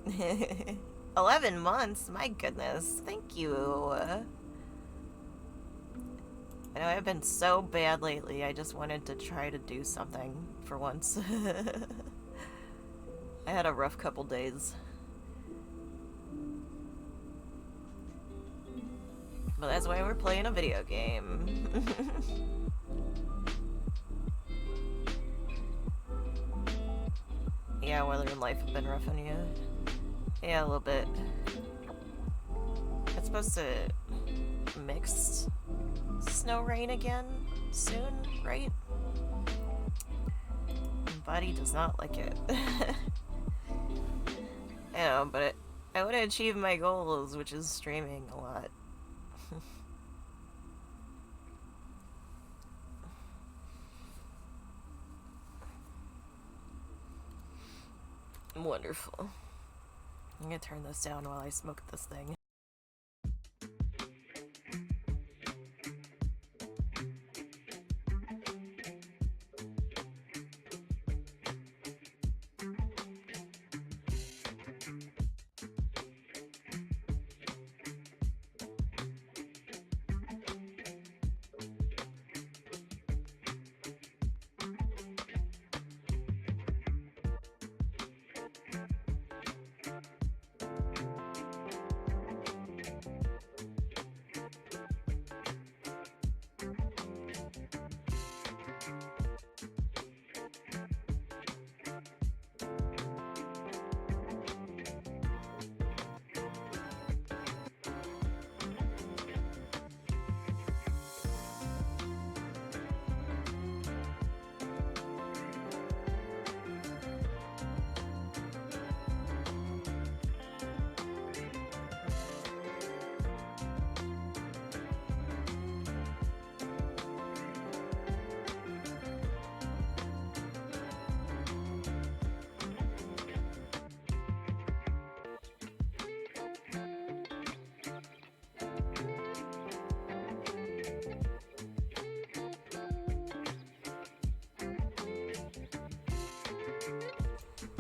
Dang! 11 months? My goodness. Thank you. I know I've been so bad lately, I just wanted to try to do something for once. I had a rough couple days. But that's why we're playing a video game. Yeah, weather and life have been rough on you. Yeah, a little bit. It's supposed to mix snow rain again soon, right? My body does not like it. I know, but I want to achieve my goals, which is streaming a lot. Wonderful. I'm gonna turn this down while I smoke this thing.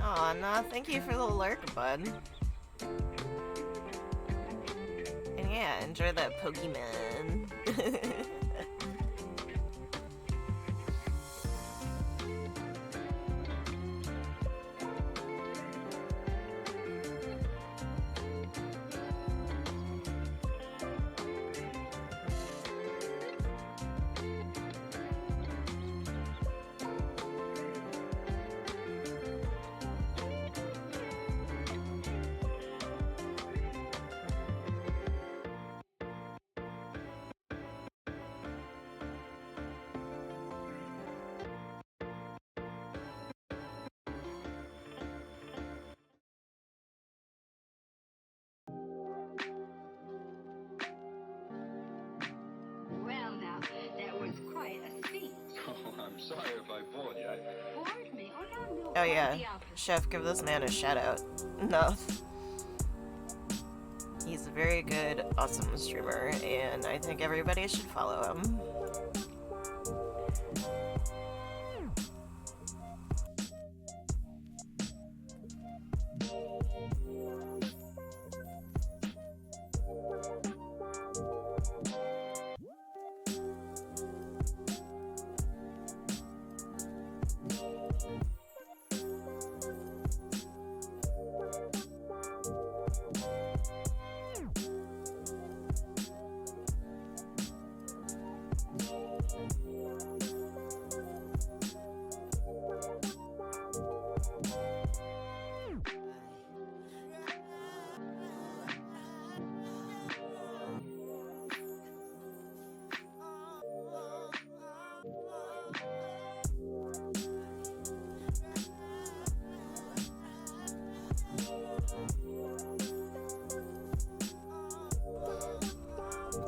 Aw, nah, thank you for the lurk, bud. And yeah, enjoy that Pokemon. Well, now, that was quite a speech. Oh, I'm sorry if I bored you. Bored me? Oh, no, no. Oh yeah, Quite the opposite. Chef, give this man a shout out. No. He's a very good, awesome streamer, and I think everybody should follow him.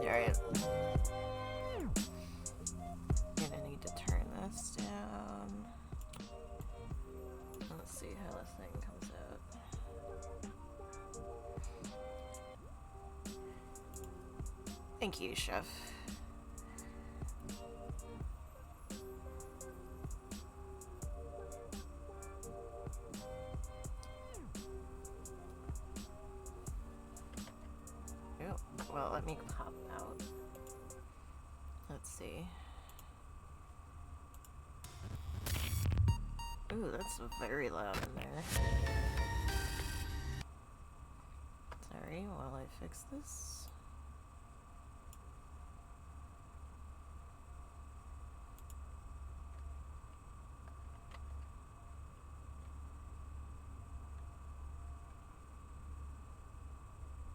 Alright. Gonna need to turn this down. Let's see how this thing comes out. Thank you, Chef. Well, let me pop out. Let's see. Ooh, that's very loud in there. Sorry, while I fix this.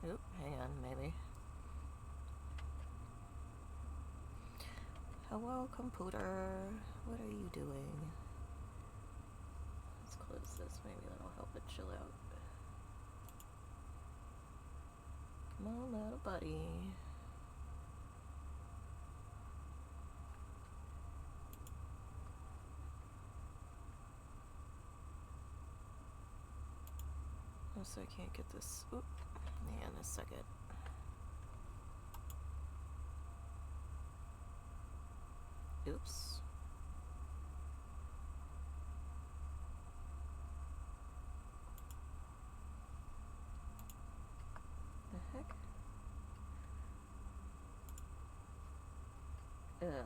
Oop, hang on, maybe. Hello, computer. What are you doing? Let's close this. Maybe that'll help it chill out. Come on, little buddy. Oh, so I can't get this. Oop. Hang on a second. Oops. The heck?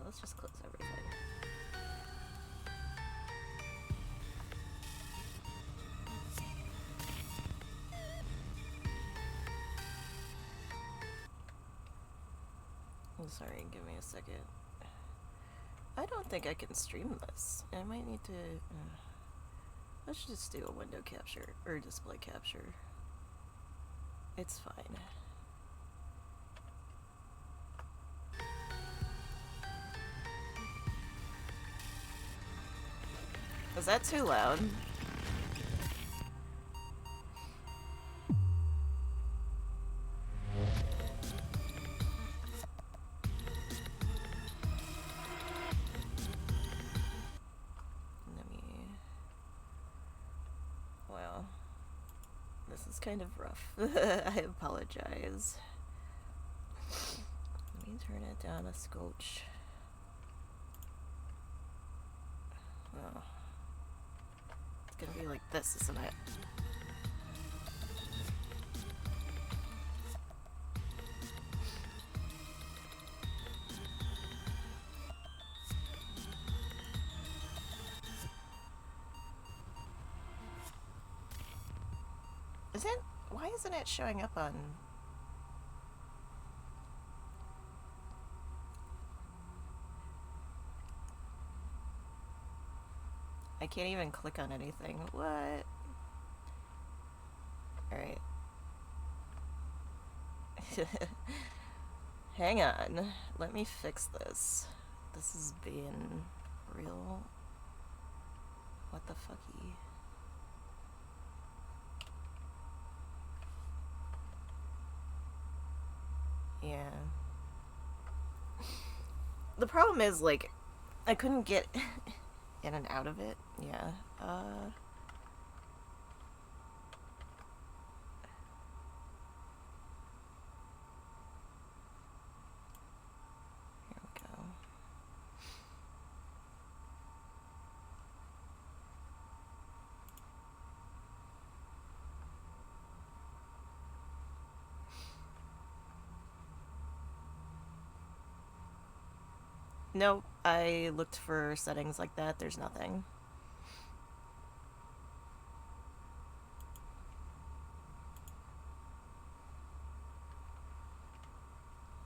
Let's just close everything. I'm sorry, give me a second. I don't think I can stream this. I might need to... let's just do a window capture, or display capture. It's fine. Was that too loud? Wow. This is kind of rough. I apologize. Let me turn it down a scotch. Oh. It's gonna be like this, isn't it? Why isn't it showing up on... I can't even click on anything. What? Alright. Hang on. Let me fix this. This is being real... What the fucky? Yeah. The problem is, like, I couldn't get in and out of it. Yeah. Here we go. Nope, I looked for settings like that. There's nothing.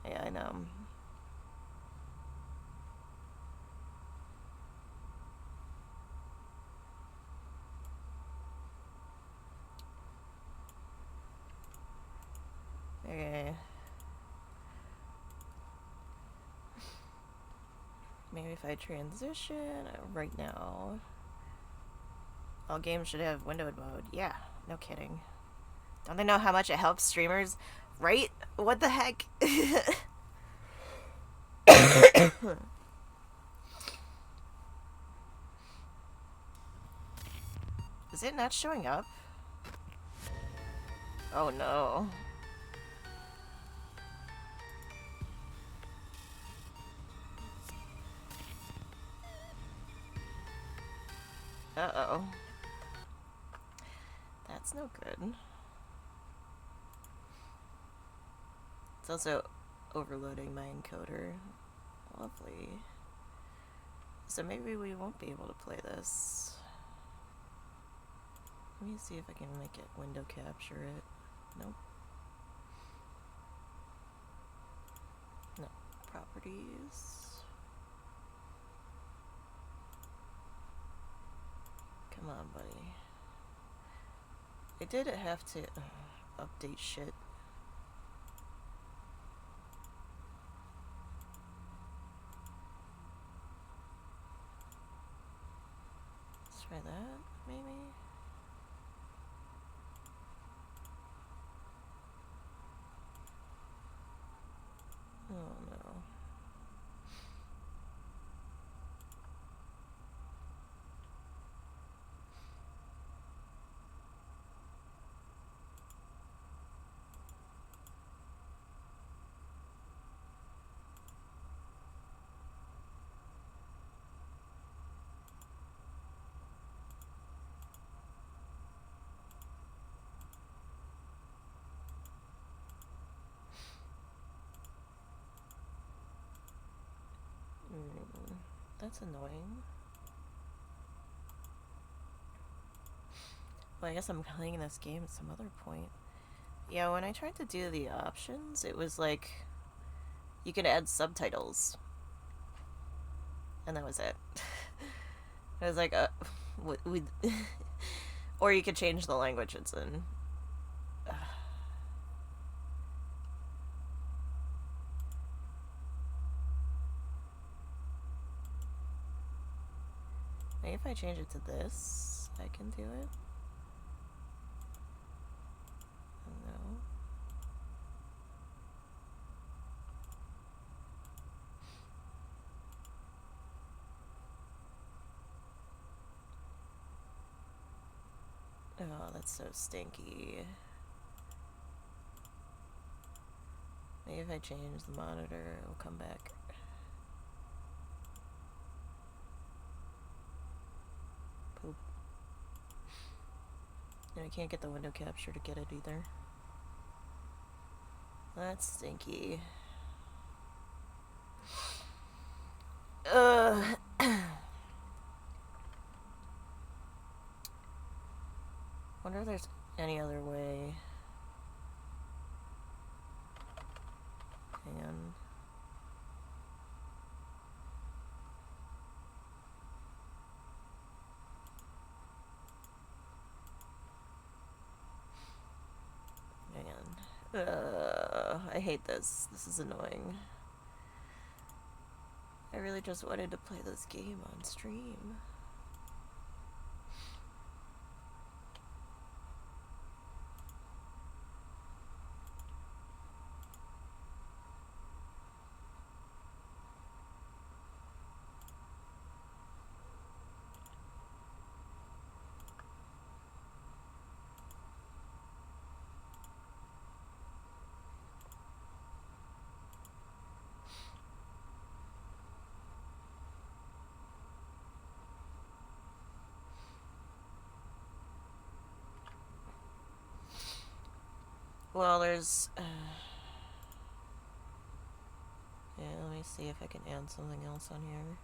Yeah, I know. Okay. Maybe if I transition right now. All games should have windowed mode. Yeah, no kidding. Don't they know how much it helps streamers? Right? What the heck? Is it not showing up? Oh no. Uh-oh. That's no good. It's also overloading my encoder. Lovely. So maybe we won't be able to play this. Let me see if I can make it window capture it. Nope. No. Properties. Come on, buddy. I did have to update shit. Let's try that, maybe? Oh no. That's annoying. Well, I guess I'm playing this game at some other point. Yeah, when I tried to do the options, it was like you could add subtitles. And that was it. It was like, or you could change the language it's in. Maybe if I change it to this, I can do it. No. Oh, that's so stinky. Maybe if I change the monitor, it'll come back. Poop. And I can't get the window capture to get it either. That's stinky. Wonder if there's any other way. Hang on. Hang on. I hate this. This is annoying. I really just wanted to play this game on stream. Well, there's... yeah, let me see if I can add something else on here.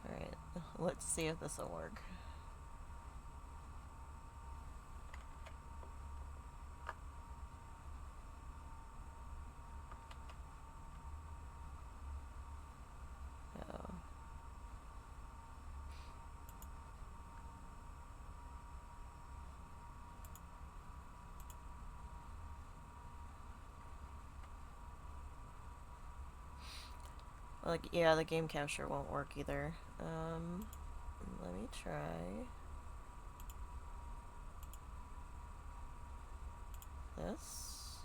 Alright, let's see if this will work. Oh. Like, yeah, the game capture won't work either. Let me try this.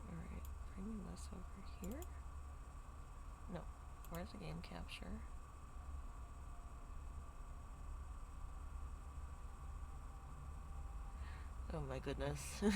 Alright, bring this over here. No, where's the game capture? Oh my goodness. I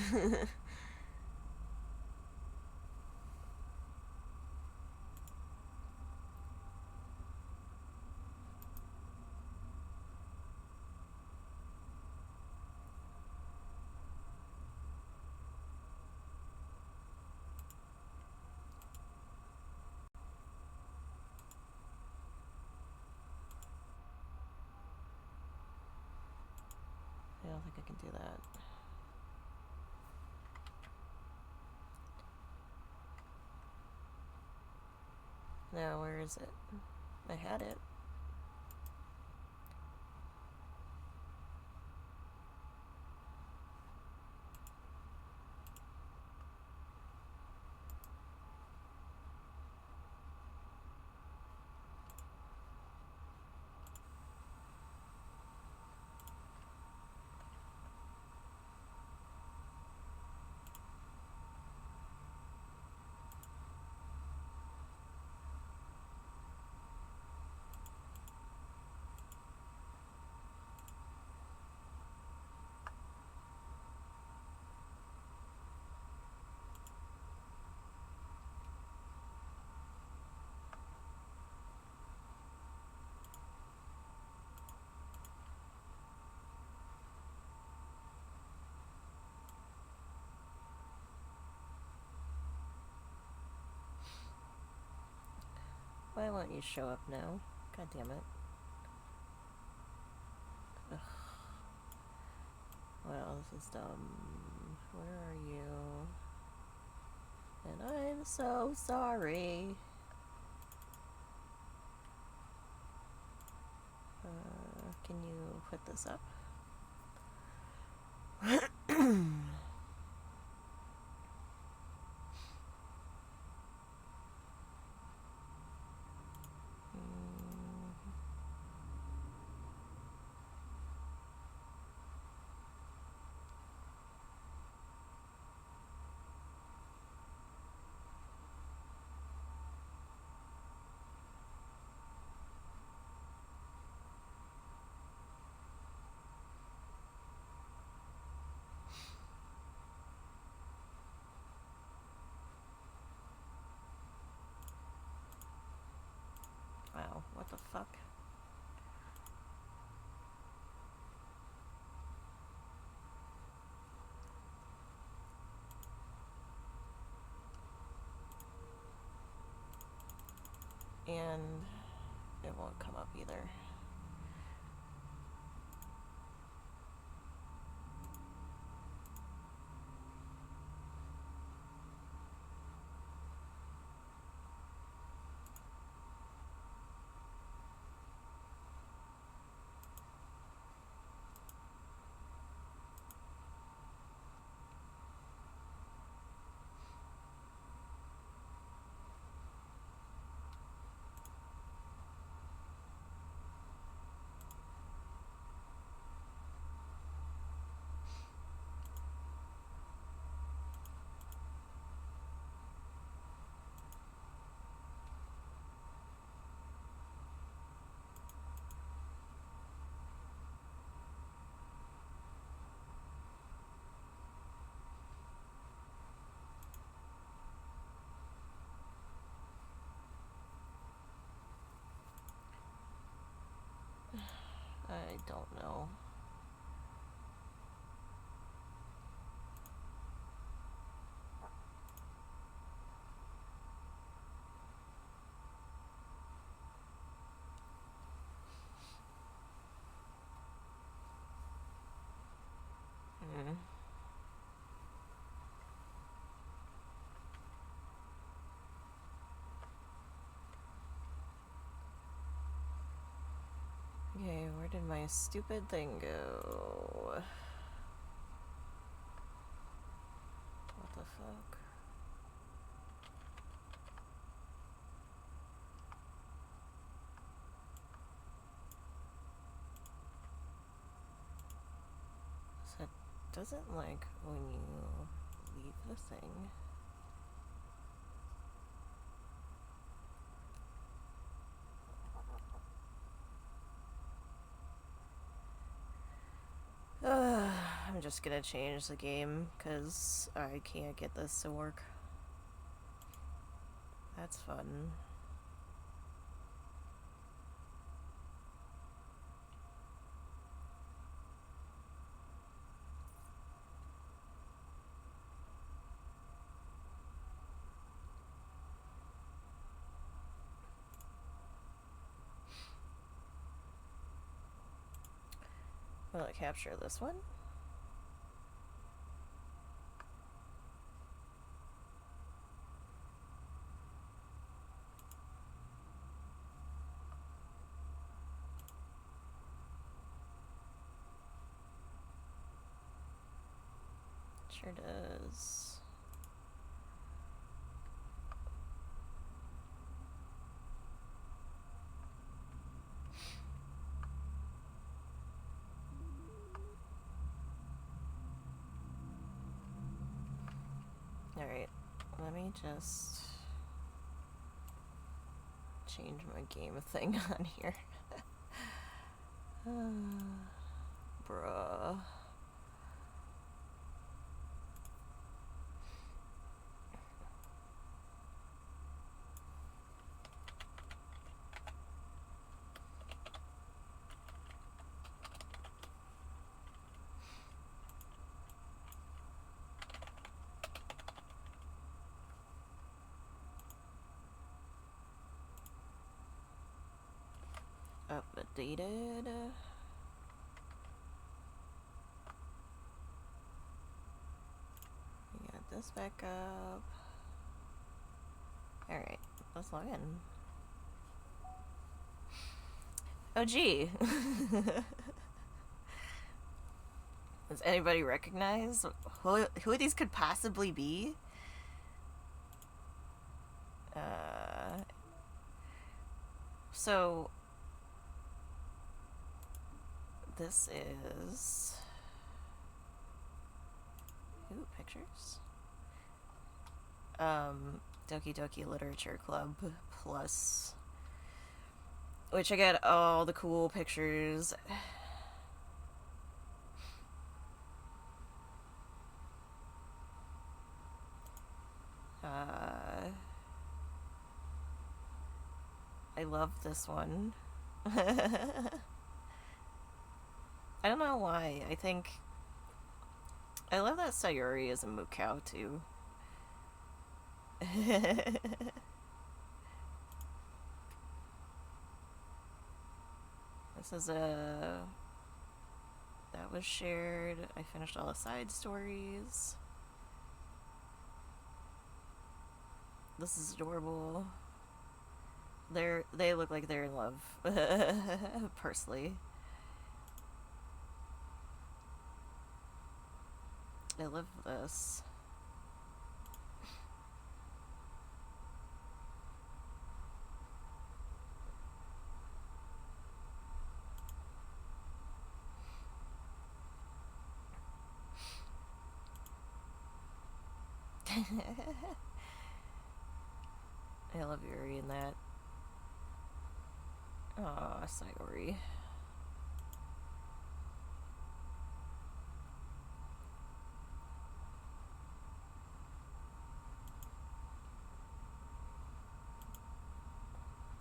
don't think I can do that. Now, where is it? I had it. Why won't you show up now? God damn it. Ugh. Well, this is dumb. Where are you? And I'm so sorry. Can you put this up? Wow, what the fuck? And it won't come up either. I don't know. Hmm. Okay, where did my stupid thing go? What the fuck? So it doesn't like when you leave the thing. I'm just gonna change the game because I can't get this to work. That's fun. Will it capture this one? Sure does. Alright, let me just change my game thing on here. Bruh. Updated. We got this back up. Alright, let's log in. Oh gee. Does anybody recognize who these could possibly be? So this is pictures. Doki Doki Literature Club Plus, which I got all the cool pictures. I love this one. I don't know why. I think I love that Sayori is a Mukau too. This is a... That was shared. I finished all the side stories. This is adorable. They look like they're in love. Personally. I love this. I love Yuri in that. Aw, Sayori.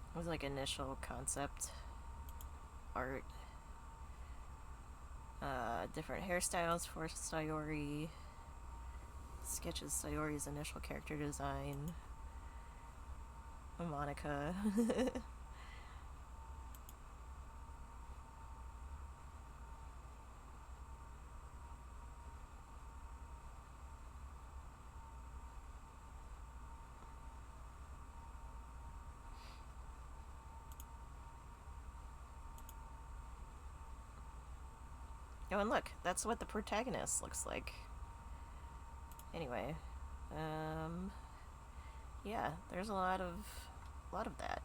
It was like initial concept art. Different hairstyles for Sayori. Sketches Sayori's initial character design. Monica. Oh, and look, that's what the protagonist looks like. Anyway, yeah, there's a lot of that.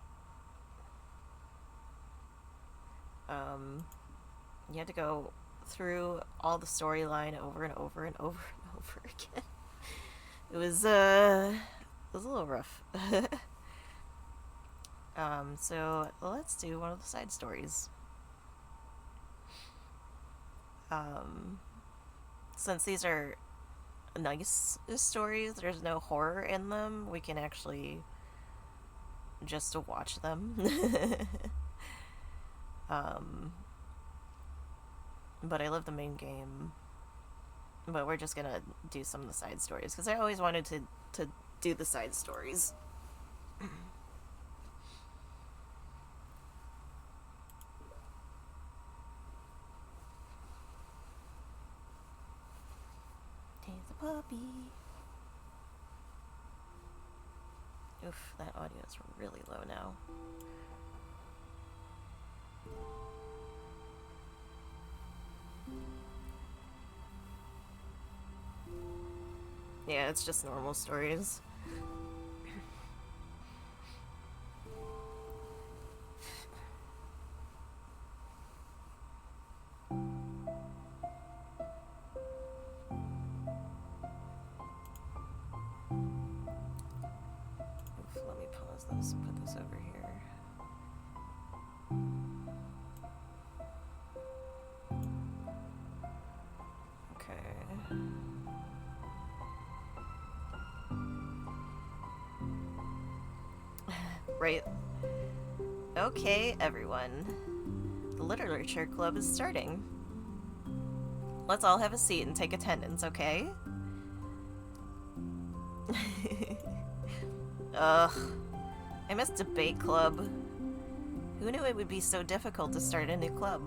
You had to go through all the storyline over and over and over and over again. It was a little rough. So let's do one of the side stories. Since these are nice stories, there's no horror in them, we can actually just watch them. But I love the main game. But we're just gonna do some of the side stories, because I always wanted to do the side stories. He's a puppy. Oof, that audio is really low now. Yeah, it's just normal stories. Oof, let me pause this and put this over here. Okay. Right. Okay, everyone. The literature club is starting. Let's all have a seat and take attendance, okay? Ugh. I missed debate club. Who knew it would be so difficult to start a new club?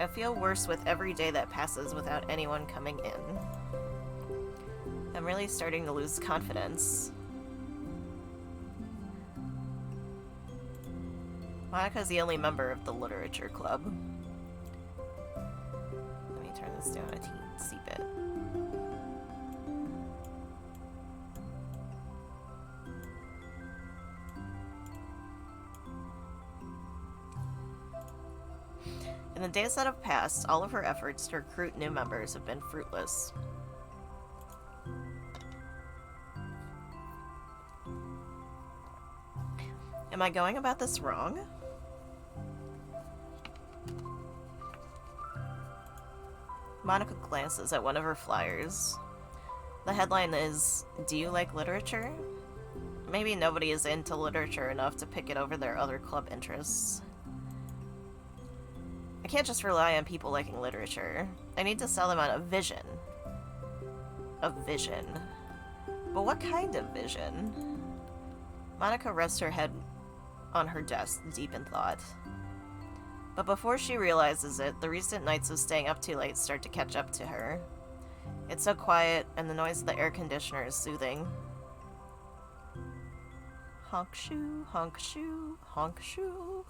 I feel worse with every day that passes without anyone coming in. I'm really starting to lose confidence. Monica's the only member of the literature club. Let me turn this down a teensy bit. In the days that have passed, all of her efforts to recruit new members have been fruitless. Am I going about this wrong? Monica glances at one of her flyers. The headline is, "Do you like literature?" Maybe nobody is into literature enough to pick it over their other club interests. I can't just rely on people liking literature. I need to sell them on a vision. A vision. But what kind of vision? Monica rests her head on her desk, deep in thought. But before she realizes it, the recent nights of staying up too late start to catch up to her. It's so quiet, and the noise of the air conditioner is soothing. Honk shoe, honk shoe, honk shoe.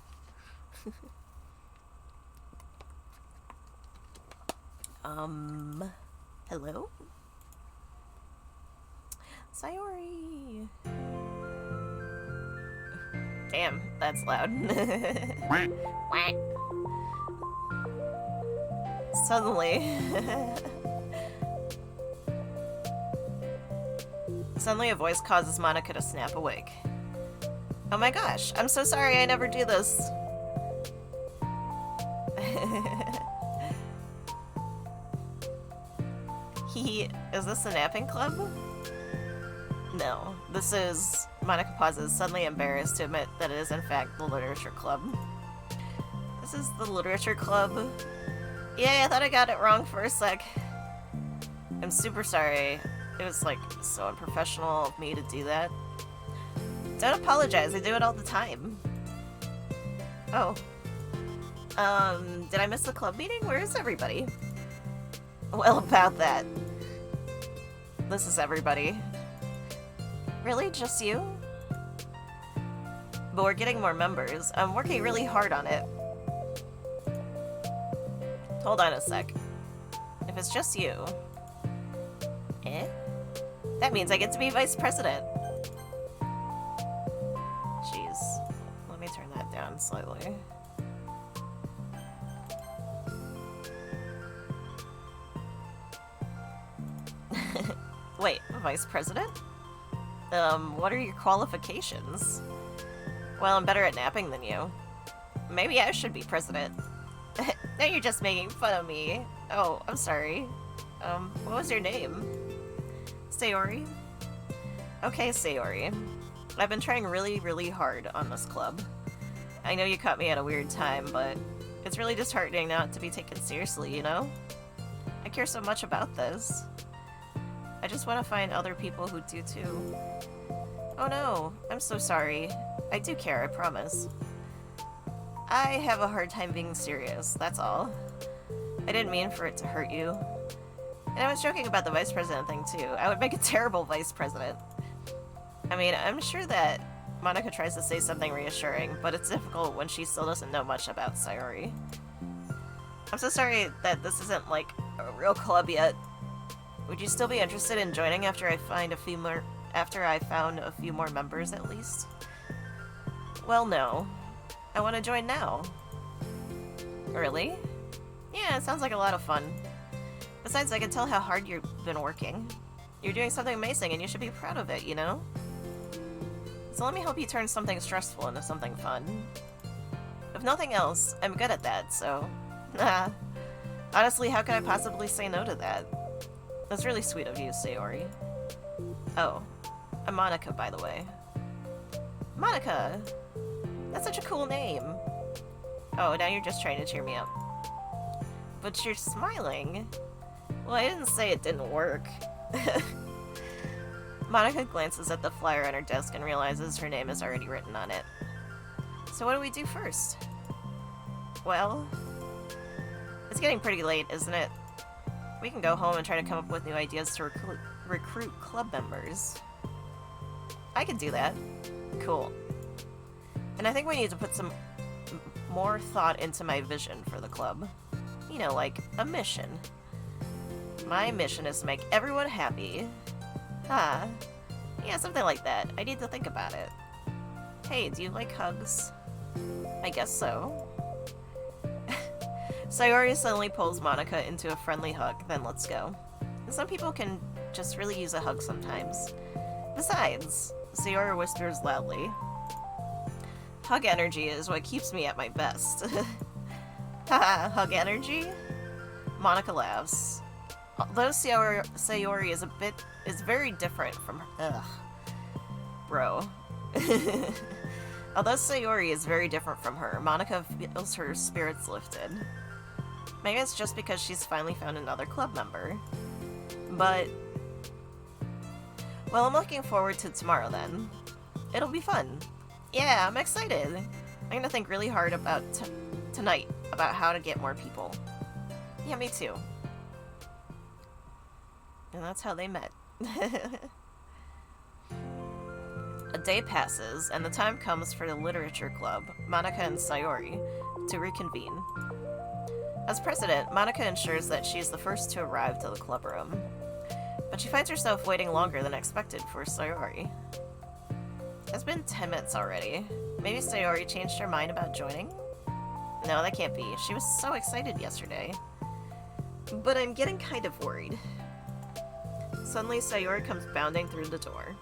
Hello? Sayori! Damn, that's loud. Suddenly a voice causes Monica to snap awake. Oh my gosh, I'm so sorry, I never do this. Is this a napping club? No, this is... Monica pauses, suddenly embarrassed to admit that it is in fact the literature club. This is the literature club? Yeah, I thought I got it wrong for a sec. I'm super sorry. It was, like, so unprofessional of me to do that. Don't apologize, I do it all the time. Oh. Did I miss the club meeting? Where is everybody? Well, about that. This is everybody. Really? Just you? But we're getting more members. I'm working really hard on it. Hold on a sec. If it's just you... Eh? That means I get to be vice president. Jeez. Let me turn that down slightly. Wait, vice president? What are your qualifications? Well, I'm better at napping than you. Maybe I should be president. Now you're just making fun of me. Oh, I'm sorry. What was your name? Sayori? Okay, Sayori. I've been trying really, really hard on this club. I know you caught me at a weird time, but it's really disheartening not to be taken seriously, you know? I care so much about this. I just want to find other people who do too. Oh no, I'm so sorry. I do care, I promise. I have a hard time being serious, that's all. I didn't mean for it to hurt you. And I was joking about the vice president thing too. I would make a terrible vice president. I mean, I'm sure that Monica tries to say something reassuring, but it's difficult when she still doesn't know much about Sayori. I'm so sorry that this isn't like a real club yet. Would you still be interested in joining after I found a few more members at least? Well, no. I want to join now. Really? Yeah, it sounds like a lot of fun. Besides, I can tell how hard you've been working. You're doing something amazing and you should be proud of it, you know? So let me help you turn something stressful into something fun. If nothing else, I'm good at that, so... Honestly, how could I possibly say no to that? That's really sweet of you, Sayori. Oh, I'm Monica, by the way. Monica! That's such a cool name. Oh, now you're just trying to cheer me up. But you're smiling. Well, I didn't say it didn't work. Monica glances at the flyer on her desk and realizes her name is already written on it. So what do we do first? Well, it's getting pretty late, isn't it? We can go home and try to come up with new ideas to recruit club members. I can do that. Cool. And I think we need to put some more thought into my vision for the club. You know, like a mission. My mission is to make everyone happy. Huh. Yeah, something like that. I need to think about it. Hey, do you like hugs? I guess so. Sayori suddenly pulls Monica into a friendly hug, then let's go. Some people can just really use a hug sometimes. Besides, Sayori whispers loudly, hug energy is what keeps me at my best. Haha, hug energy? Monica laughs. Although Sayori is very different from her. Ugh. Bro. Although Sayori is very different from her, Monica feels her spirits lifted. Maybe it's just because she's finally found another club member. But... well, I'm looking forward to tomorrow then. It'll be fun. Yeah, I'm excited. I'm gonna think really hard about tonight about how to get more people. Yeah, me too. And that's how they met. A day passes, and the time comes for the literature club, Monica and Sayori, to reconvene. As president, Monica ensures that she's the first to arrive to the club room. But she finds herself waiting longer than expected for Sayori. It's been 10 minutes already. Maybe Sayori changed her mind about joining? No, that can't be. She was so excited yesterday. But I'm getting kind of worried. Suddenly, Sayori comes bounding through the door.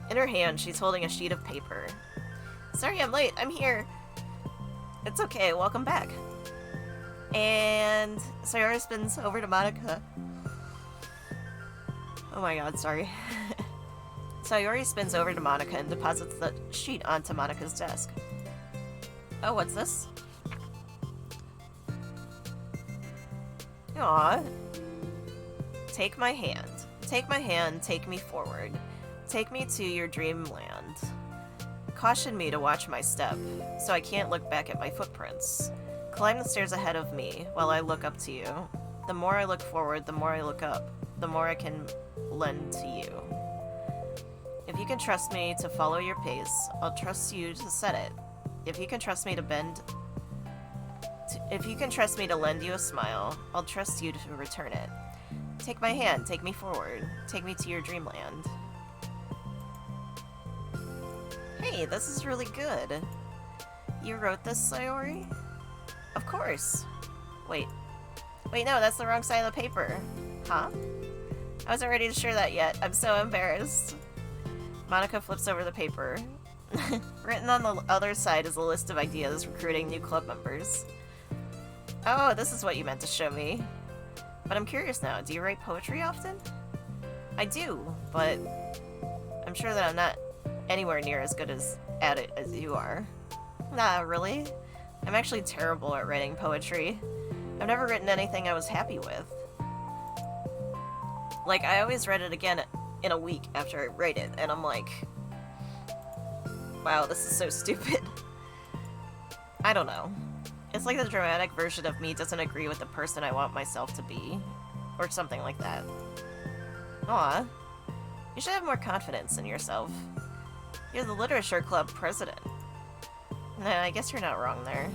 In her hand, she's holding a sheet of paper. Sorry, I'm late. I'm here. It's okay. Welcome back. And Sayori spins over to Monica. Oh my god, sorry. Sayori spins over to Monica and deposits the sheet onto Monica's desk. Oh, what's this? Aww. Take my hand. Take my hand, take me forward. Take me to your dreamland. Caution me to watch my step, so I can't look back at my footprints. Climb the stairs ahead of me while I look up to you. The more I look forward, the more I look up, the more I can lend to you. If you can trust me to follow your pace, I'll trust you to set it. If you can trust me to bend If you can trust me to lend you a smile, I'll trust you to return it. Take my hand, take me forward, take me to your dreamland. Hey, this is really good. You wrote this, Sayori? Of course. Wait, no, that's the wrong side of the paper. Huh? I wasn't ready to share that yet. I'm so embarrassed. Monica flips over the paper. Written on the other side is a list of ideas recruiting new club members. Oh, this is what you meant to show me. But I'm curious now, do you write poetry often? I do, but I'm sure that I'm not anywhere near as good at it as you are. Nah, really? I'm actually terrible at writing poetry. I've never written anything I was happy with. Like, I always read it again in a week after I write it, and I'm like, wow, this is so stupid. I don't know. It's like the dramatic version of me doesn't agree with the person I want myself to be. Or something like that. Aw. You should have more confidence in yourself. You're the literature club president. Nah, I guess you're not wrong there.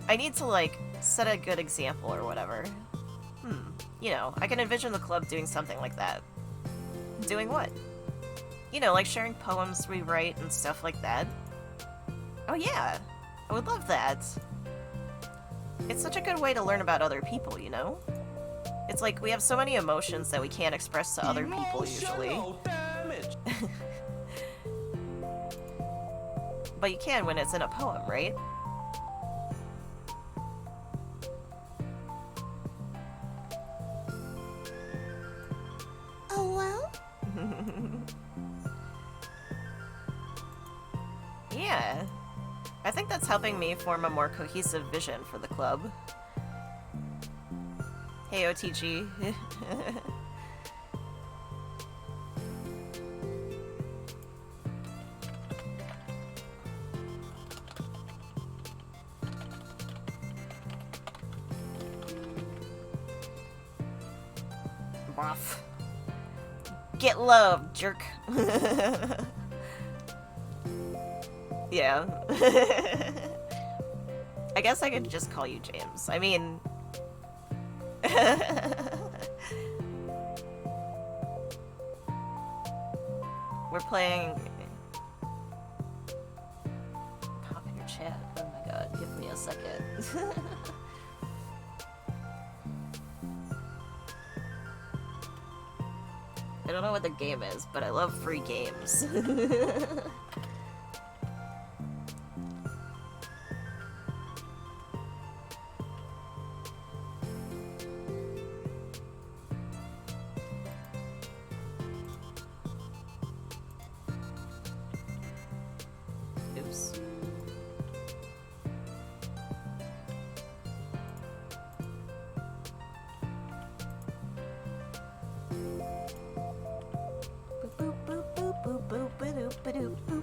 I need to, like, set a good example or whatever. You know, I can envision the club doing something like that. Doing what? You know, like sharing poems we write and stuff like that. Oh yeah, I would love that. It's such a good way to learn about other people, you know? It's like we have so many emotions that we can't express to other people usually. But you can when it's in a poem, right? Oh, well? Yeah. I think that's helping me form a more cohesive vision for the club. Hey, OTG. Boff. Get love, jerk. Yeah. I guess I could just call you James. I mean... We're playing... Pop in your chat. Oh my god, give me a second. I don't know what the game is, but I love free games. Oops. Boop boop boop boop boop boop boop boop boop.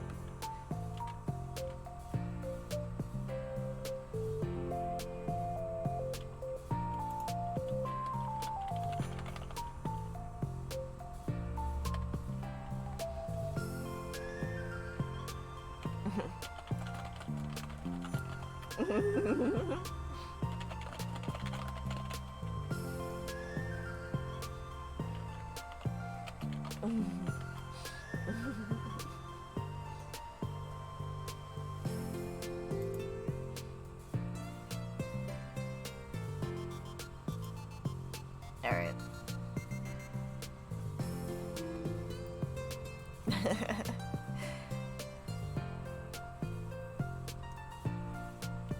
Alright.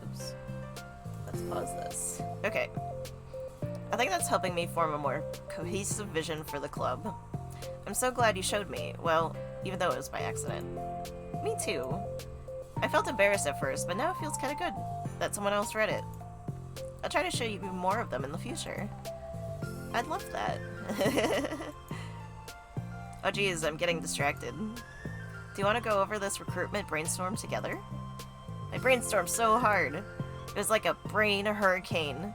Oops. Let's pause this. Okay. I think that's helping me form a more cohesive vision for the club. I'm so glad you showed me. Well, even though it was by accident. Me too. I felt embarrassed at first, but now it feels kinda good that someone else read it. I'll try to show you more of them in the future. I'd love that. Oh geez, I'm getting distracted. Do you want to go over this recruitment brainstorm together? I brainstormed so hard. It was like a brain hurricane.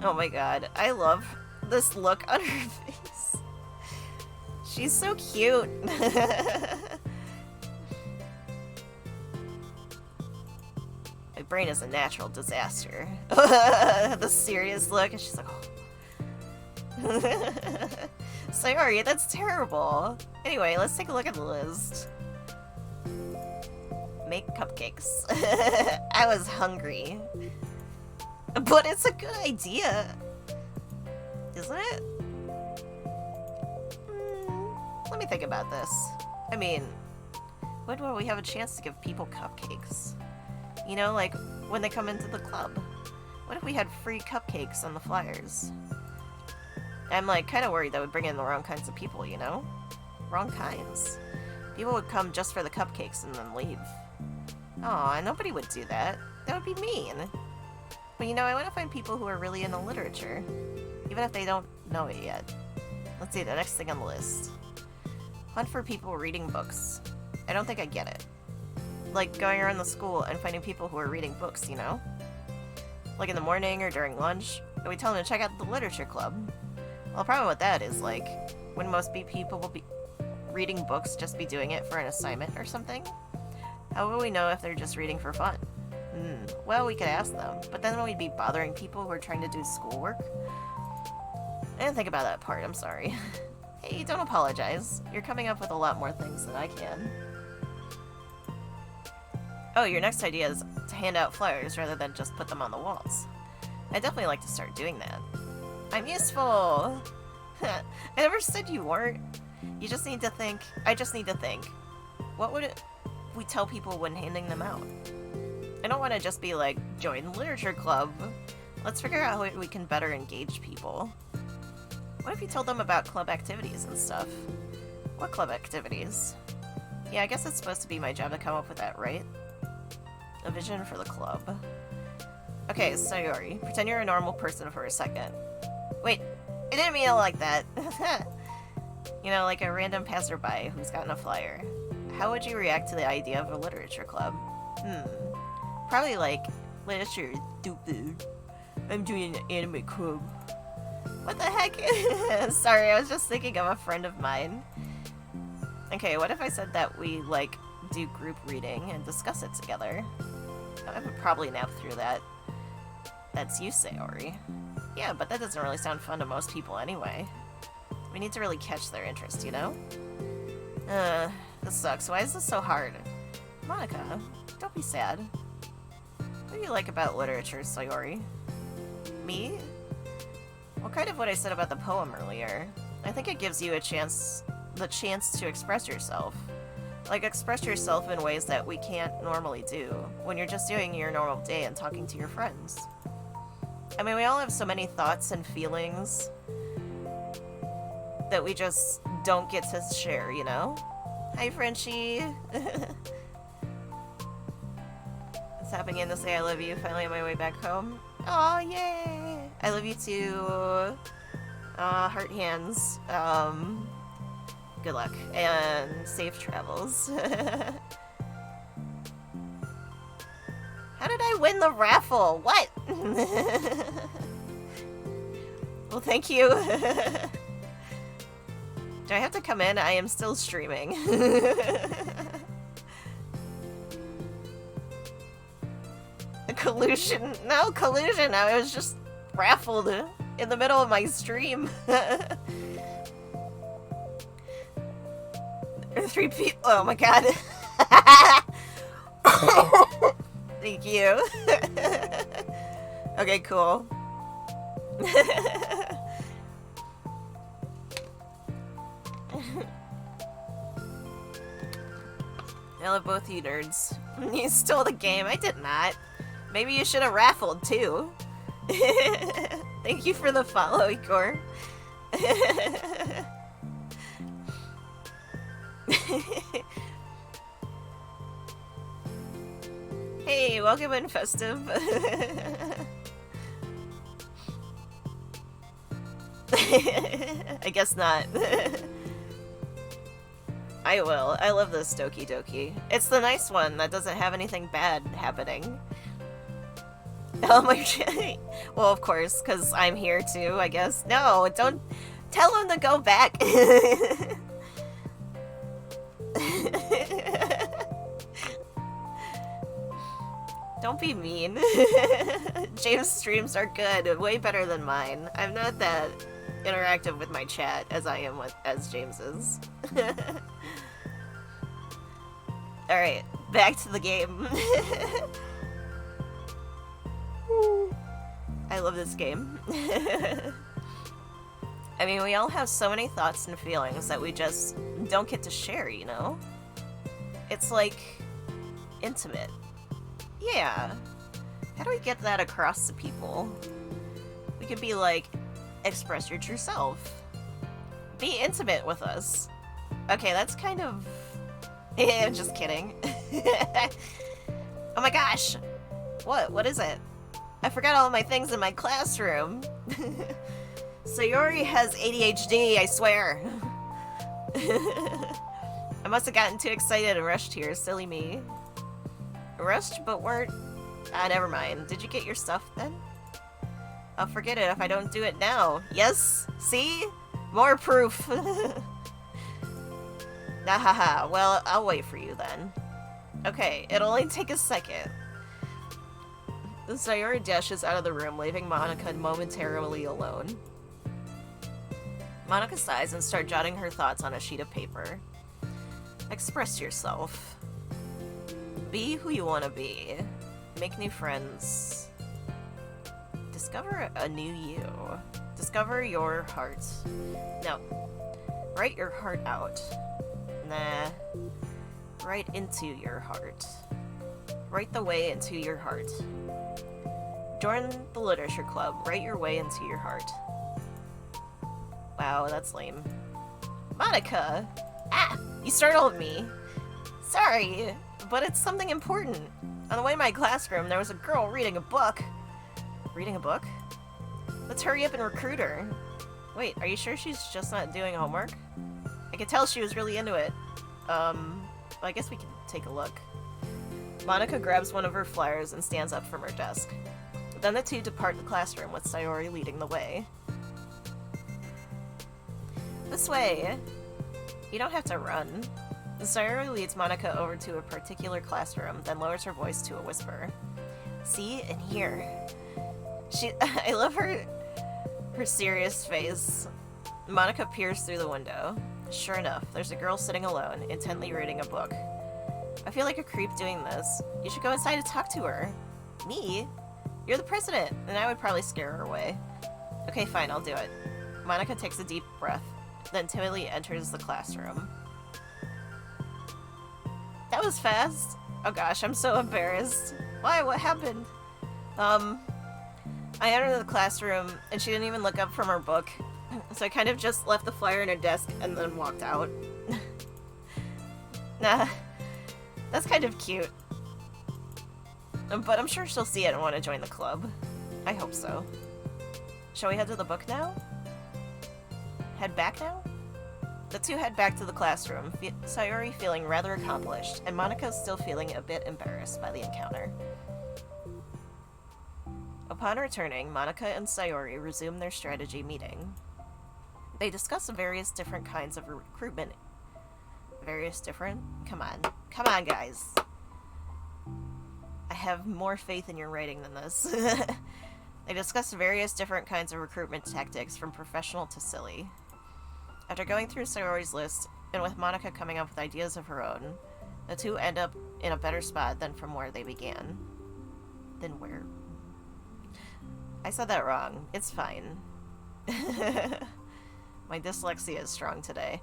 Oh my god, I love this look on her face. She's so cute. My brain is a natural disaster. The serious look, and she's like, oh. Sorry, that's terrible. Anyway, let's take a look at the list. Make cupcakes. I was hungry. But it's a good idea. Isn't it? Let me think about this. I mean, when will we have a chance to give people cupcakes? You know, like when they come into the club. What if we had free cupcakes on the flyers? I'm like kind of worried that would bring in the wrong kinds of people, you know? Wrong kinds. People would come just for the cupcakes and then leave. Aw, nobody would do that. That would be mean. But you know, I want to find people who are really into literature. Even if they don't know it yet. Let's see, the next thing on the list. Hunt for people reading books. I don't think I get it. Like going around the school and finding people who are reading books, you know? Like in the morning or during lunch, and we tell them to check out the literature club. Well, the problem with that is, like, wouldn't most people will be reading books just be doing it for an assignment or something? How will we know if they're just reading for fun? Well, we could ask them, but then we'd be bothering people who are trying to do schoolwork. I didn't think about that part, I'm sorry. Hey, don't apologize. You're coming up with a lot more things than I can. Oh, your next idea is to hand out flyers rather than just put them on the walls. I'd definitely like to start doing that. I'm useful! I never said you weren't. You just need to think. I just need to think. What would we tell people when handing them out? I don't want to just be like, join the literature club. Let's figure out how we can better engage people. What if you told them about club activities and stuff? What club activities? Yeah, I guess it's supposed to be my job to come up with that, right? A vision for the club. Okay, Sayori, pretend you're a normal person for a second. Wait, I didn't mean it like that. You know, like a random passerby who's gotten a flyer. How would you react to the idea of a literature club? Probably like, literature is stupid. I'm doing an anime club. What the heck? Sorry, I was just thinking of a friend of mine. Okay, what if I said that we, like, do group reading and discuss it together? I would probably nap through that. That's you, Sayori. Yeah, but that doesn't really sound fun to most people anyway. We need to really catch their interest, you know? This sucks. Why is this so hard? Monica, don't be sad. What do you like about literature, Sayori? Me? Well, kind of what I said about the poem earlier. I think it gives you the chance to express yourself. Like, express yourself in ways that we can't normally do when you're just doing your normal day and talking to your friends. I mean, we all have so many thoughts and feelings that we just don't get to share, you know? Hi, Frenchie! It's happening in to say I love you, finally on my way back home. Aw, yay! I love you too. Heart hands. Good luck. And safe travels. How did I win the raffle? What? Well, thank you. Do I have to come in? I am still streaming. Collusion? No collusion. I was just raffled in the middle of my stream. There are 3 people. Oh my god. Thank you. Okay, cool. I love both you nerds. You stole the game. I did not. Maybe you should have raffled too. Thank you for the follow, Igor. Hey, welcome in, Festive. I guess not. I will. I love this Doki Doki. It's the nice one that doesn't have anything bad happening. Oh my god. Well, of course, because I'm here too, I guess. No, don't tell him to go back. Don't be mean. James' streams are good, way better than mine. I'm not that interactive with my chat as I am as James is. Alright, back to the game. I love this game. I mean, we all have so many thoughts and feelings that we just don't get to share, you know? It's like intimate. Yeah. How do we get that across to people? We could be like, express your true self. Be intimate with us. Okay, that's kind of... Yeah, just kidding. Oh my gosh! What is it? I forgot all of my things in my classroom. Sayori has ADHD, I swear. I must have gotten too excited and rushed here, silly me. Rushed, but weren't... Ah, never mind. Did you get your stuff then? I'll forget it if I don't do it now. Yes? See? More proof. Nahaha. Well, I'll wait for you then. Okay, it'll only take a second. The Sayori dashes out of the room, leaving Monika momentarily alone. Monika sighs and starts jotting her thoughts on a sheet of paper. Express yourself. Be who you want to be. Make new friends. Discover a new you. Discover your heart. No. Write your heart out. Nah. Write into your heart. Write the way into your heart. Join the literature club. Write your way into your heart. Wow, that's lame. Monika! Ah! You startled me! Sorry, but it's something important. On the way to my classroom, there was a girl reading a book. Reading a book? Let's hurry up and recruit her. Wait, are you sure she's just not doing homework? I could tell she was really into it. I guess we can take a look. Monika grabs one of her flyers and stands up from her desk. Then the two depart the classroom with Sayori leading the way. This way! You don't have to run. Sayori leads Monika over to a particular classroom, then lowers her voice to a whisper. See and hear. I love her serious face. Monika peers through the window. Sure enough, there's a girl sitting alone, intently reading a book. I feel like a creep doing this. You should go inside and talk to her. Me? You're the president, and I would probably scare her away. Okay, fine, I'll do it. Monika takes a deep breath, then timidly enters the classroom. That was fast. Oh gosh, I'm so embarrassed. Why? What happened? I entered the classroom, and she didn't even look up from her book, so I kind of just left the flyer in her desk and then walked out. Nah, that's kind of cute. But I'm sure she'll see it and want to join the club. I hope so. Shall we head to the book now? Head back now? The two head back to the classroom, Sayori feeling rather accomplished, and Monika still feeling a bit embarrassed by the encounter. Upon returning, Monika and Sayori resume their strategy meeting. They discuss various different kinds of recruitment. Various different? Come on, guys. I have more faith in your writing than this. They discuss various different kinds of recruitment tactics, from professional to silly. After going through Sayori's list, and with Monika coming up with ideas of her own, the two end up in a better spot than from where they began. Then where? I said that wrong. It's fine. My dyslexia is strong today.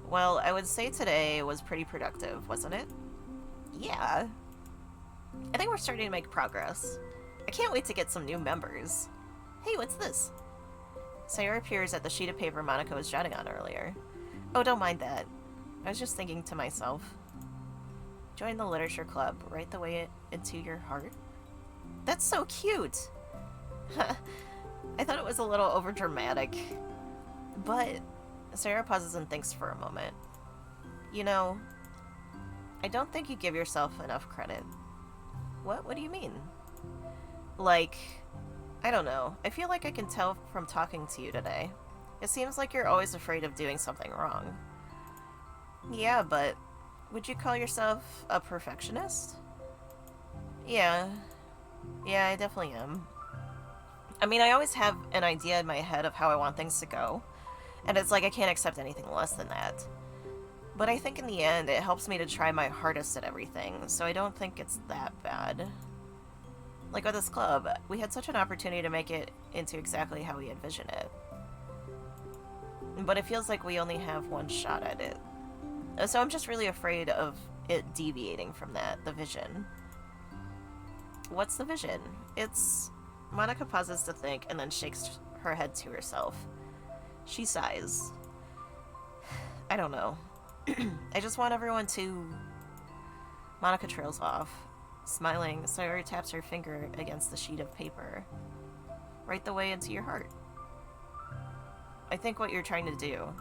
Well, I would say today was pretty productive, wasn't it? Yeah. I think we're starting to make progress. I can't wait to get some new members. Hey, what's this? Sayori appears at the sheet of paper Monika was jotting on earlier. Oh, don't mind that. I was just thinking to myself. Join the literature club. Write the way into your heart. That's so cute! I thought it was a little overdramatic. But Sarah pauses and thinks for a moment. You know, I don't think you give yourself enough credit. What? What do you mean? Like, I don't know. I feel like I can tell from talking to you today. It seems like you're always afraid of doing something wrong. Yeah, but would you call yourself a perfectionist? Yeah. Yeah, I definitely am. I mean, I always have an idea in my head of how I want things to go, and it's like I can't accept anything less than that. But I think in the end, it helps me to try my hardest at everything, so I don't think it's that bad. Like with this club, we had such an opportunity to make it into exactly how we envision it. But it feels like we only have one shot at it. So I'm just really afraid of it deviating from that, the vision. What's the vision? It's. Monica pauses to think and then shakes her head to herself. She sighs. I don't know. I just want everyone to. Monica trails off. Smiling, Sayori taps her finger against the sheet of paper. Right the way into your heart. I think what you're trying to do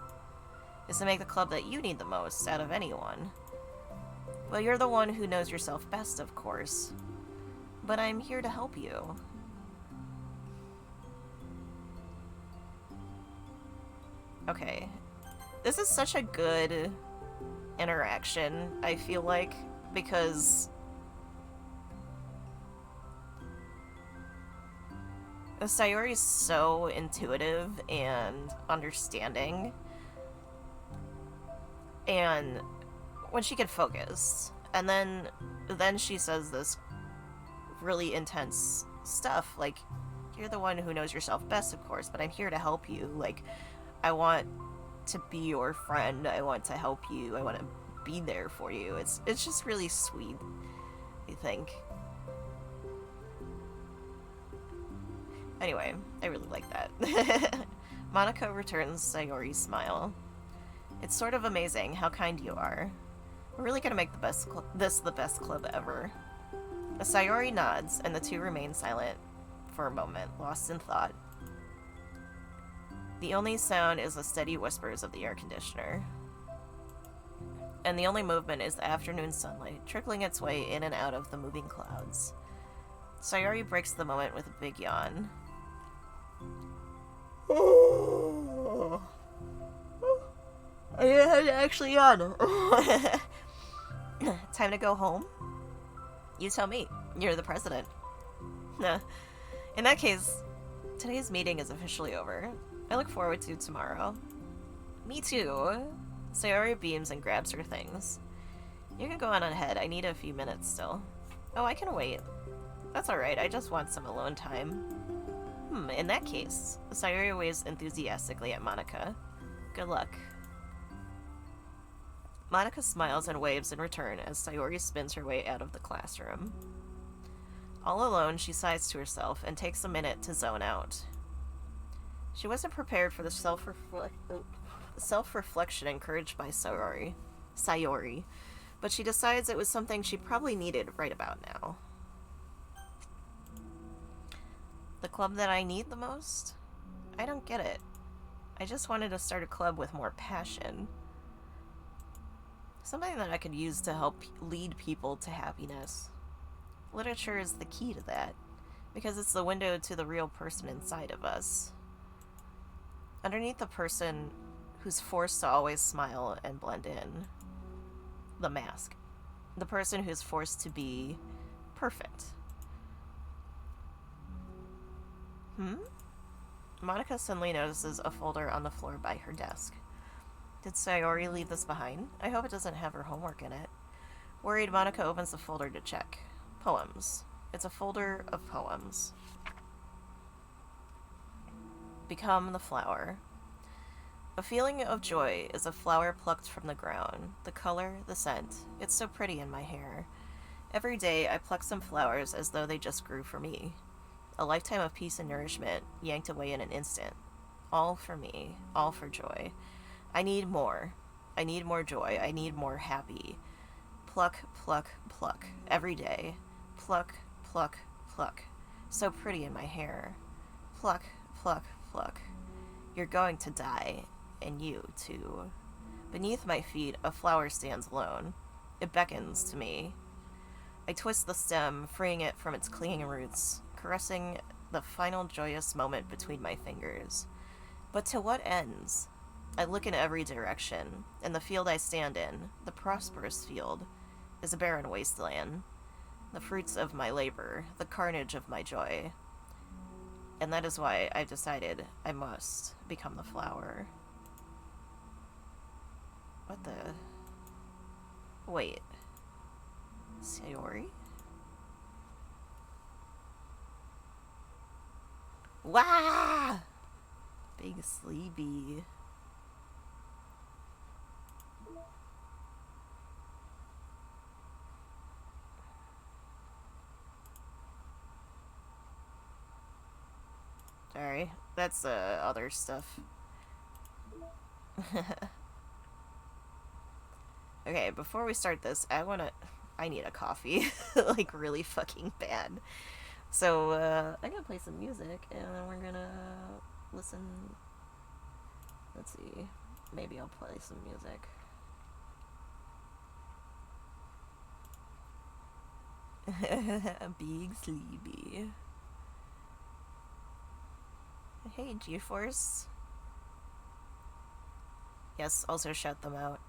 is to make the club that you need the most out of anyone. Well, you're the one who knows yourself best, of course. But I'm here to help you. Okay. This is such a good interaction, I feel like, because Sayori's so intuitive and understanding, and when she can focus, and then she says this really intense stuff, like, you're the one who knows yourself best, of course, but I'm here to help you. Like, I want to be your friend. I want to help you. I want to be there for you. It's just really sweet, I think. Anyway, I really like that. Monica returns Sayori's smile. It's sort of amazing how kind you are. We're really gonna make this the best club ever. Sayori nods, and the two remain silent for a moment, lost in thought. The only sound is the steady whispers of the air conditioner. And the only movement is the afternoon sunlight trickling its way in and out of the moving clouds. Sayori breaks the moment with a big yawn. I had to actually yawn. Time to go home? You tell me. You're the president. In that case, today's meeting is officially over. I look forward to tomorrow. Me too. Sayori beams and grabs her things. You can go on ahead. I need a few minutes still. Oh, I can wait. That's alright. I just want some alone time. In that case, Sayori waves enthusiastically at Monica. Good luck. Monica smiles and waves in return as Sayori spins her way out of the classroom. All alone, she sighs to herself and takes a minute to zone out. She wasn't prepared for the self-reflection encouraged by Sayori, but she decides it was something she probably needed right about now. The club that I need the most? I don't get it. I just wanted to start a club with more passion. Something that I could use to help lead people to happiness. Literature is the key to that, because it's the window to the real person inside of us. Underneath the person who's forced to always smile and blend in. The mask. The person who's forced to be perfect. Monica suddenly notices a folder on the floor by her desk. Did Sayori leave this behind? I hope it doesn't have her homework in it. Worried, Monica opens the folder to check. Poems. It's a folder of poems. Become the flower. A feeling of joy is a flower plucked from the ground. The color, the scent. It's so pretty in my hair. Every day I pluck some flowers as though they just grew for me. A lifetime of peace and nourishment yanked away in an instant. All for me. All for joy. I need more. I need more joy. I need more happy. Pluck, pluck, pluck. Every day. Pluck, pluck, pluck. So pretty in my hair. Pluck, pluck, pluck. You're going to die. And you, too. Beneath my feet, a flower stands alone. It beckons to me. I twist the stem, freeing it from its clinging roots, caressing the final joyous moment between my fingers. But to what ends? I look in every direction, and the field I stand in, the prosperous field, is a barren wasteland. the fruits of my labor, the carnage of my joy. And that is why I've decided I must become the flower. What the... Wait. Sayori? Wah! Big sleepy. Sorry, that's other stuff. Okay, before we start this, I need a coffee. Like, really fucking bad. So, I'm gonna play some music, and then we're gonna listen. Let's see. Maybe I'll play some music. Big sleepy. Hey, GeForce. Yes, also shout them out.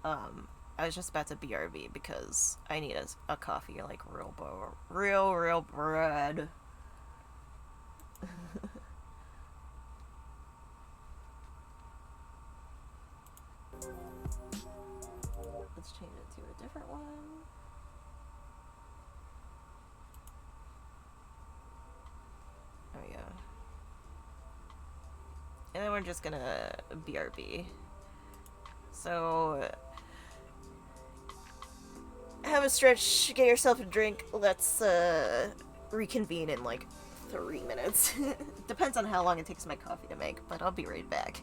I was just about to BRB because I need a coffee, like real bread. Let's change it to a different one. Oh yeah. And then we're just gonna BRB. So have a stretch, get yourself a drink. Let's reconvene in like 3 minutes. Depends on how long it takes my coffee to make, but I'll be right back.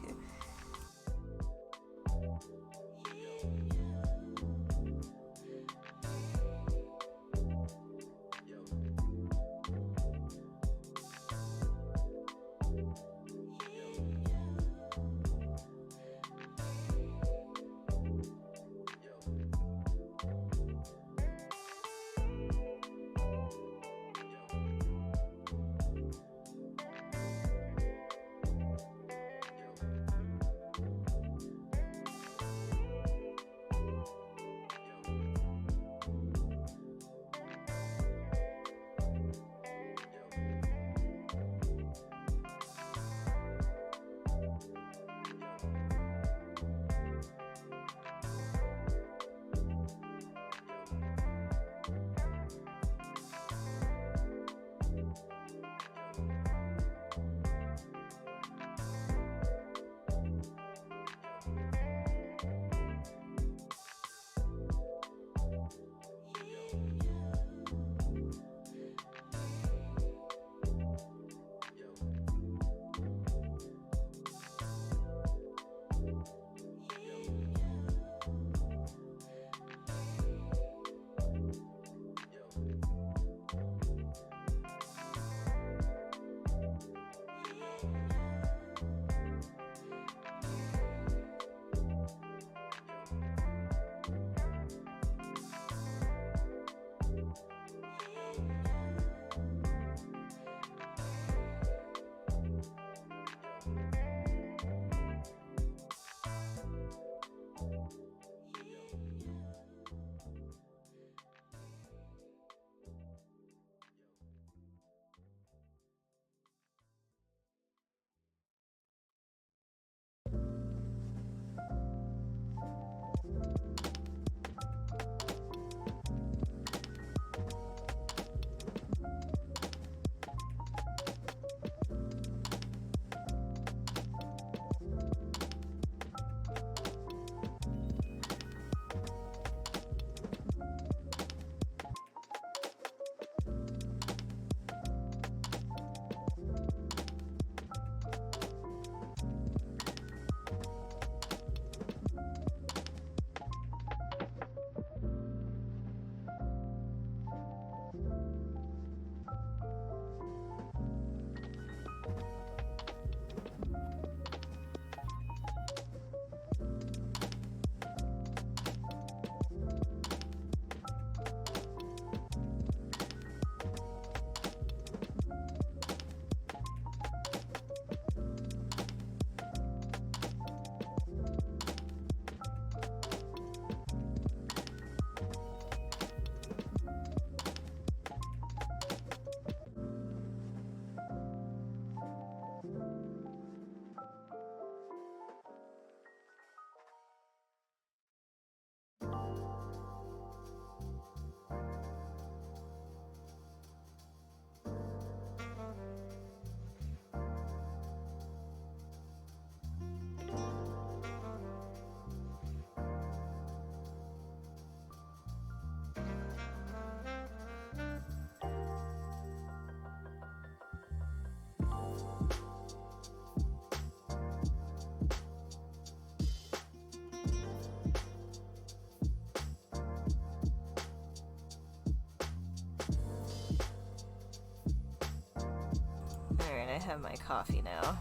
have my coffee now.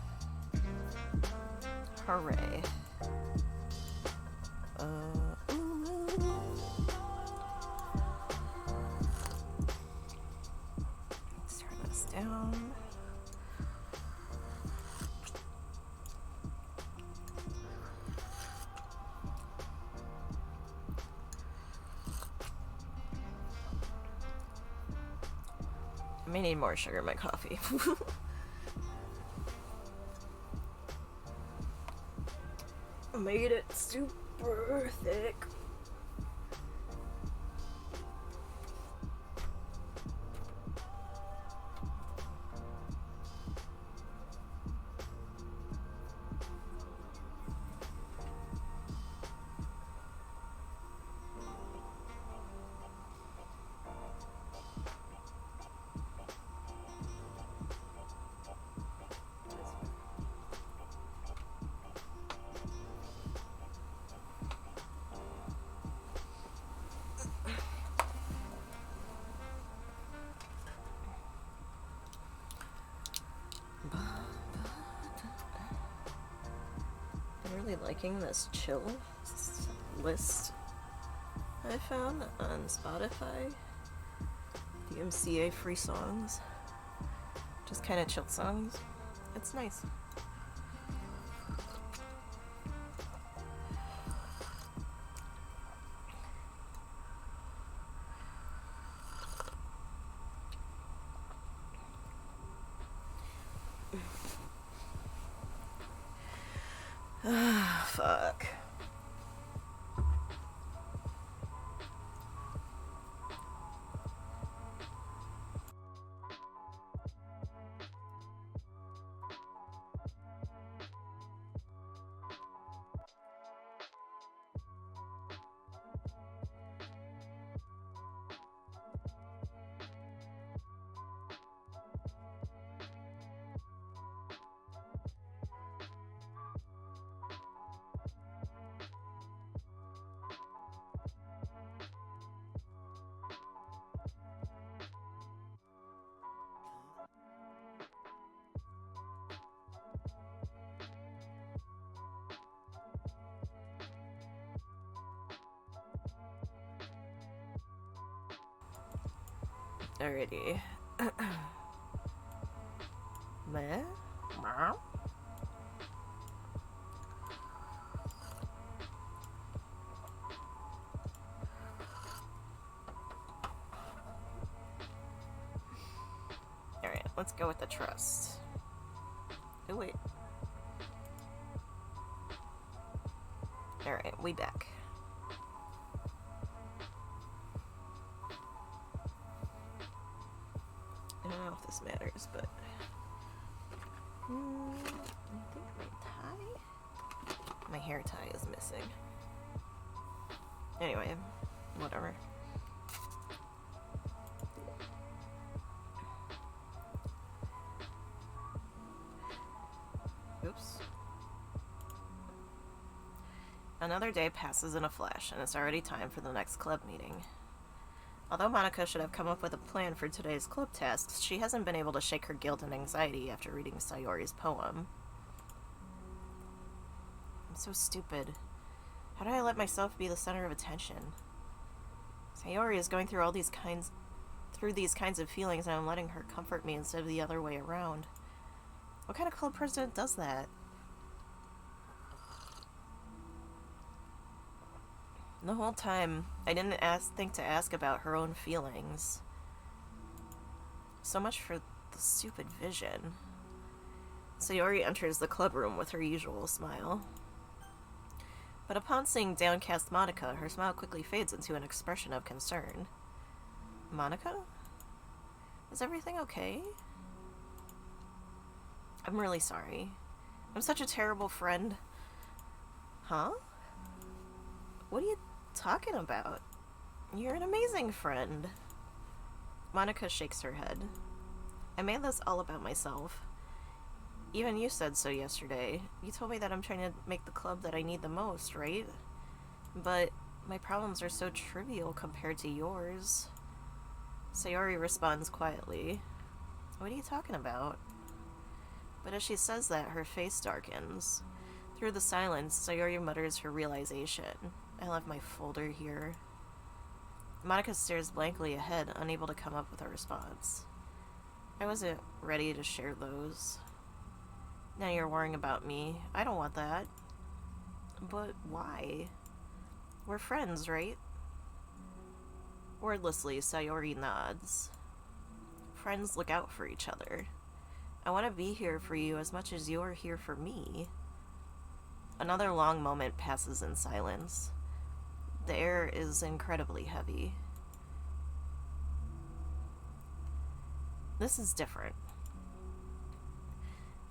Hooray. Let's turn this down. I may need more sugar in my coffee. Made it super thick. I'm really liking this chill list I found on Spotify. DMCA free songs. Just kind of chill songs. It's nice. Ah, fuck. Alrighty. Meh? Meow? Alright, let's go with the trust. Oh, wait. Alright, we back. I don't know if this matters, but I think my hair tie is missing. Anyway, whatever. Oops. Another day passes in a flash, and it's already time for the next club meeting. Although Monica should have come up with a plan for today's club tasks, she hasn't been able to shake her guilt and anxiety after reading Sayori's poem. I'm so stupid. How did I let myself be the center of attention? Sayori is going through these kinds of feelings, and I'm letting her comfort me instead of the other way around. What kind of club president does that? The whole time, I didn't think to ask about her own feelings. So much for the stupid vision. Sayori enters the club room with her usual smile. But upon seeing downcast Monica, her smile quickly fades into an expression of concern. Monica? Is everything okay? I'm really sorry. I'm such a terrible friend. Huh? What are you talking about? You're an amazing friend. Monica shakes her head. I made this all about myself. Even you said so yesterday. You told me that I'm trying to make the club that I need the most, right? But my problems are so trivial compared to yours. Sayori responds quietly. What are you talking about? But as she says that, her face darkens. Through the silence, Sayori mutters her realization. I left my folder here. Monica stares blankly ahead, unable to come up with a response. I wasn't ready to share those. Now you're worrying about me. I don't want that. But why? We're friends, right? Wordlessly, Sayori nods. Friends look out for each other. I want to be here for you as much as you're here for me. Another long moment passes in silence. The air is incredibly heavy. This is different.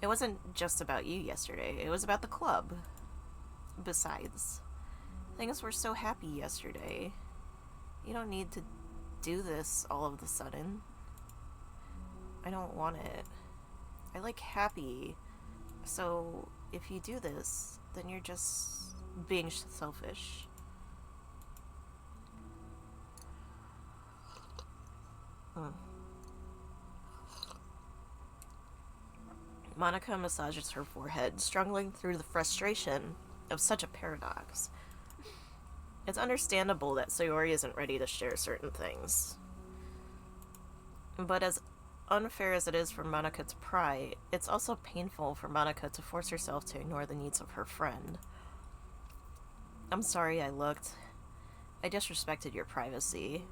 It wasn't just about you yesterday, it was about the club. Besides, things were so happy yesterday. You don't need to do this all of a sudden. I don't want it. I like happy, so if you do this, then you're just being selfish. Monica massages her forehead, struggling through the frustration of such a paradox. It's understandable that Sayori isn't ready to share certain things. But as unfair as it is for Monica to pry, it's also painful for Monica to force herself to ignore the needs of her friend. I'm sorry I looked. I disrespected your privacy.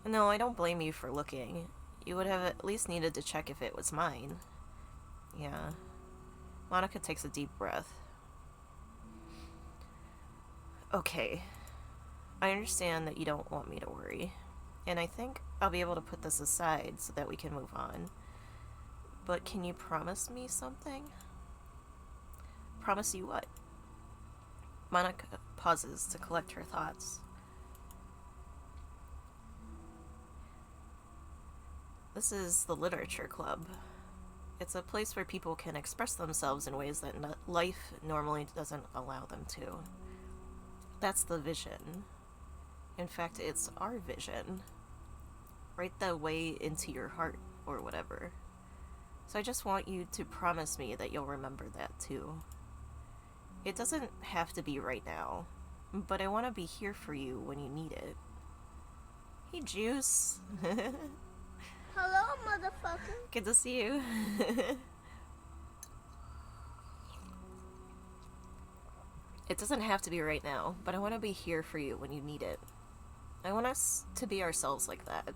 No, I don't blame you for looking. You would have at least needed to check if it was mine. Yeah. Monica takes a deep breath. Okay. I understand that you don't want me to worry. And I think I'll be able to put this aside so that we can move on. But can you promise me something? Promise you what? Monica pauses to collect her thoughts. This is the literature club. It's a place where people can express themselves in ways that life normally doesn't allow them to. That's the vision. In fact, it's our vision. Write that way into your heart, or whatever. So I just want you to promise me that you'll remember that too. It doesn't have to be right now, but I want to be here for you when you need it. Hey, Juice. Hello, motherfucker. Good to see you. It doesn't have to be right now, but I want to be here for you when you need it. I want us to be ourselves like that.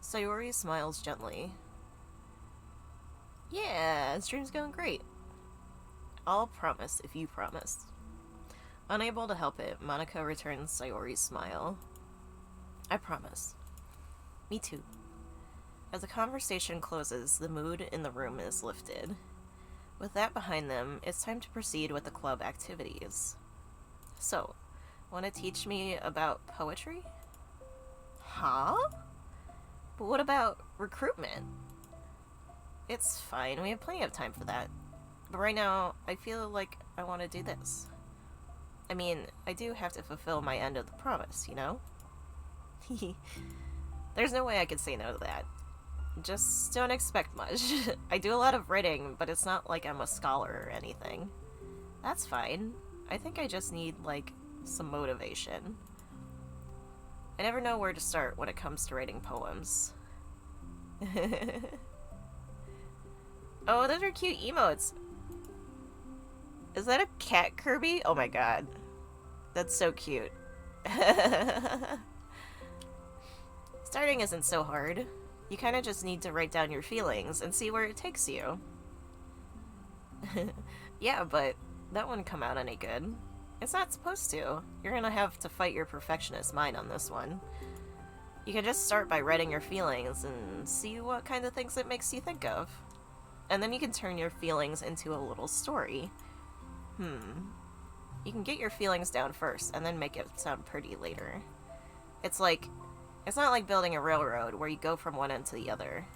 Sayori smiles gently. Yeah, stream's going great. I'll promise if you promise. Unable to help it, Monica returns Sayori's smile. I promise. Me too. As the conversation closes, the mood in the room is lifted. With that behind them, it's time to proceed with the club activities. So, want to teach me about poetry? Huh? But what about recruitment? It's fine, we have plenty of time for that. But right now, I feel like I want to do this. I mean, I do have to fulfill my end of the promise, you know? There's no way I could say no to that. Just don't expect much. I do a lot of writing, but it's not like I'm a scholar or anything. That's fine. I think I just need, like, some motivation. I never know where to start when it comes to writing poems. Oh, those are cute emotes. Is that a cat Kirby? Oh my god. That's so cute. Starting isn't so hard. You kind of just need to write down your feelings and see where it takes you. Yeah, but that wouldn't come out any good. It's not supposed to. You're gonna have to fight your perfectionist mind on this one. You can just start by writing your feelings and see what kind of things it makes you think of. And then you can turn your feelings into a little story. You can get your feelings down first and then make it sound pretty later. It's not like building a railroad where you go from one end to the other.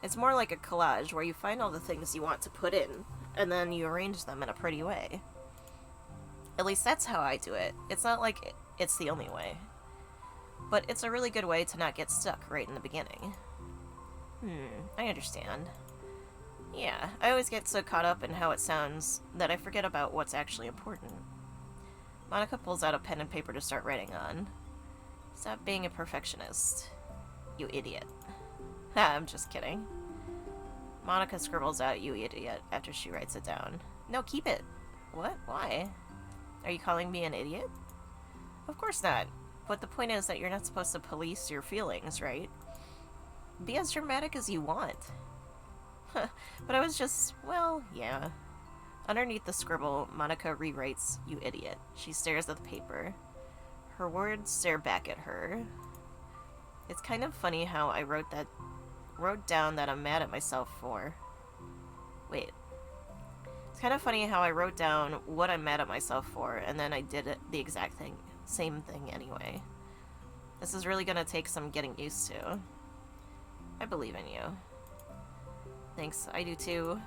It's more like a collage where you find all the things you want to put in, and then you arrange them in a pretty way. At least that's how I do it. It's not like it's the only way. But it's a really good way to not get stuck right in the beginning. I understand. Yeah, I always get so caught up in how it sounds that I forget about what's actually important. Monica pulls out a pen and paper to start writing on. Stop being a perfectionist. You idiot. Ha, I'm just kidding. Monica scribbles out, you idiot, after she writes it down. No, keep it. What? Why? Are you calling me an idiot? Of course not. But the point is that you're not supposed to police your feelings, right? Be as dramatic as you want. But I was just, well, yeah. Underneath the scribble, Monica rewrites, you idiot. She stares at the paper. Her words stare back at her. It's kind of funny how I wrote down that I'm mad at myself for. Wait. It's kind of funny how I wrote down what I'm mad at myself for, and then I did the exact same thing anyway. This is really gonna take some getting used to. I believe in you. Thanks, I do too.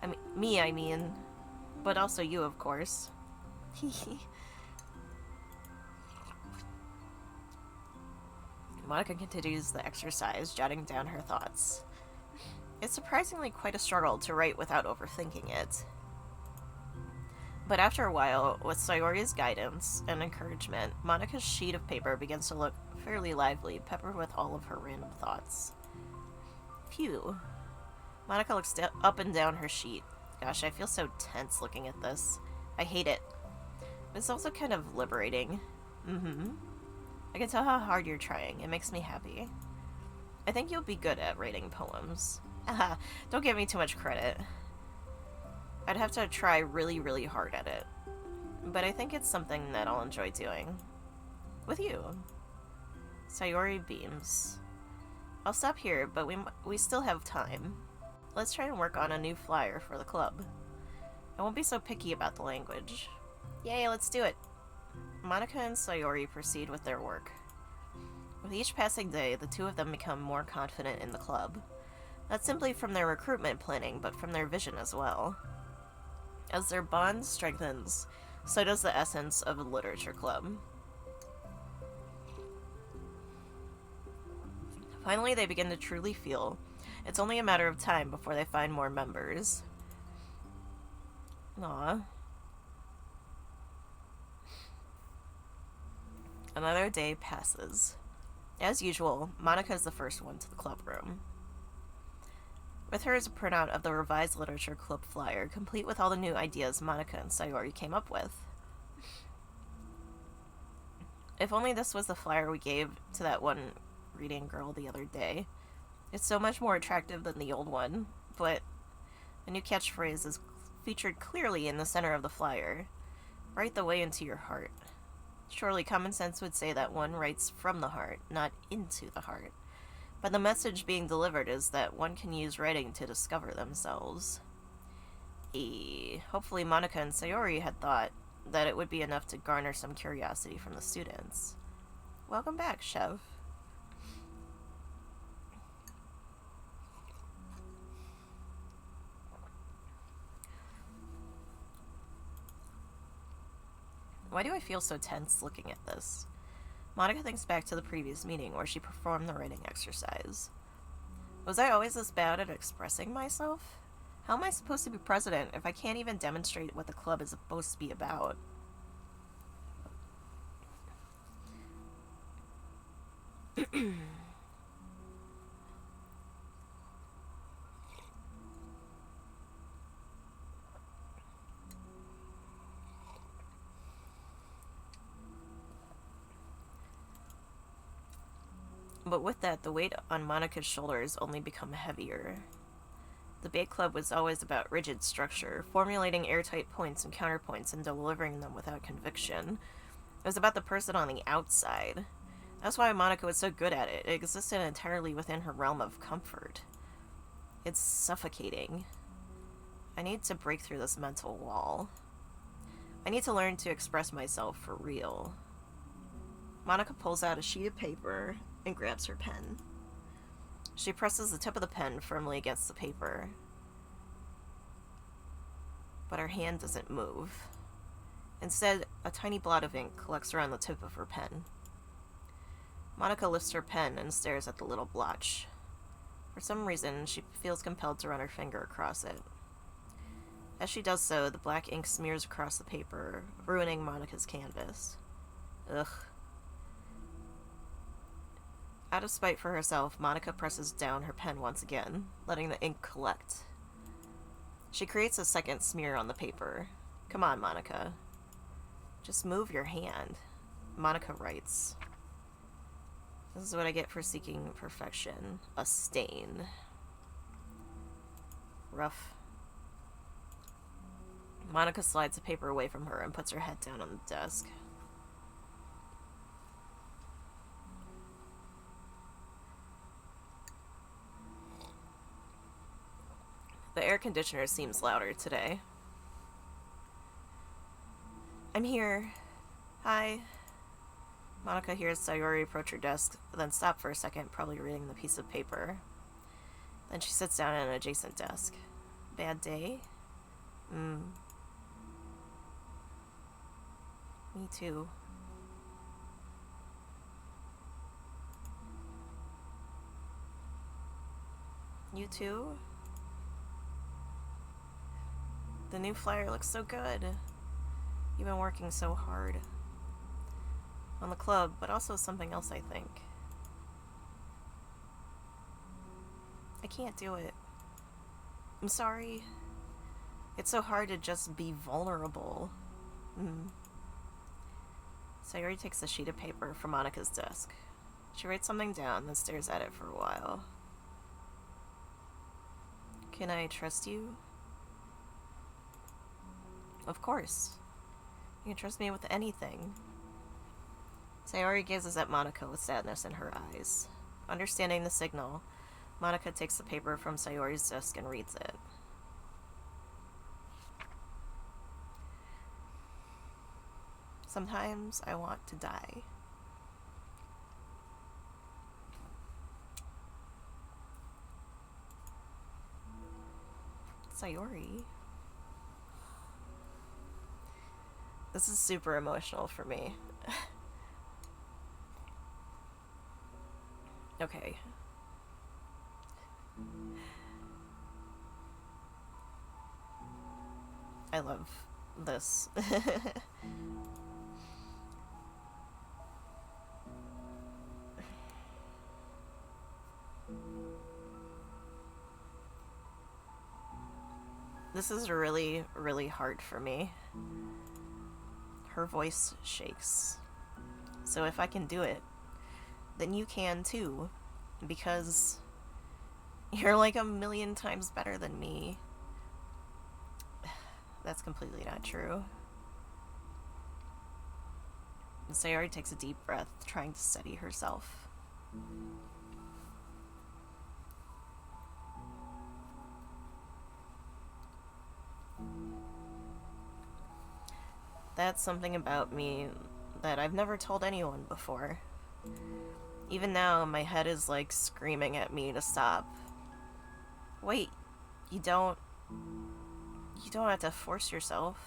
I mean. But also you, of course. Monica continues the exercise, jotting down her thoughts. It's surprisingly quite a struggle to write without overthinking it. But after a while, with Sayori's guidance and encouragement, Monica's sheet of paper begins to look fairly lively, peppered with all of her random thoughts. Phew. Monica looks up and down her sheet. Gosh, I feel so tense looking at this. I hate it. But it's also kind of liberating. I can tell how hard you're trying. It makes me happy. I think you'll be good at writing poems. Haha, don't give me too much credit. I'd have to try really, really hard at it. But I think it's something that I'll enjoy doing. With you. Sayori beams. I'll stop here, but we still have time. Let's try and work on a new flyer for the club. I won't be so picky about the language. Yay, let's do it. Monica and Sayori proceed with their work. With each passing day, the two of them become more confident in the club. Not simply from their recruitment planning, but from their vision as well. As their bond strengthens, so does the essence of a literature club. Finally, they begin to truly feel it's only a matter of time before they find more members. Aww. Another day passes. As usual, Monica is the first one to the club room. With her is a printout of the revised literature club flyer, complete with all the new ideas Monica and Sayori came up with. If only this was the flyer we gave to that one reading girl the other day. It's so much more attractive than the old one, but the new catchphrase is featured clearly in the center of the flyer. Write the way into your heart. Surely common sense would say that one writes from the heart, not into the heart. But the message being delivered is that one can use writing to discover themselves. Hopefully Monica and Sayori had thought that it would be enough to garner some curiosity from the students. Welcome back, Chev. Why do I feel so tense looking at this? Monica thinks back to the previous meeting where she performed the writing exercise. Was I always this bad at expressing myself? How am I supposed to be president if I can't even demonstrate what the club is supposed to be about? But with that, the weight on Monica's shoulders only become heavier. The Bay Club was always about rigid structure, formulating airtight points and counterpoints and delivering them without conviction. It was about the person on the outside. That's why Monica was so good at it. It existed entirely within her realm of comfort. It's suffocating. I need to break through this mental wall. I need to learn to express myself for real. Monica pulls out a sheet of paper and grabs her pen. She presses the tip of the pen firmly against the paper. But her hand doesn't move. Instead, a tiny blot of ink collects around the tip of her pen. Monica lifts her pen and stares at the little blotch. For some reason, she feels compelled to run her finger across it. As she does so, the black ink smears across the paper, ruining Monica's canvas. Ugh. Out of spite for herself, Monica presses down her pen once again, letting the ink collect. She creates a second smear on the paper. Come on, Monica. Just move your hand. Monica writes. This is what I get for seeking perfection. A stain. Rough. Monica slides the paper away from her and puts her head down on the desk. The air conditioner seems louder today. I'm here. Hi. Monica hears Sayori approach her desk, then stop for a second, probably reading the piece of paper. Then she sits down at an adjacent desk. Bad day? Me too. You too? The new flyer looks so good. You've been working so hard. On the club, but also something else, I think. I can't do it. I'm sorry. It's so hard to just be vulnerable. Sayori takes a sheet of paper from Monica's desk. She writes something down, then stares at it for a while. Can I trust you? Of course. You can trust me with anything. Sayori gazes at Monica with sadness in her eyes. Understanding the signal, Monica takes the paper from Sayori's desk and reads it. Sometimes I want to die. Sayori. This is super emotional for me. Okay. I love this. This is really, really hard for me. Her voice shakes. So if I can do it, then you can too. Because you're like a million times better than me. That's completely not true. Sayori takes a deep breath, trying to steady herself. That's something about me that I've never told anyone before. Even now, my head is like screaming at me to stop. Wait, you don't have to force yourself.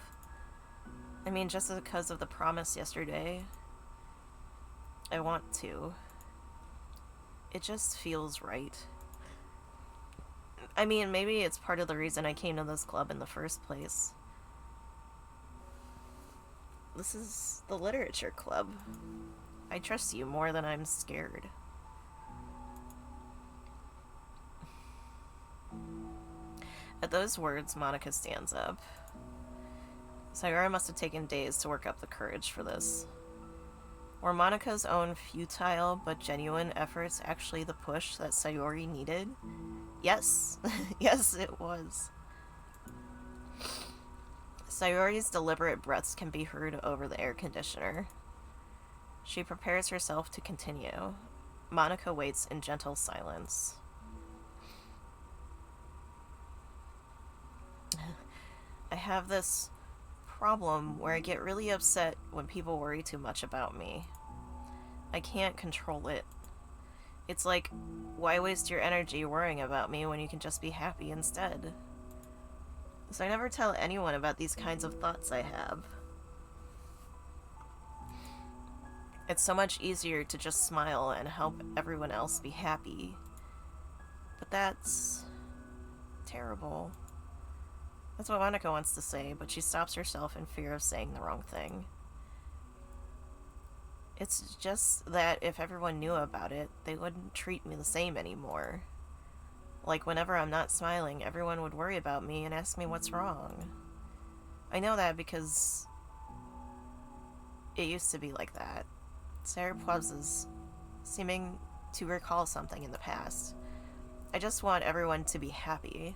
I mean, just because of the promise yesterday, I want to. It just feels right. I mean, maybe it's part of the reason I came to this club in the first place. This is the literature club. I trust you more than I'm scared. At those words, Monica stands up. Sayori must have taken days to work up the courage for this. Were Monica's own futile but genuine efforts actually the push that Sayori needed? Yes. Yes, it was. Sayori's deliberate breaths can be heard over the air conditioner. She prepares herself to continue. Monica waits in gentle silence. I have this problem where I get really upset when people worry too much about me. I can't control it. It's like, why waste your energy worrying about me when you can just be happy instead? So I never tell anyone about these kinds of thoughts I have. It's so much easier to just smile and help everyone else be happy. But that's terrible. That's what Monica wants to say, but she stops herself in fear of saying the wrong thing. It's just that if everyone knew about it, they wouldn't treat me the same anymore. Like, whenever I'm not smiling, everyone would worry about me and ask me what's wrong. I know that because it used to be like that. Sarah pauses, seeming to recall something in the past. I just want everyone to be happy.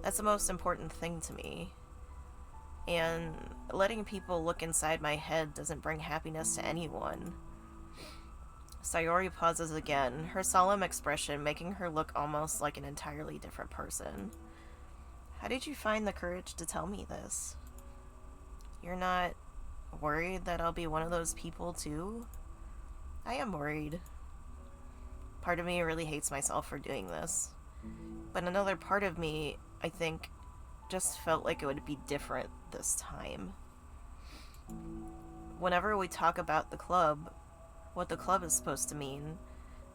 That's the most important thing to me. And letting people look inside my head doesn't bring happiness to anyone. Sayori pauses again, her solemn expression making her look almost like an entirely different person. How did you find the courage to tell me this? You're not worried that I'll be one of those people too? I am worried. Part of me really hates myself for doing this. But another part of me, I think, just felt like it would be different this time. Whenever we talk about the club, what the club is supposed to mean,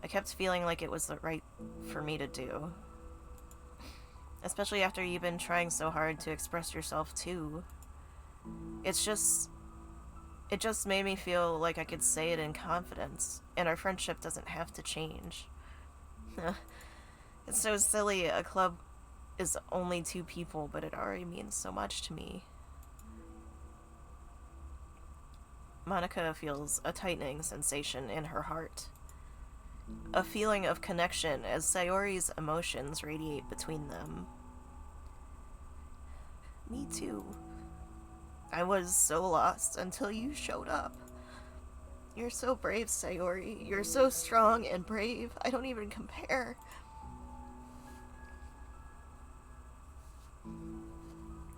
I kept feeling like it was the right for me to do. Especially after you've been trying so hard to express yourself too. It just made me feel like I could say it in confidence, and our friendship doesn't have to change. It's so silly, a club is only 2 people, but it already means so much to me. Monica feels a tightening sensation in her heart. A feeling of connection as Sayori's emotions radiate between them. Me too. I was so lost until you showed up. You're so brave, Sayori. You're so strong and brave. I don't even compare.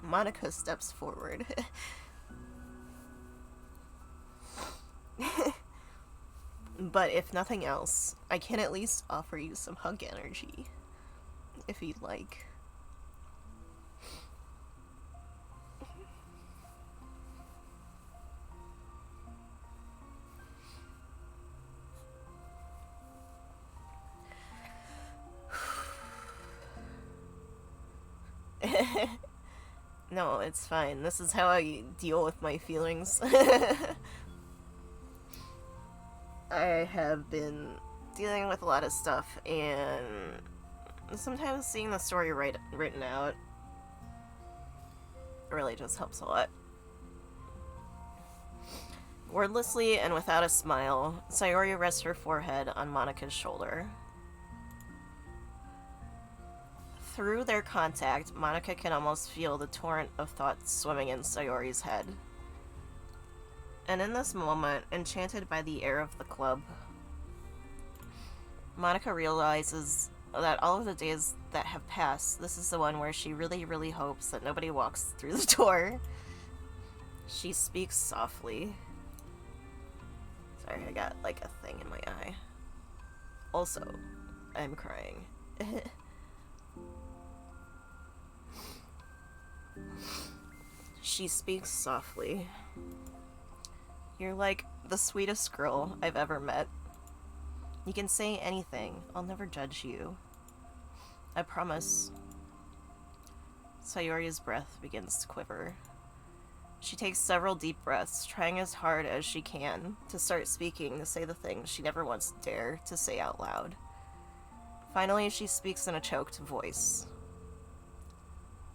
Monica steps forward. But if nothing else, I can at least offer you some hug energy, if you'd like. No, it's fine. This is how I deal with my feelings. I have been dealing with a lot of stuff, and sometimes seeing the story written out really just helps a lot. Wordlessly and without a smile, Sayori rests her forehead on Monika's shoulder. Through their contact, Monica can almost feel the torrent of thoughts swimming in Sayori's head. And in this moment, enchanted by the air of the club, Monica realizes that all of the days that have passed, this is the one where she really, really hopes that nobody walks through the door. She speaks softly. Sorry, I got like a thing in my eye. Also, I'm crying. She speaks softly. You're like the sweetest girl I've ever met. You can say anything. I'll never judge you. I promise. Sayori's breath begins to quiver. She takes several deep breaths, trying as hard as she can to start speaking, to say the things she never once dared to say out loud. Finally, she speaks in a choked voice.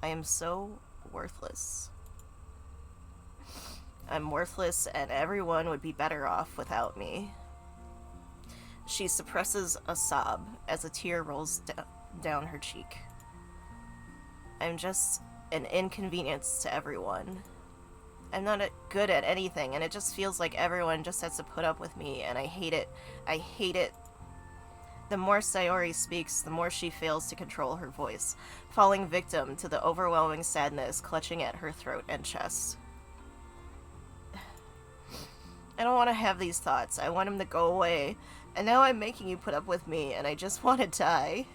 I am so worthless. I'm worthless, and everyone would be better off without me. She suppresses a sob as a tear rolls down her cheek. I'm just an inconvenience to everyone. I'm not good at anything, and it just feels like everyone just has to put up with me, and I hate it. I hate it. The more Sayori speaks, the more she fails to control her voice, falling victim to the overwhelming sadness clutching at her throat and chest. I don't want to have these thoughts. I want them to go away. And now I'm making you put up with me, and I just want to die.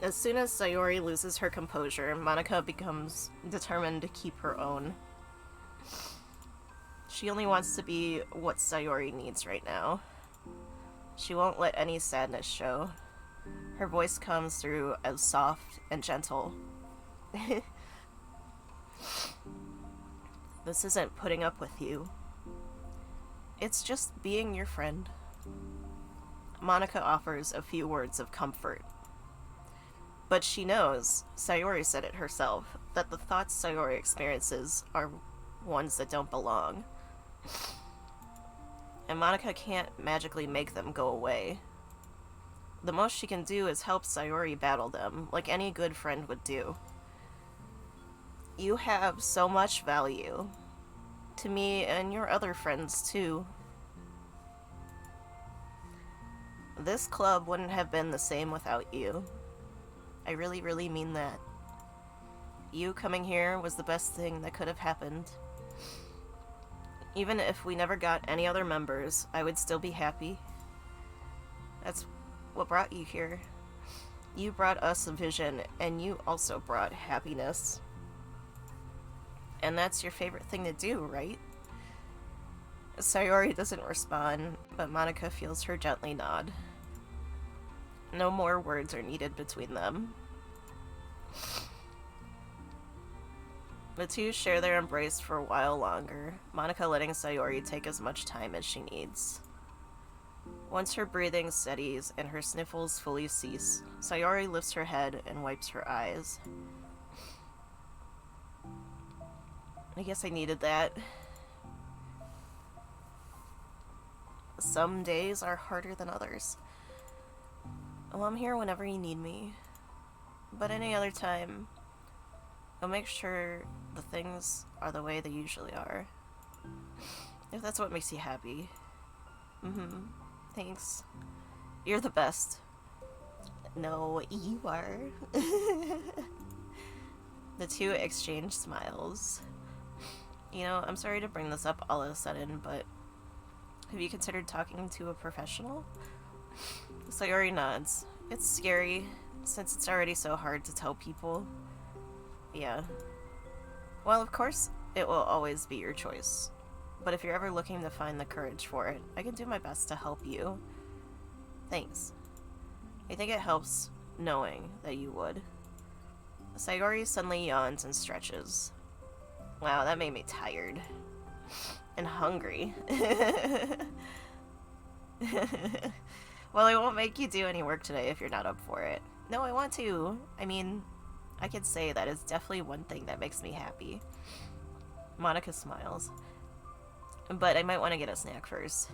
As soon as Sayori loses her composure, Monica becomes determined to keep her own. She only wants to be what Sayori needs right now. She won't let any sadness show. Her voice comes through as soft and gentle. This isn't putting up with you. It's just being your friend. Monica offers a few words of comfort. But she knows, Sayori said it herself, that the thoughts Sayori experiences are ones that don't belong. And Monica can't magically make them go away. The most she can do is help Sayori battle them, like any good friend would do. You have so much value. To me and your other friends, too. This club wouldn't have been the same without you. I really, really mean that. You coming here was the best thing that could have happened. Even if we never got any other members, I would still be happy. That's what brought you here. You brought us a vision, and you also brought happiness. And that's your favorite thing to do, right? Sayori doesn't respond, but Monica feels her gently nod. No more words are needed between them. The two share their embrace for a while longer, Monica letting Sayori take as much time as she needs. Once her breathing steadies and her sniffles fully cease, Sayori lifts her head and wipes her eyes. I guess I needed that. Some days are harder than others. Well, I'm here whenever you need me. But any other time, I'll make sure the things are the way they usually are. If that's what makes you happy. Thanks. You're the best. No, you are. The two exchange smiles. You know, I'm sorry to bring this up all of a sudden, but have you considered talking to a professional? Sayori nods. It's scary, since it's already so hard to tell people. Yeah. Well, of course, it will always be your choice. But if you're ever looking to find the courage for it, I can do my best to help you. Thanks. I think it helps knowing that you would. Sayori suddenly yawns and stretches. Wow, that made me tired. And hungry. Well, I won't make you do any work today if you're not up for it. No, I want to. I mean, I can say that is definitely one thing that makes me happy. Monica smiles. But I might want to get a snack first.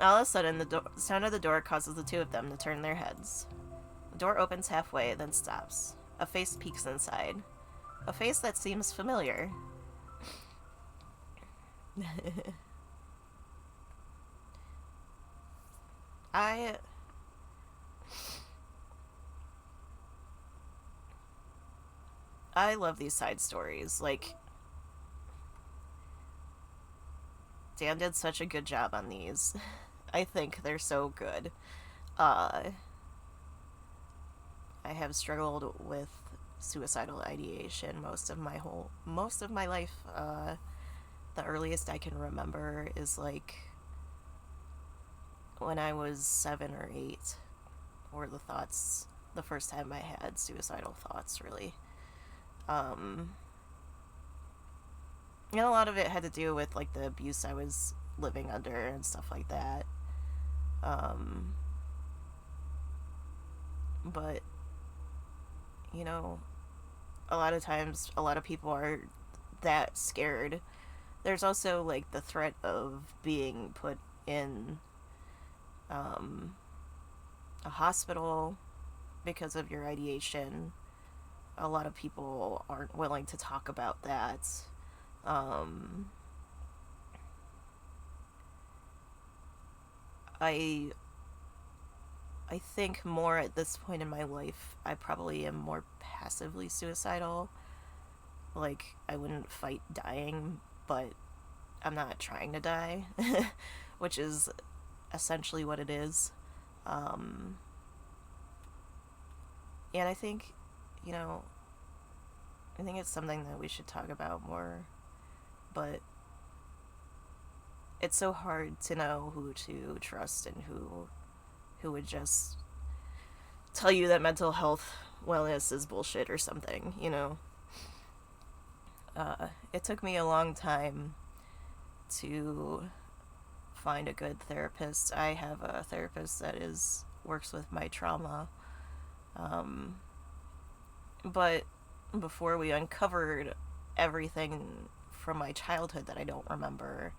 All of a sudden, the sound of the door causes the two of them to turn their heads. The door opens halfway, then stops. A face peeks inside. A face that seems familiar. I love these side stories. Like, Dan did such a good job on these. I think they're so good. I have struggled with suicidal ideation most of my life. The earliest I can remember is like when I was 7 or 8 were the first time I had suicidal thoughts, really. And a lot of it had to do with like the abuse I was living under and stuff like that. But you know, a lot of times a lot of people are that scared. There's also like the threat of being put in a hospital because of your ideation. A lot of people aren't willing to talk about that. I think more at this point in my life, I probably am more passively suicidal. Like, I wouldn't fight dying, but I'm not trying to die, which is essentially what it is. And I think, you know, I think it's something that we should talk about more but it's so hard to know who to trust and who would just tell you that mental health wellness is bullshit or something, you know. It took me a long time to find a good therapist. I have a therapist that works with my trauma. But before we uncovered everything from my childhood that I don't remember,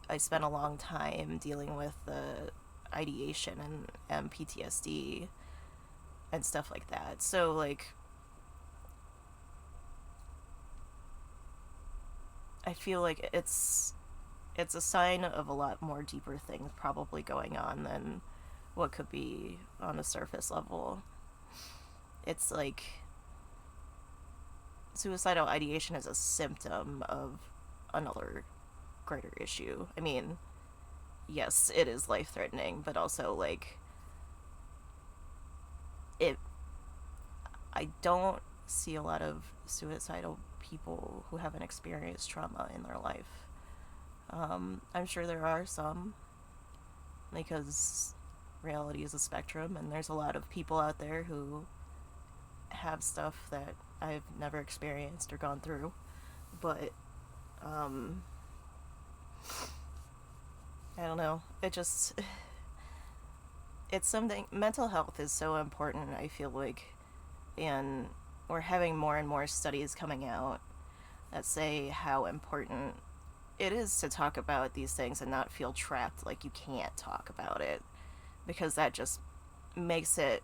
I spent a long time dealing with the ideation and PTSD and stuff like that. So, like, I feel like it's a sign of a lot more deeper things probably going on than what could be on a surface level. It's like suicidal ideation is a symptom of another greater issue. I mean, yes, it is life-threatening, but also, like, I don't see a lot of suicidal people who haven't experienced trauma in their life. I'm sure there are some, because reality is a spectrum, and there's a lot of people out there who have stuff that I've never experienced or gone through. But, I don't know. It's something, mental health is so important, I feel like, and we're having more and more studies coming out that say how important it is to talk about these things and not feel trapped like you can't talk about it, because that just makes it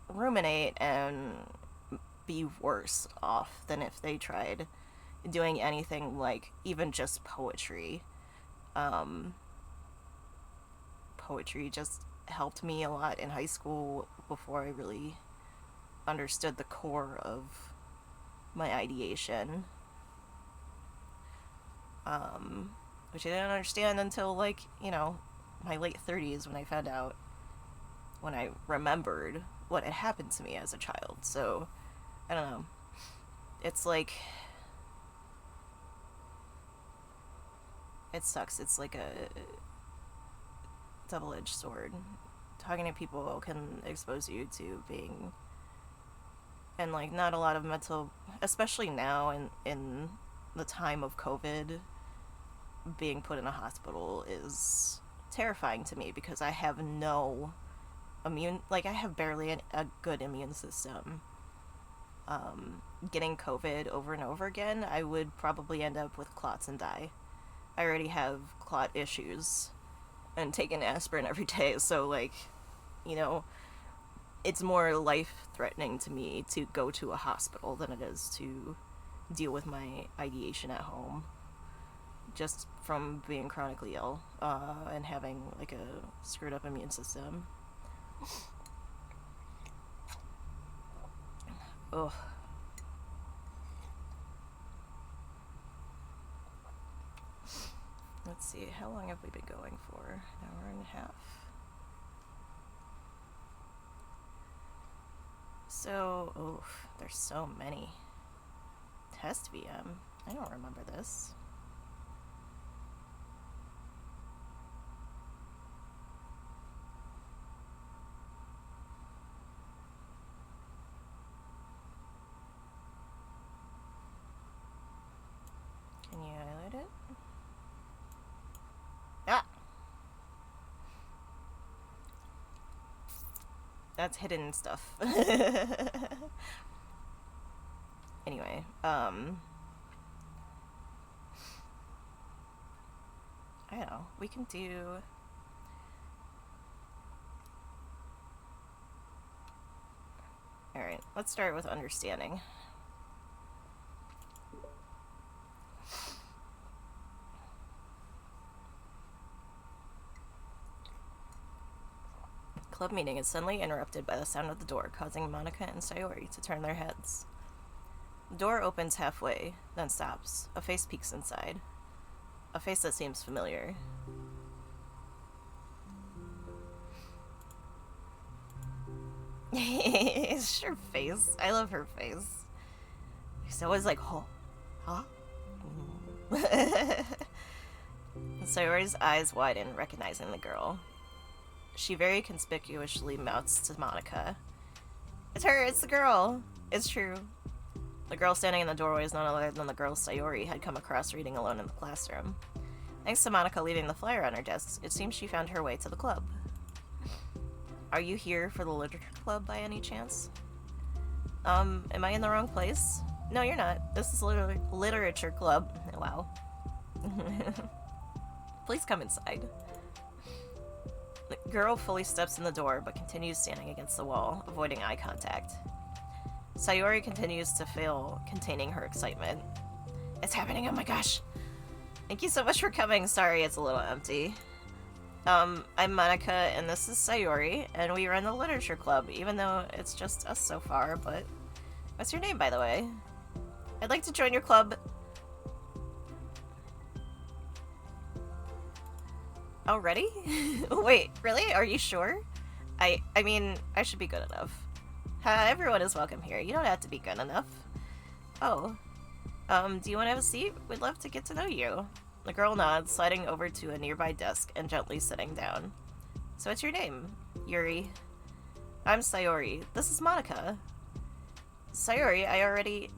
ruminate and be worse off than if they tried doing anything like even just poetry. Poetry just helped me a lot in high school before I really understood the core of my ideation. Which I didn't understand until, like, you know, my late 30s when I remembered what had happened to me as a child. So, I don't know. It's like, it sucks. It's like a double-edged sword. Talking to people can expose you to being, and, like, not a lot of mental, especially now in the time of COVID, being put in a hospital is terrifying to me because I have no I have barely a good immune system. Getting COVID over and over again, I would probably end up with clots and die. I already have clot issues and taking aspirin every day, so, like, you know, it's more life-threatening to me to go to a hospital than it is to deal with my ideation at home, just from being chronically ill and having, like, a screwed up immune system. Ugh. Let's see, how long have we been going for? An hour and a half. So, there's so many. Test VM? I don't remember this. Can you highlight it? Ah! That's hidden stuff. Anyway, I don't know, we can do... Alright, let's start with understanding. Club meeting is suddenly interrupted by the sound of the door, causing Monica and Sayori to turn their heads. The door opens halfway, then stops. A face peeks inside. A face that seems familiar. It's her face. I love her face. She's always like, huh? Sayori's eyes widen, recognizing the girl. She very conspicuously mouths to Monica. It's her, it's the girl. It's true. The girl standing in the doorway is none other than the girl Sayori had come across reading alone in the classroom. Thanks to Monica leaving the flyer on her desk, it seems she found her way to the club. Are you here for the literature club by any chance? Am I in the wrong place? No, you're not. This is literature club. Wow. Please come inside. The girl fully steps in the door, but continues standing against the wall, avoiding eye contact. Sayori continues to fail containing her excitement. It's happening, oh my gosh! Thank you so much for coming. Sorry, it's a little empty. I'm Monica, and this is Sayori, and we run the literature club, even though it's just us so far, but... What's your name, by the way? I'd like to join your club. Already? Wait, really? Are you sure? I mean, I should be good enough. Everyone is welcome here. You don't have to be good enough. Oh. Do you want to have a seat? We'd love to get to know you. The girl nods, sliding over to a nearby desk and gently sitting down. So what's your name? Yuri. I'm Sayori. This is Monica. Sayori, I already...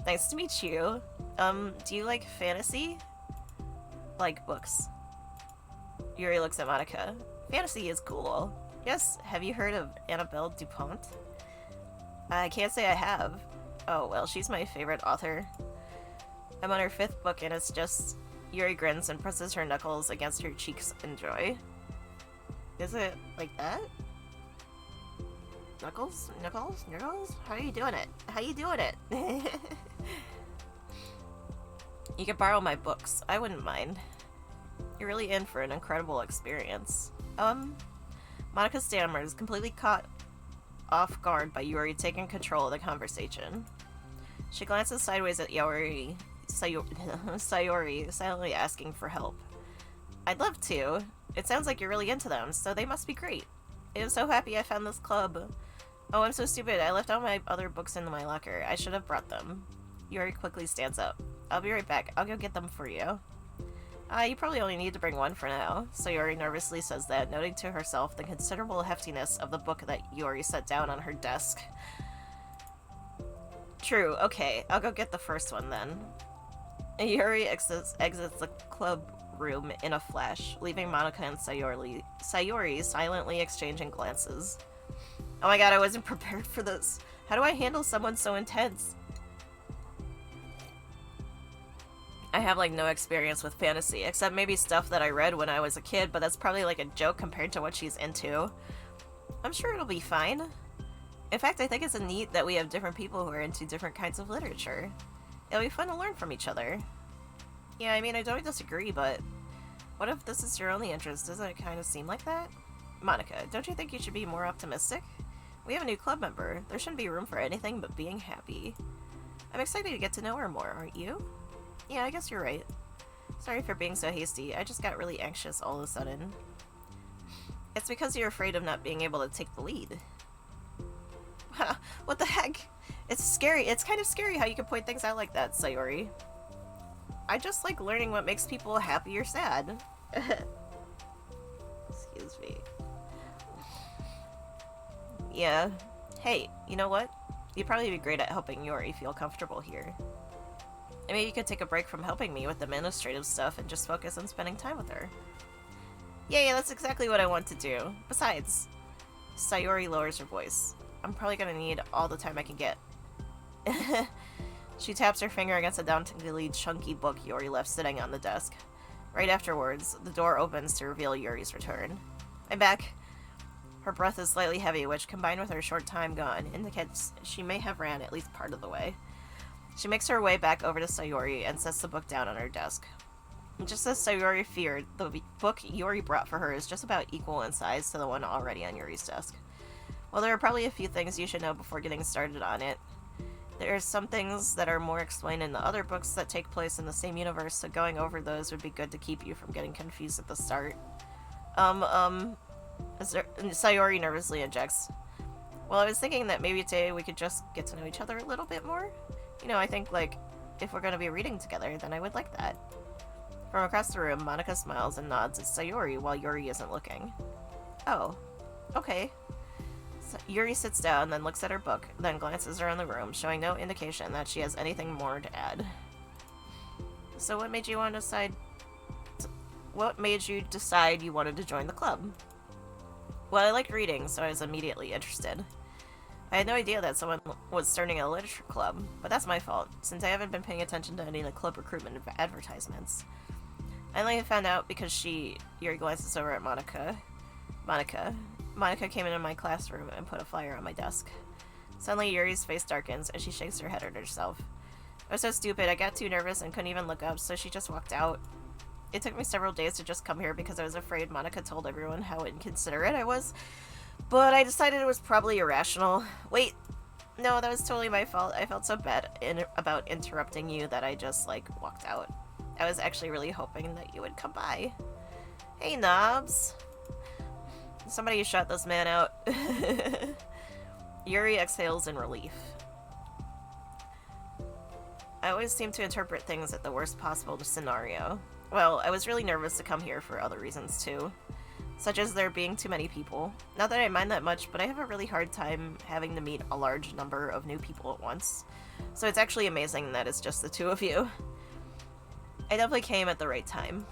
Nice to meet you. Do you like fantasy? Like books. Yuri looks at Monica. Fantasy is cool. Yes, have you heard of Annabelle Dupont? I can't say I have. Oh, well, she's my favorite author. I'm on her 5th book and it's just... Yuri grins and presses her knuckles against her cheeks in joy. Is it like that? Knuckles? Knuckles? Knuckles? How are you doing it? How you doing it? You could borrow my books. I wouldn't mind. You're really in for an incredible experience. Monica stammers, completely caught off guard by Yuri taking control of the conversation. She glances sideways at Sayori, silently asking for help. I'd love to. It sounds like you're really into them, so they must be great. I'm so happy I found this club. Oh, I'm so stupid. I left all my other books in my locker. I should have brought them. Yuri quickly stands up. I'll be right back. I'll go get them for you. You probably only need to bring one for now. Sayori nervously says that, noting to herself the considerable heftiness of the book that Yuri set down on her desk. True, okay. I'll go get the first one then. Yuri exits the club room in a flash, leaving Monica and Sayori silently exchanging glances. Oh my god, I wasn't prepared for this. How do I handle someone so intense? I have like no experience with fantasy, except maybe stuff that I read when I was a kid, but that's probably like a joke compared to what she's into. I'm sure it'll be fine. In fact, I think it's neat that we have different people who are into different kinds of literature. It'll be fun to learn from each other. Yeah, I mean, I don't disagree, but what if this is your only interest? Doesn't it kind of seem like that? Monica, don't you think you should be more optimistic? We have a new club member. There shouldn't be room for anything but being happy. I'm excited to get to know her more, aren't you? Yeah, I guess you're right. Sorry for being so hasty. I just got really anxious all of a sudden. It's because you're afraid of not being able to take the lead. What the heck? It's scary. It's kind of scary how you can point things out like that, Sayori. I just like learning what makes people happy or sad. Excuse me. Yeah. Hey, you know what? You'd probably be great at helping Yuri feel comfortable here. Maybe you could take a break from helping me with administrative stuff and just focus on spending time with her. Yeah, that's exactly what I want to do. Besides, Sayori lowers her voice. I'm probably gonna need all the time I can get. She taps her finger against a dauntingly chunky book Yuri left sitting on the desk. Right afterwards, the door opens to reveal Yuri's return. I'm back. Her breath is slightly heavy, which, combined with her short time gone, indicates she may have ran at least part of the way. She makes her way back over to Sayori and sets the book down on her desk. Just as Sayori feared, the book Yuri brought for her is just about equal in size to the one already on Yuri's desk. Well, there are probably a few things you should know before getting started on it. There are some things that are more explained in the other books that take place in the same universe, so going over those would be good to keep you from getting confused at the start. Sayori nervously injects. Well, I was thinking that maybe today we could just get to know each other a little bit more. You know, I think, like, if we're gonna be reading together, then I would like that. From across the room, Monica smiles and nods at Sayori while Yuri isn't looking. Oh, okay. So Yuri sits down, then looks at her book, then glances around the room, showing no indication that she has anything more to add. So what made you want to decide... What made you decide you wanted to join the club? Well, I liked reading, so I was immediately interested. I had no idea that someone was starting a literature club, but that's my fault, since I haven't been paying attention to any of the club recruitment advertisements. I only found out because Yuri glances over at Monica. Monica came into my classroom and put a flyer on my desk. Suddenly, Yuri's face darkens, and she shakes her head at herself. I was so stupid, I got too nervous and couldn't even look up, so she just walked out. It took me several days to just come here because I was afraid Monica told everyone how inconsiderate I was, but I decided it was probably irrational. Wait, no, that was totally my fault. I felt so bad about interrupting you that I just, like, walked out. I was actually really hoping that you would come by. Hey, Knobs. Somebody shut this man out. Yuri exhales in relief. I always seem to interpret things at the worst possible scenario. Well, I was really nervous to come here for other reasons too, such as there being too many people. Not that I mind that much, but I have a really hard time having to meet a large number of new people at once. So it's actually amazing that it's just the two of you. I definitely came at the right time.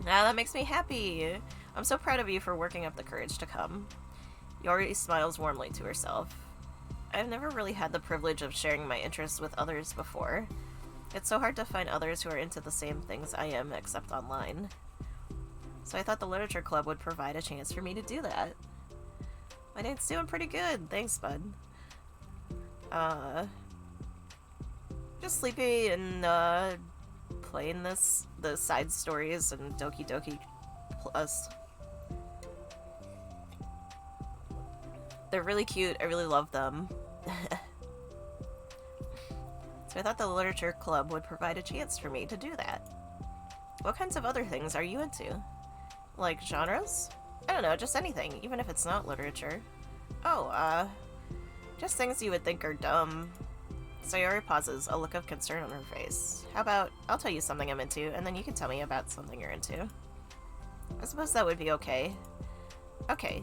Now that makes me happy. I'm so proud of you for working up the courage to come. Yori smiles warmly to herself. I've never really had the privilege of sharing my interests with others before. It's so hard to find others who are into the same things I am, except online. So I thought the literature club would provide a chance for me to do that. My day's doing pretty good, thanks, bud. Just sleepy and, playing the side stories and Doki Doki Plus. They're really cute, I really love them. So I thought the literature club would provide a chance for me to do that. What kinds of other things are you into? Like genres? I don't know, just anything, even if it's not literature. Oh, just things you would think are dumb. Sayori pauses, a look of concern on her face. How about, I'll tell you something I'm into, and then you can tell me about something you're into. I suppose that would be okay. Okay,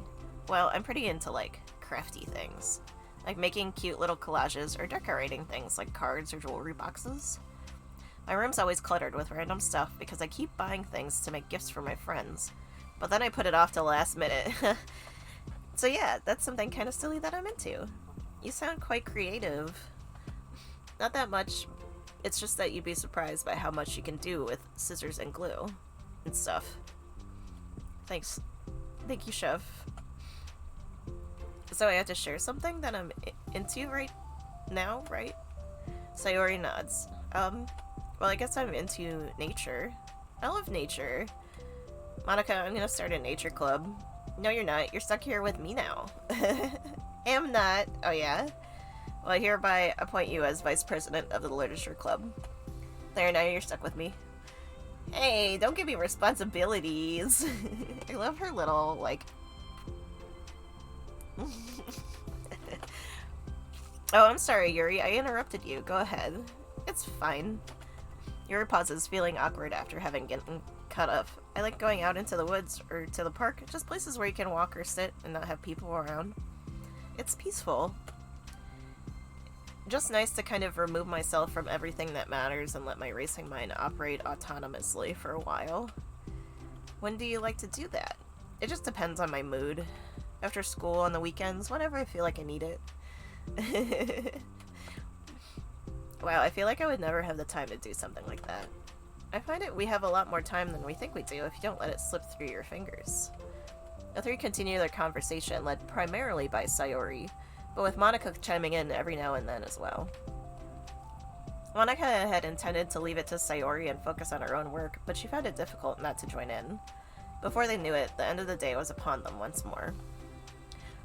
well, I'm pretty into, like, crafty things. Like making cute little collages or decorating things like cards or jewelry boxes. My room's always cluttered with random stuff because I keep buying things to make gifts for my friends. But then I put it off till the last minute. So yeah, that's something kind of silly that I'm into. You sound quite creative. Not that much, it's just that you'd be surprised by how much you can do with scissors and glue and stuff. Thanks. Thank you, Chef. So I have to share something that I'm into right now, right? Sayori nods. Well, I guess I'm into nature. I love nature. Monica, I'm gonna start a nature club. No, you're not. You're stuck here with me now. Am not. Oh, yeah? Well, I hereby appoint you as vice president of the literature club. There, now you're stuck with me. Hey, don't give me responsibilities. I love her little, like... Oh, I'm sorry, Yuri. I interrupted you. Go ahead. It's fine. Yuri pauses, feeling awkward after having gotten cut off. I like going out into the woods or to the park, just places where you can walk or sit and not have people around. It's peaceful. Just nice to kind of remove myself from everything that matters and let my racing mind operate autonomously for a while. When do you like to do that? It just depends on my mood. After school, on the weekends, whenever I feel like I need it. Wow, I feel like I would never have the time to do something like that. I find we have a lot more time than we think we do if you don't let it slip through your fingers. The three continue their conversation, led primarily by Sayori, but with Monica chiming in every now and then as well. Monica had intended to leave it to Sayori and focus on her own work, but she found it difficult not to join in. Before they knew it, the end of the day was upon them once more.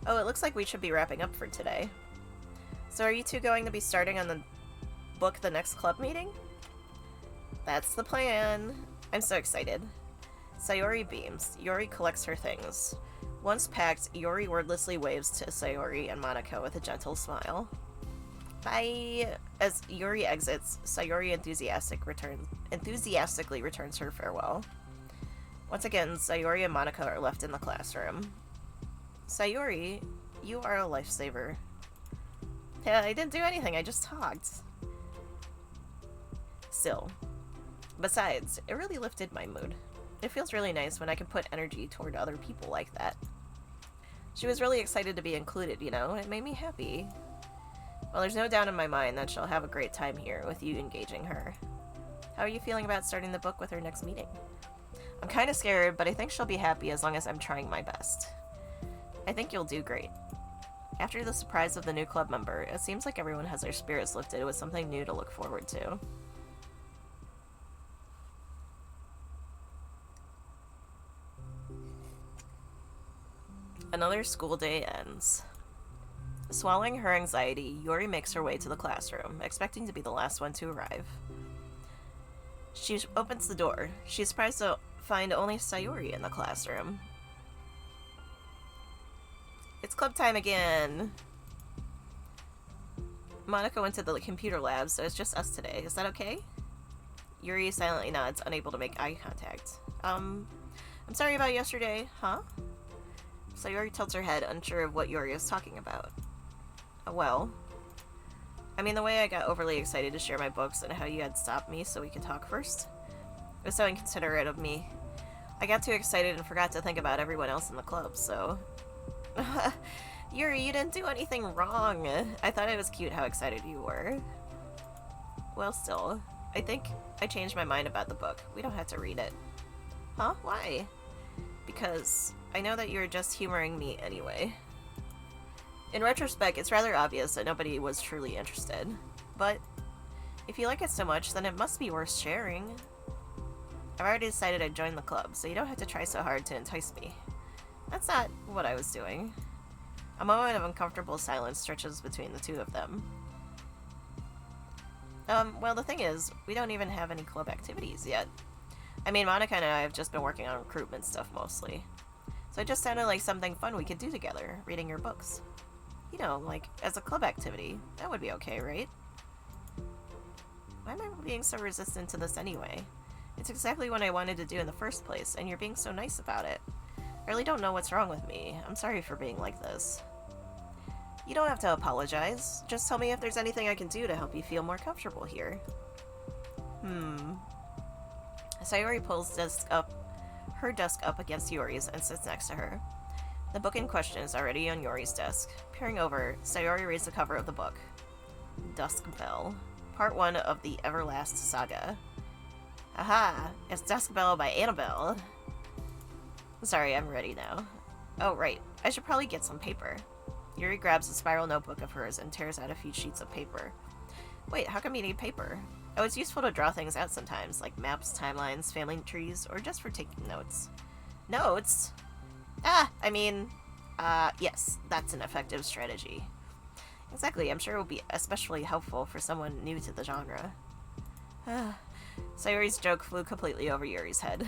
Oh, it looks like we should be wrapping up for today. So are you two going to be starting on the book the next club meeting? That's the plan. I'm so excited. Sayori beams. Yori collects her things. Once packed, Yori wordlessly waves to Sayori and Monaco with a gentle smile. Bye! As Yuri exits, Sayori enthusiastically returns her farewell. Once again, Sayori and Monaco are left in the classroom. Sayori, you are a lifesaver. Yeah, I didn't do anything, I just talked. Still. Besides, it really lifted my mood. It feels really nice when I can put energy toward other people like that. She was really excited to be included, you know? It made me happy. Well, there's no doubt in my mind that she'll have a great time here with you engaging her. How are you feeling about starting the book with her next meeting? I'm kind of scared, but I think she'll be happy as long as I'm trying my best. I think you'll do great. After the surprise of the new club member, it seems like everyone has their spirits lifted with something new to look forward to. Another school day ends. Swallowing her anxiety, Yuri makes her way to the classroom, expecting to be the last one to arrive. She opens the door. She's surprised to find only Sayori in the classroom. It's club time again! Monaco went to the computer lab, so it's just us today. Is that okay? Yuri silently nods, unable to make eye contact. I'm sorry about yesterday, huh? Sayori tilts her head, unsure of what Yuri is talking about. Well, I mean, the way I got overly excited to share my books and how you had stopped me so we could talk first. It was so inconsiderate of me. I got too excited and forgot to think about everyone else in the club, so... Yuri, you didn't do anything wrong. I thought it was cute how excited you were. Well, still, I think I changed my mind about the book. We don't have to read it. Huh? Why? Because I know that you're just humoring me anyway. In retrospect, it's rather obvious that nobody was truly interested. But if you like it so much, then it must be worth sharing. I've already decided I'd join the club, so you don't have to try so hard to entice me. That's not what I was doing. A moment of uncomfortable silence stretches between the two of them. Well, the thing is, we don't even have any club activities yet. I mean, Monica and I have just been working on recruitment stuff mostly. So it just sounded like something fun we could do together, reading your books. You know, like, as a club activity. That would be okay, right? Why am I being so resistant to this anyway? It's exactly what I wanted to do in the first place, and you're being so nice about it. I really don't know what's wrong with me. I'm sorry for being like this. You don't have to apologize. Just tell me if there's anything I can do to help you feel more comfortable here. Sayori pulls her desk up against Yuri's and sits next to her. The book in question is already on Yuri's desk. Peering over, Sayori reads the cover of the book. Dusk Bell. Part 1 of the Everlast Saga. Aha! It's Dusk Bell by Annabelle. Sorry, I'm ready now. Oh, right. I should probably get some paper. Yuri grabs a spiral notebook of hers and tears out a few sheets of paper. Wait, how come you need paper? Oh, it's useful to draw things out sometimes, like maps, timelines, family trees, or just for taking notes. Notes? Yes, that's an effective strategy. Exactly, I'm sure it will be especially helpful for someone new to the genre. Sayori's joke flew completely over Yuri's head.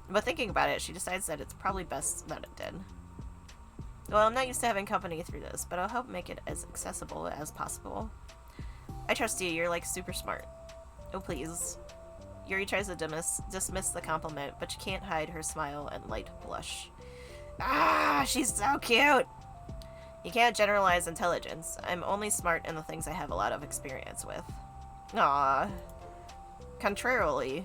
But thinking about it, she decides that it's probably best that it did. Well, I'm not used to having company through this, but I'll help make it as accessible as possible. I trust you, you're like super smart. Oh, please. Yuri tries to dismiss the compliment, but she can't hide her smile and light blush. Ah, she's so cute! You can't generalize intelligence. I'm only smart in the things I have a lot of experience with. Aww. Contrarily,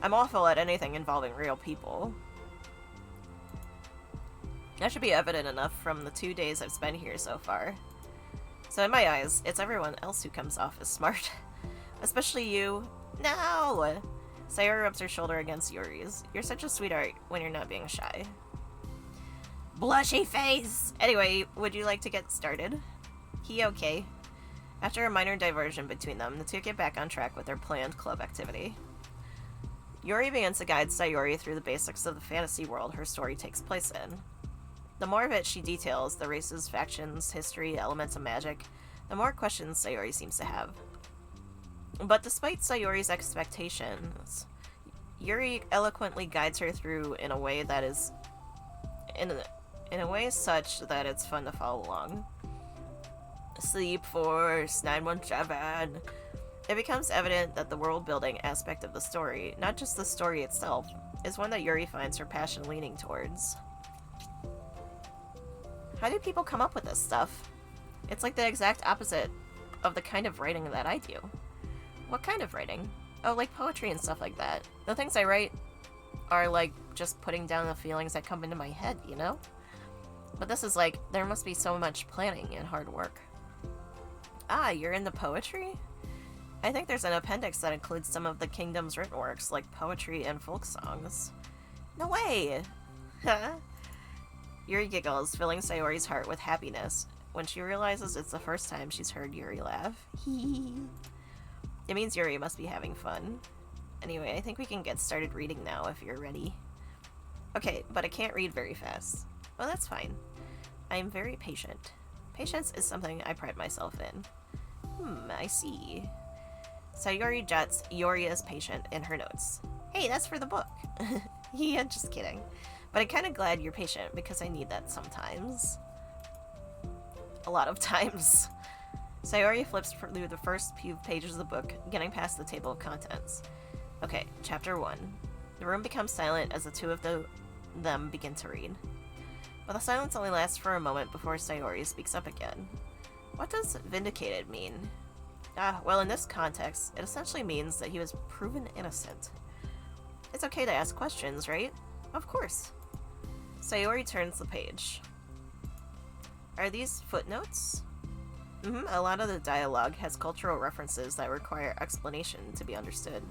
I'm awful at anything involving real people. That should be evident enough from the 2 days I've spent here so far. So in my eyes, it's everyone else who comes off as smart. Especially you. No! Sayori rubs her shoulder against Yuri's. You're such a sweetheart when you're not being shy. Blushy face! Anyway, would you like to get started? Okay. After a minor diversion between them, the two get back on track with their planned club activity. Yuri begins to guide Sayori through the basics of the fantasy world her story takes place in. The more of it she details, the races, factions, history, elements of magic, the more questions Sayori seems to have. But despite Sayori's expectations, Yuri eloquently guides her through in a way that is in a way such that it's fun to follow along. Sleep Force 917. It becomes evident that the world-building aspect of the story, not just the story itself, is one that Yuri finds her passion leaning towards. How do people come up with this stuff? It's like the exact opposite of the kind of writing that I do. What kind of writing? Oh, like poetry and stuff like that. The things I write are like just putting down the feelings that come into my head, you know? But this is like, there must be so much planning and hard work. Ah, you're into poetry? I think there's an appendix that includes some of the kingdom's written works, like poetry and folk songs. No way! Yuri giggles, filling Sayori's heart with happiness when she realizes it's the first time she's heard Yuri laugh. It means Yuri must be having fun. Anyway, I think we can get started reading now if you're ready. Okay, but I can't read very fast. Well, that's fine. I am very patient. Patience is something I pride myself in. I see. Sayori jots Yuri is patient in her notes. Hey, that's for the book. Yeah, just kidding. But I'm kind of glad you're patient because I need that sometimes. A lot of times. Sayori flips through the first few pages of the book, getting past the table of contents. Okay, chapter 1. The room becomes silent as the two of them begin to read. But the silence only lasts for a moment before Sayori speaks up again. What does vindicated mean? Well, in this context, it essentially means that he was proven innocent. It's okay to ask questions, right? Of course. Sayori turns the page. Are these footnotes? A lot of the dialogue has cultural references that require explanation to be understood.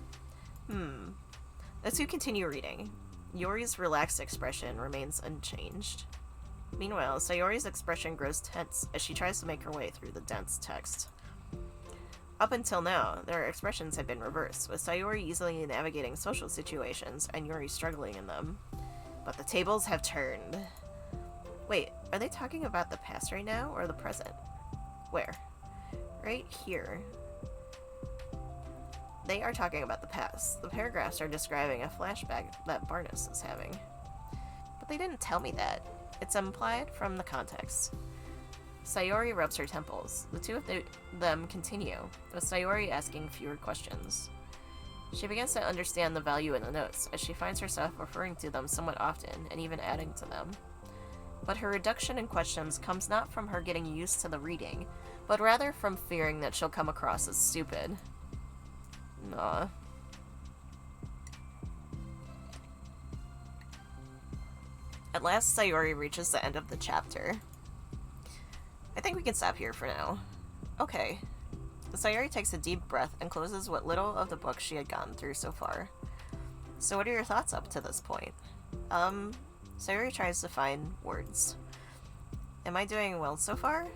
The two continue reading. Yuri's relaxed expression remains unchanged. Meanwhile, Sayori's expression grows tense as she tries to make her way through the dense text. Up until now, their expressions had been reversed, with Sayori easily navigating social situations and Yuri struggling in them. But the tables have turned. Wait, are they talking about the past right now, or the present? Where? Right here. They are talking about the past. The paragraphs are describing a flashback that Barnes is having. But they didn't tell me that. It's implied from the context. Sayori rubs her temples. The two of them continue, with Sayori asking fewer questions. She begins to understand the value in the notes, as she finds herself referring to them somewhat often, and even adding to them. But her reduction in questions comes not from her getting used to the reading, but rather from fearing that she'll come across as stupid. Nah. At last, Sayori reaches the end of the chapter. I think we can stop here for now. Okay. Sayori takes a deep breath and closes what little of the book she had gotten through so far. So what are your thoughts up to this point? Sayori tries to find words. Am I doing well so far?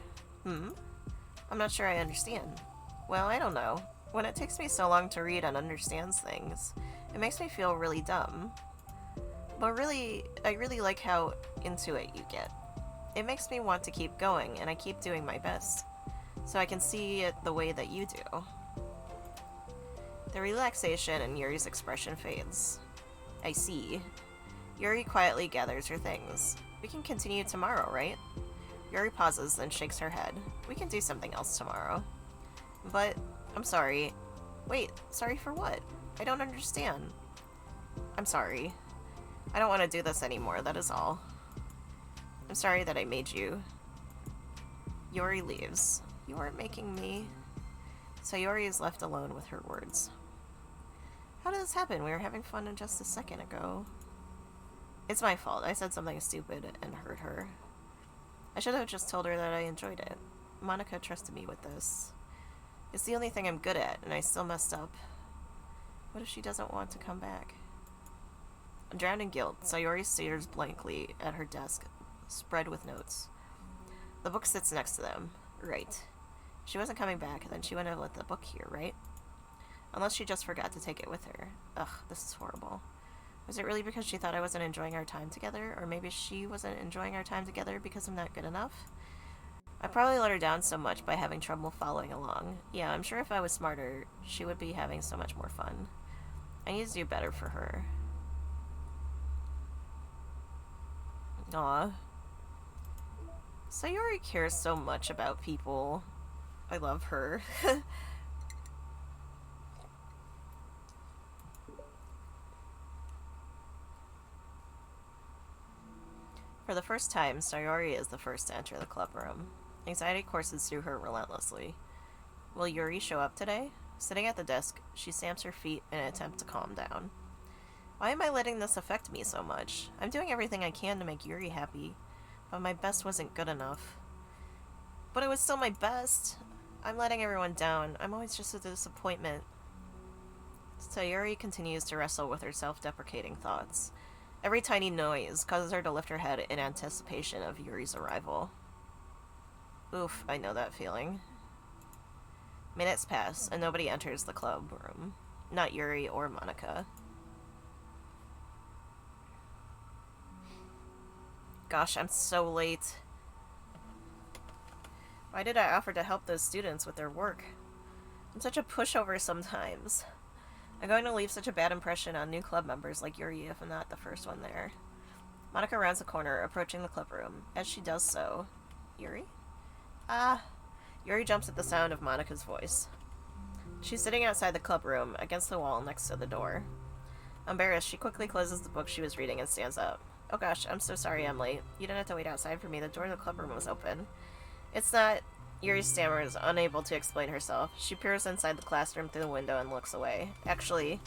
I'm not sure I understand. Well, I don't know. When it takes me so long to read and understand things, it makes me feel really dumb. But really, I really like how into it you get. It makes me want to keep going, and I keep doing my best, so I can see it the way that you do. The relaxation in Yuri's expression fades. I see. Yuri quietly gathers her things. We can continue tomorrow, right? Yuri pauses, then shakes her head. We can do something else tomorrow. But, I'm sorry. Wait, sorry for what? I don't understand. I'm sorry. I don't want to do this anymore, that is all. I'm sorry that I made you. Yuri leaves. You weren't making me. Sayori is left alone with her words. How did this happen? We were having fun just a second ago. It's my fault. I said something stupid and hurt her. I should have just told her that I enjoyed it. Monica trusted me with this. It's the only thing I'm good at, and I still messed up. What if she doesn't want to come back? Drowned in guilt, Sayori stares blankly at her desk, spread with notes. The book sits next to them. Right. If she wasn't coming back, then she wouldn't have left the book here, right? Unless she just forgot to take it with her. Ugh, this is horrible. Was it really because she thought I wasn't enjoying our time together? Or maybe she wasn't enjoying our time together because I'm not good enough? I probably let her down so much by having trouble following along. Yeah, I'm sure if I was smarter, she would be having so much more fun. I need to do better for her. Aw. Sayori cares so much about people. I love her. For the first time, Sayori is the first to enter the club room. Anxiety courses through her relentlessly. Will Yuri show up today? Sitting at the desk, she stamps her feet in an attempt to calm down. Why am I letting this affect me so much? I'm doing everything I can to make Yuri happy, but my best wasn't good enough. But it was still my best. I'm letting everyone down. I'm always just a disappointment. Sayori continues to wrestle with her self-deprecating thoughts. Every tiny noise causes her to lift her head in anticipation of Yuri's arrival. Oof, I know that feeling. Minutes pass, and nobody enters the club room. Not Yuri or Monica. Gosh, I'm so late. Why did I offer to help those students with their work? I'm such a pushover sometimes. I'm going to leave such a bad impression on new club members like Yuri if I'm not the first one there. Monica rounds the corner, approaching the club room. As she does so... Yuri? Yuri jumps at the sound of Monica's voice. She's sitting outside the club room, against the wall next to the door. Embarrassed, she quickly closes the book she was reading and stands up. Oh gosh, I'm so sorry I'm late. You didn't have to wait outside for me. The door to the club room was open. It's not... Yuri stammers, unable to explain herself. She peers inside the classroom through the window and looks away. Actually,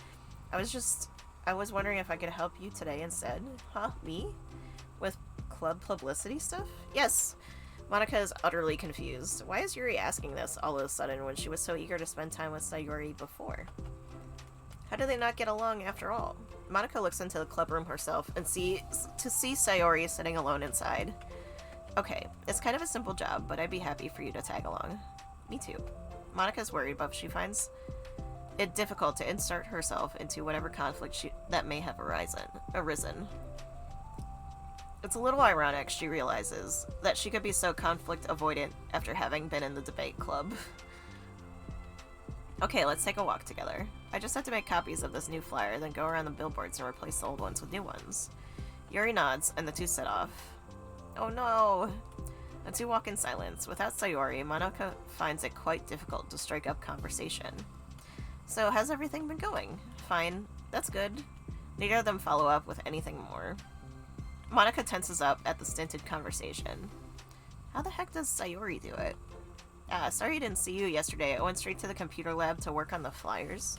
I was wondering if I could help you today instead. Huh? Me? With club publicity stuff? Yes! Monica is utterly confused. Why is Yuri asking this all of a sudden when she was so eager to spend time with Sayori before? How do they not get along after all? Monica looks into the club room herself and see Sayori sitting alone inside. Okay, it's kind of a simple job, but I'd be happy for you to tag along. Me too. Monica's worried, but she finds it difficult to insert herself into whatever conflict that may have arisen. It's a little ironic, she realizes, that she could be so conflict avoidant after having been in the debate club. Okay, let's take a walk together. I just have to make copies of this new flyer, then go around the billboards and replace the old ones with new ones. Yuri nods, and the two set off. Oh no! The two walk in silence. Without Sayori, Monica finds it quite difficult to strike up conversation. So, how's everything been going? Fine. That's good. Neither of them follow up with anything more. Monica tenses up at the stinted conversation. How the heck does Sayori do it? Sorry I didn't see you yesterday. I went straight to the computer lab to work on the flyers.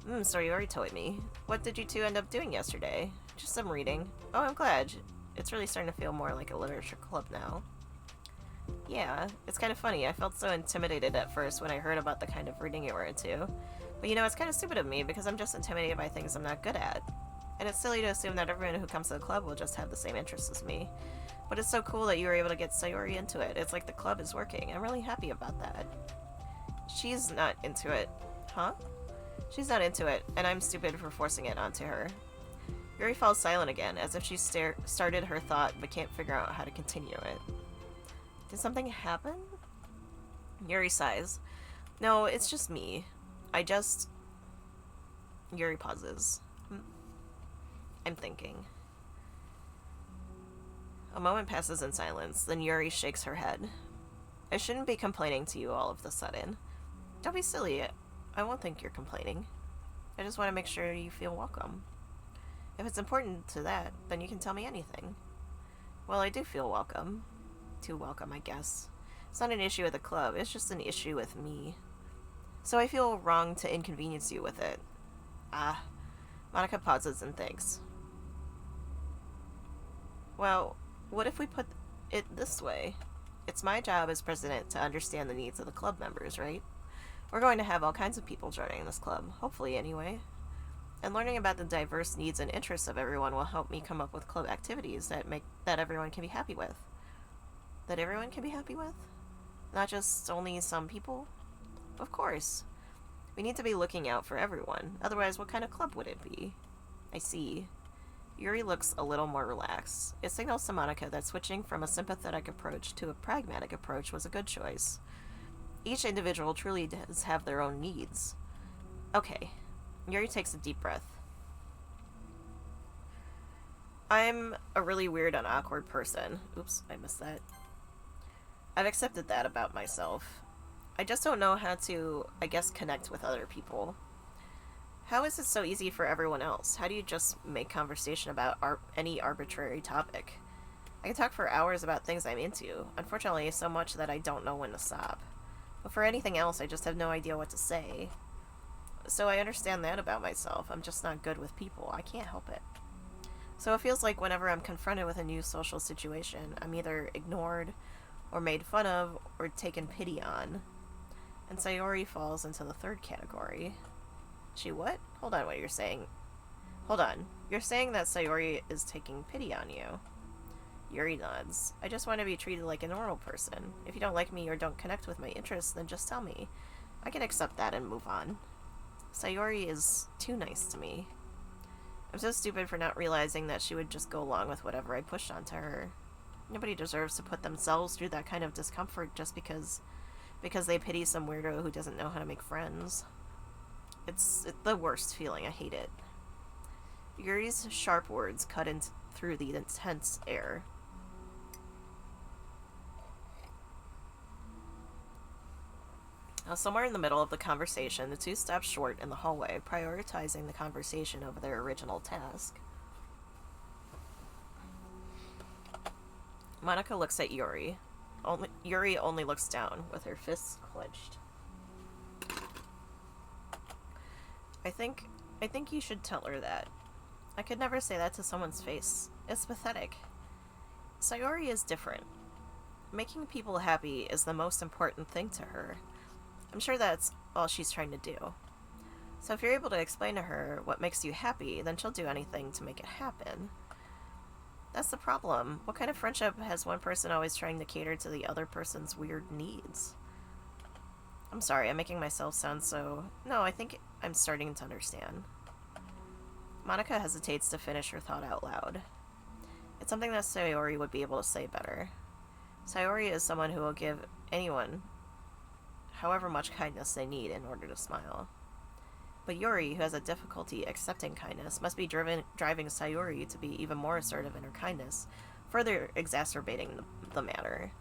Sayori told me. What did you two end up doing yesterday? Just some reading. Oh, I'm glad. It's really starting to feel more like a literature club now. Yeah, it's kind of funny. I felt so intimidated at first when I heard about the kind of reading you were into. But you know, it's kind of stupid of me because I'm just intimidated by things I'm not good at. And it's silly to assume that everyone who comes to the club will just have the same interests as me. But it's so cool that you were able to get Sayori into it. It's like the club is working. I'm really happy about that. She's not into it. Huh? She's not into it, and I'm stupid for forcing it onto her. Yuri falls silent again, as if she started her thought but can't figure out how to continue it. Did something happen? Yuri sighs. No, it's just me. Yuri pauses. I'm thinking. A moment passes in silence, then Yuri shakes her head. I shouldn't be complaining to you all of a sudden. Don't be silly. I won't think you're complaining. I just want to make sure you feel welcome. If it's important to that, then you can tell me anything. Well, I do feel welcome. Too welcome, I guess. It's not an issue with the club, it's just an issue with me. So I feel wrong to inconvenience you with it. Monica pauses and thinks. Well, what if we put it this way? It's my job as president to understand the needs of the club members, right? We're going to have all kinds of people joining this club, hopefully anyway. And learning about the diverse needs and interests of everyone will help me come up with club activities that everyone can be happy with. That everyone can be happy with? Not just only some people? Of course. We need to be looking out for everyone. Otherwise, what kind of club would it be? I see. Yuri looks a little more relaxed. It signals to Monica that switching from a sympathetic approach to a pragmatic approach was a good choice. Each individual truly does have their own needs. Okay. Yuri takes a deep breath. I'm a really weird and awkward person. Oops, I missed that. I've accepted that about myself. I just don't know how to, I guess, connect with other people. How is it so easy for everyone else? How do you just make conversation about any arbitrary topic? I can talk for hours about things I'm into, unfortunately so much that I don't know when to stop. But for anything else, I just have no idea what to say. So I understand that about myself. I'm just not good with people. I can't help it. So it feels like whenever I'm confronted with a new social situation, I'm either ignored, or made fun of, or taken pity on. And Sayori falls into the third category. She what? Hold on, what you're saying. Hold on. You're saying that Sayori is taking pity on you. Yuri nods. I just want to be treated like a normal person. If you don't like me or don't connect with my interests, then just tell me. I can accept that and move on. Sayori is too nice to me. I'm so stupid for not realizing that she would just go along with whatever I pushed onto her. Nobody deserves to put themselves through that kind of discomfort just because they pity some weirdo who doesn't know how to make friends. It's the worst feeling. I hate it. Yuri's sharp words cut through the intense air. Now, somewhere in the middle of the conversation, the two stop short in the hallway, prioritizing the conversation over their original task. Monica looks at Yuri. Yuri only looks down, with her fists clenched. I think you should tell her that. I could never say that to someone's face. It's pathetic. Sayori is different. Making people happy is the most important thing to her. I'm sure that's all she's trying to do. So if you're able to explain to her what makes you happy, then she'll do anything to make it happen. That's the problem. What kind of friendship has one person always trying to cater to the other person's weird needs? I'm sorry, I'm making myself sound so... No, I think I'm starting to understand. Monica hesitates to finish her thought out loud. It's something that Sayori would be able to say better. Sayori is someone who will give anyone however much kindness they need in order to smile. But Yuri, who has a difficulty accepting kindness, must be driving Sayori to be even more assertive in her kindness, further exacerbating the matter.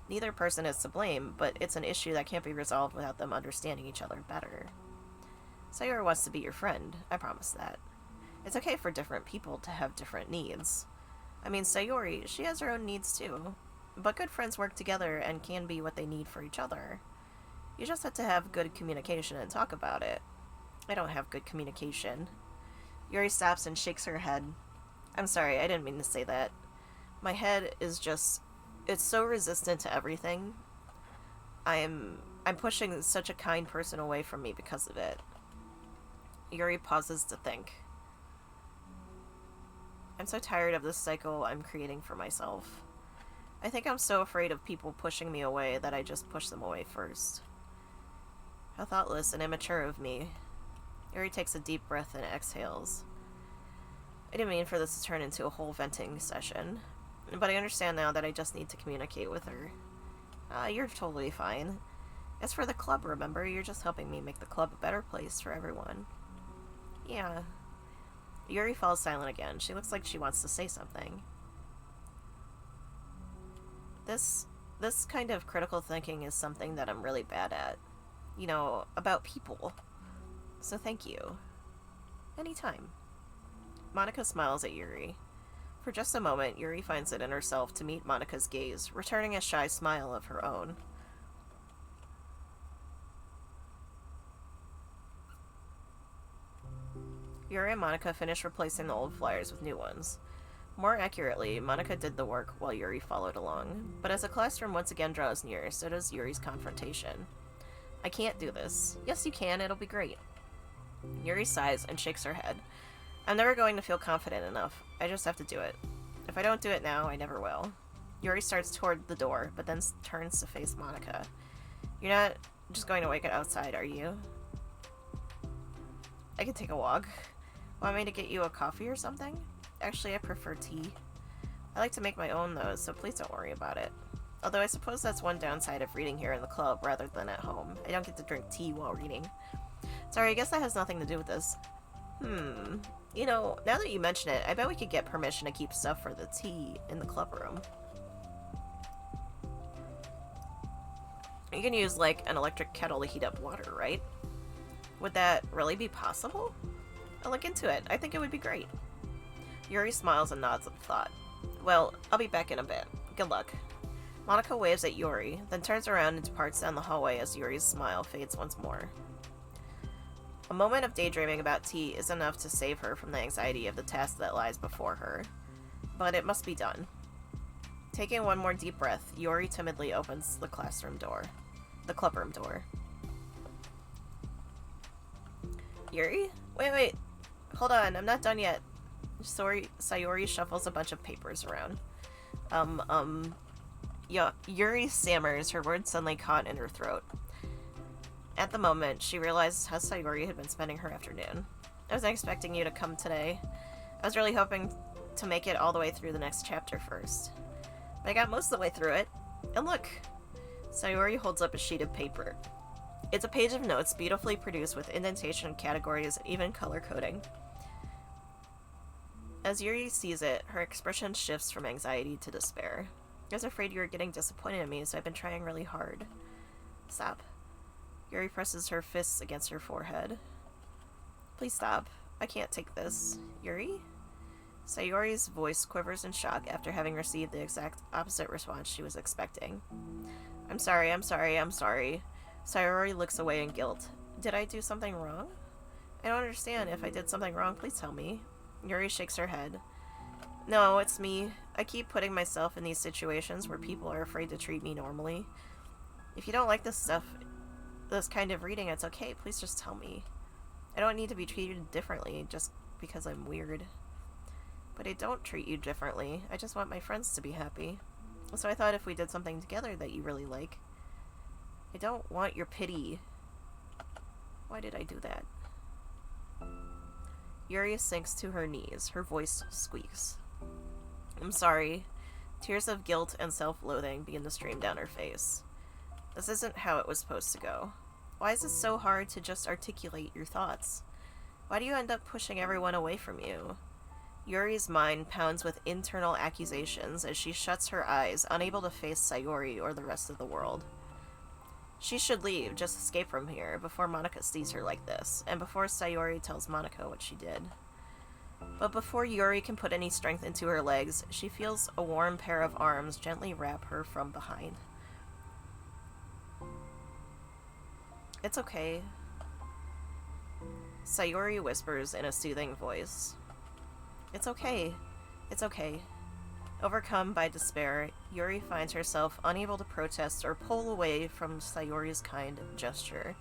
Neither person is to blame, but it's an issue that can't be resolved without them understanding each other better. Sayori wants to be your friend, I promise that. It's okay for different people to have different needs. I mean, Sayori, she has her own needs too. But good friends work together and can be what they need for each other. You just have to have good communication and talk about it. I don't have good communication. Yuri stops and shakes her head. I'm sorry, I didn't mean to say that. My head is just... It's so resistant to everything. I'm pushing such a kind person away from me because of it. Yuri pauses to think. I'm so tired of this cycle I'm creating for myself. I think I'm so afraid of people pushing me away that I just push them away first. How thoughtless and immature of me. Yuri takes a deep breath and exhales. I didn't mean for this to turn into a whole venting session, but I understand now that I just need to communicate with her. You're totally fine. It's for the club, remember? You're just helping me make the club a better place for everyone. Yeah. Yuri falls silent again. She looks like she wants to say something. This kind of critical thinking is something that I'm really bad at. You know, about people. So thank you. Anytime. Monica smiles at Yuri. For just a moment, Yuri finds it in herself to meet Monica's gaze, returning a shy smile of her own. Yuri and Monica finish replacing the old flyers with new ones. More accurately, Monica did the work while Yuri followed along, but as the classroom once again draws near, so does Yuri's confrontation. I can't do this. Yes, you can, it'll be great. Yuri sighs and shakes her head. I'm never going to feel confident enough. I just have to do it. If I don't do it now, I never will. Yuri starts toward the door, but then turns to face Monica. You're not just going to wait it outside, are you? I can take a walk. Want me to get you a coffee or something? Actually, I prefer tea. I like to make my own, though, so please don't worry about it. Although I suppose that's one downside of reading here in the club rather than at home. I don't get to drink tea while reading. Sorry, I guess that has nothing to do with this. You know, now that you mention it, I bet we could get permission to keep stuff for the tea in the club room. You can use, like, an electric kettle to heat up water, right? Would that really be possible? I'll look into it. I think it would be great. Yuri smiles and nods at the thought. Well, I'll be back in a bit. Good luck. Monica waves at Yuri, then turns around and departs down the hallway as Yuri's smile fades once more. A moment of daydreaming about tea is enough to save her from the anxiety of the task that lies before her. But it must be done. Taking one more deep breath, Yuri timidly opens the clubroom door. Yuri? Wait. Hold on, I'm not done yet. Sayori shuffles a bunch of papers around. Yuri stammers, her words suddenly caught in her throat. At the moment, she realized how Sayori had been spending her afternoon. I wasn't expecting you to come today. I was really hoping to make it all the way through the next chapter first. But I got most of the way through it. And look! Sayori holds up a sheet of paper. It's a page of notes beautifully produced with indentation, categories, and even color coding. As Yuri sees it, her expression shifts from anxiety to despair. I was afraid you were getting disappointed in me, so I've been trying really hard. Stop. Yuri presses her fists against her forehead. Please stop. I can't take this. Yuri? Sayori's voice quivers in shock after having received the exact opposite response she was expecting. I'm sorry. Sayori looks away in guilt. Did I do something wrong? I don't understand. If I did something wrong, please tell me. Yuri shakes her head. No, it's me. I keep putting myself in these situations where people are afraid to treat me normally. If you don't like this kind of reading, it's okay. Please just tell me. I don't need to be treated differently just because I'm weird. But I don't treat you differently. I just want my friends to be happy. So I thought if we did something together that you really like. I don't want your pity. Why did I do that? Yuri sinks to her knees. Her voice squeaks. I'm sorry. Tears of guilt and self-loathing begin to stream down her face. This isn't how it was supposed to go. Why is it so hard to just articulate your thoughts? Why do you end up pushing everyone away from you? Yuri's mind pounds with internal accusations as she shuts her eyes, unable to face Sayori or the rest of the world. She should leave, just escape from here, before Monica sees her like this, and before Sayori tells Monica what she did. But before Yuri can put any strength into her legs, she feels a warm pair of arms gently wrap her from behind. It's okay. Sayori whispers in a soothing voice. It's okay. It's okay. Overcome by despair, Yuri finds herself unable to protest or pull away from Sayori's kind gesture.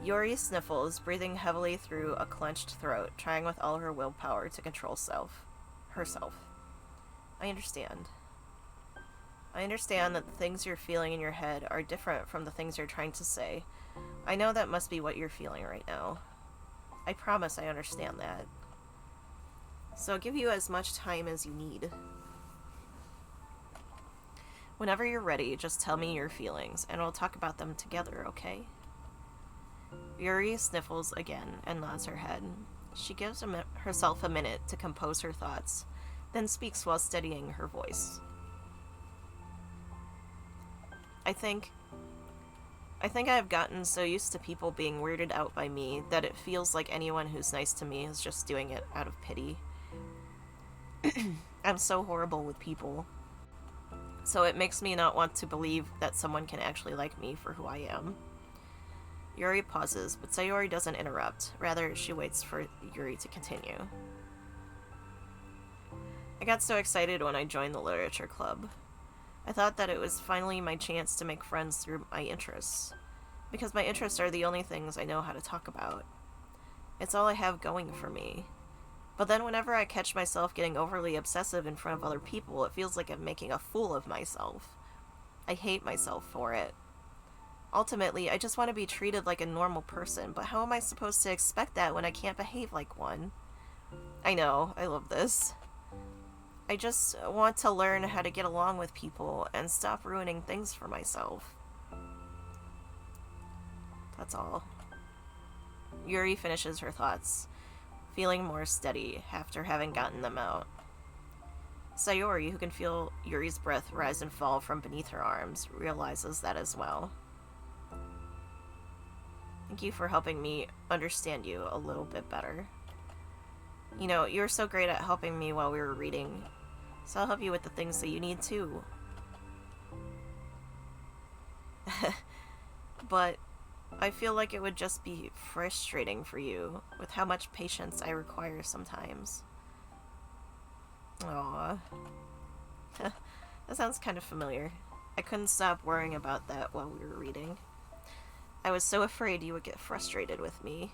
Yuri sniffles, breathing heavily through a clenched throat, trying with all her willpower to control herself. I understand. I understand that the things you're feeling in your head are different from the things you're trying to say. I know that must be what you're feeling right now. I promise I understand that. So I'll give you as much time as you need. Whenever you're ready, just tell me your feelings, and we'll talk about them together, okay? Yuri sniffles again and nods her head. She gives herself a minute to compose her thoughts, then speaks while steadying her voice. I think I've gotten so used to people being weirded out by me that it feels like anyone who's nice to me is just doing it out of pity. I'm so horrible with people. So it makes me not want to believe that someone can actually like me for who I am. Yuri pauses, but Sayori doesn't interrupt. Rather, she waits for Yuri to continue. I got so excited when I joined the literature club. I thought that it was finally my chance to make friends through my interests. Because my interests are the only things I know how to talk about. It's all I have going for me. But then whenever I catch myself getting overly obsessive in front of other people, it feels like I'm making a fool of myself. I hate myself for it. Ultimately, I just want to be treated like a normal person, but how am I supposed to expect that when I can't behave like one? I know, I love this. I just want to learn how to get along with people and stop ruining things for myself. That's all. Yuri finishes her thoughts, feeling more steady after having gotten them out. Sayori, who can feel Yuri's breath rise and fall from beneath her arms, realizes that as well. Thank you for helping me understand you a little bit better. You know, you were so great at helping me while we were reading, so I'll help you with the things that you need too. But I feel like it would just be frustrating for you with how much patience I require sometimes. Aww. That sounds kind of familiar. I couldn't stop worrying about that while we were reading. I was so afraid you would get frustrated with me.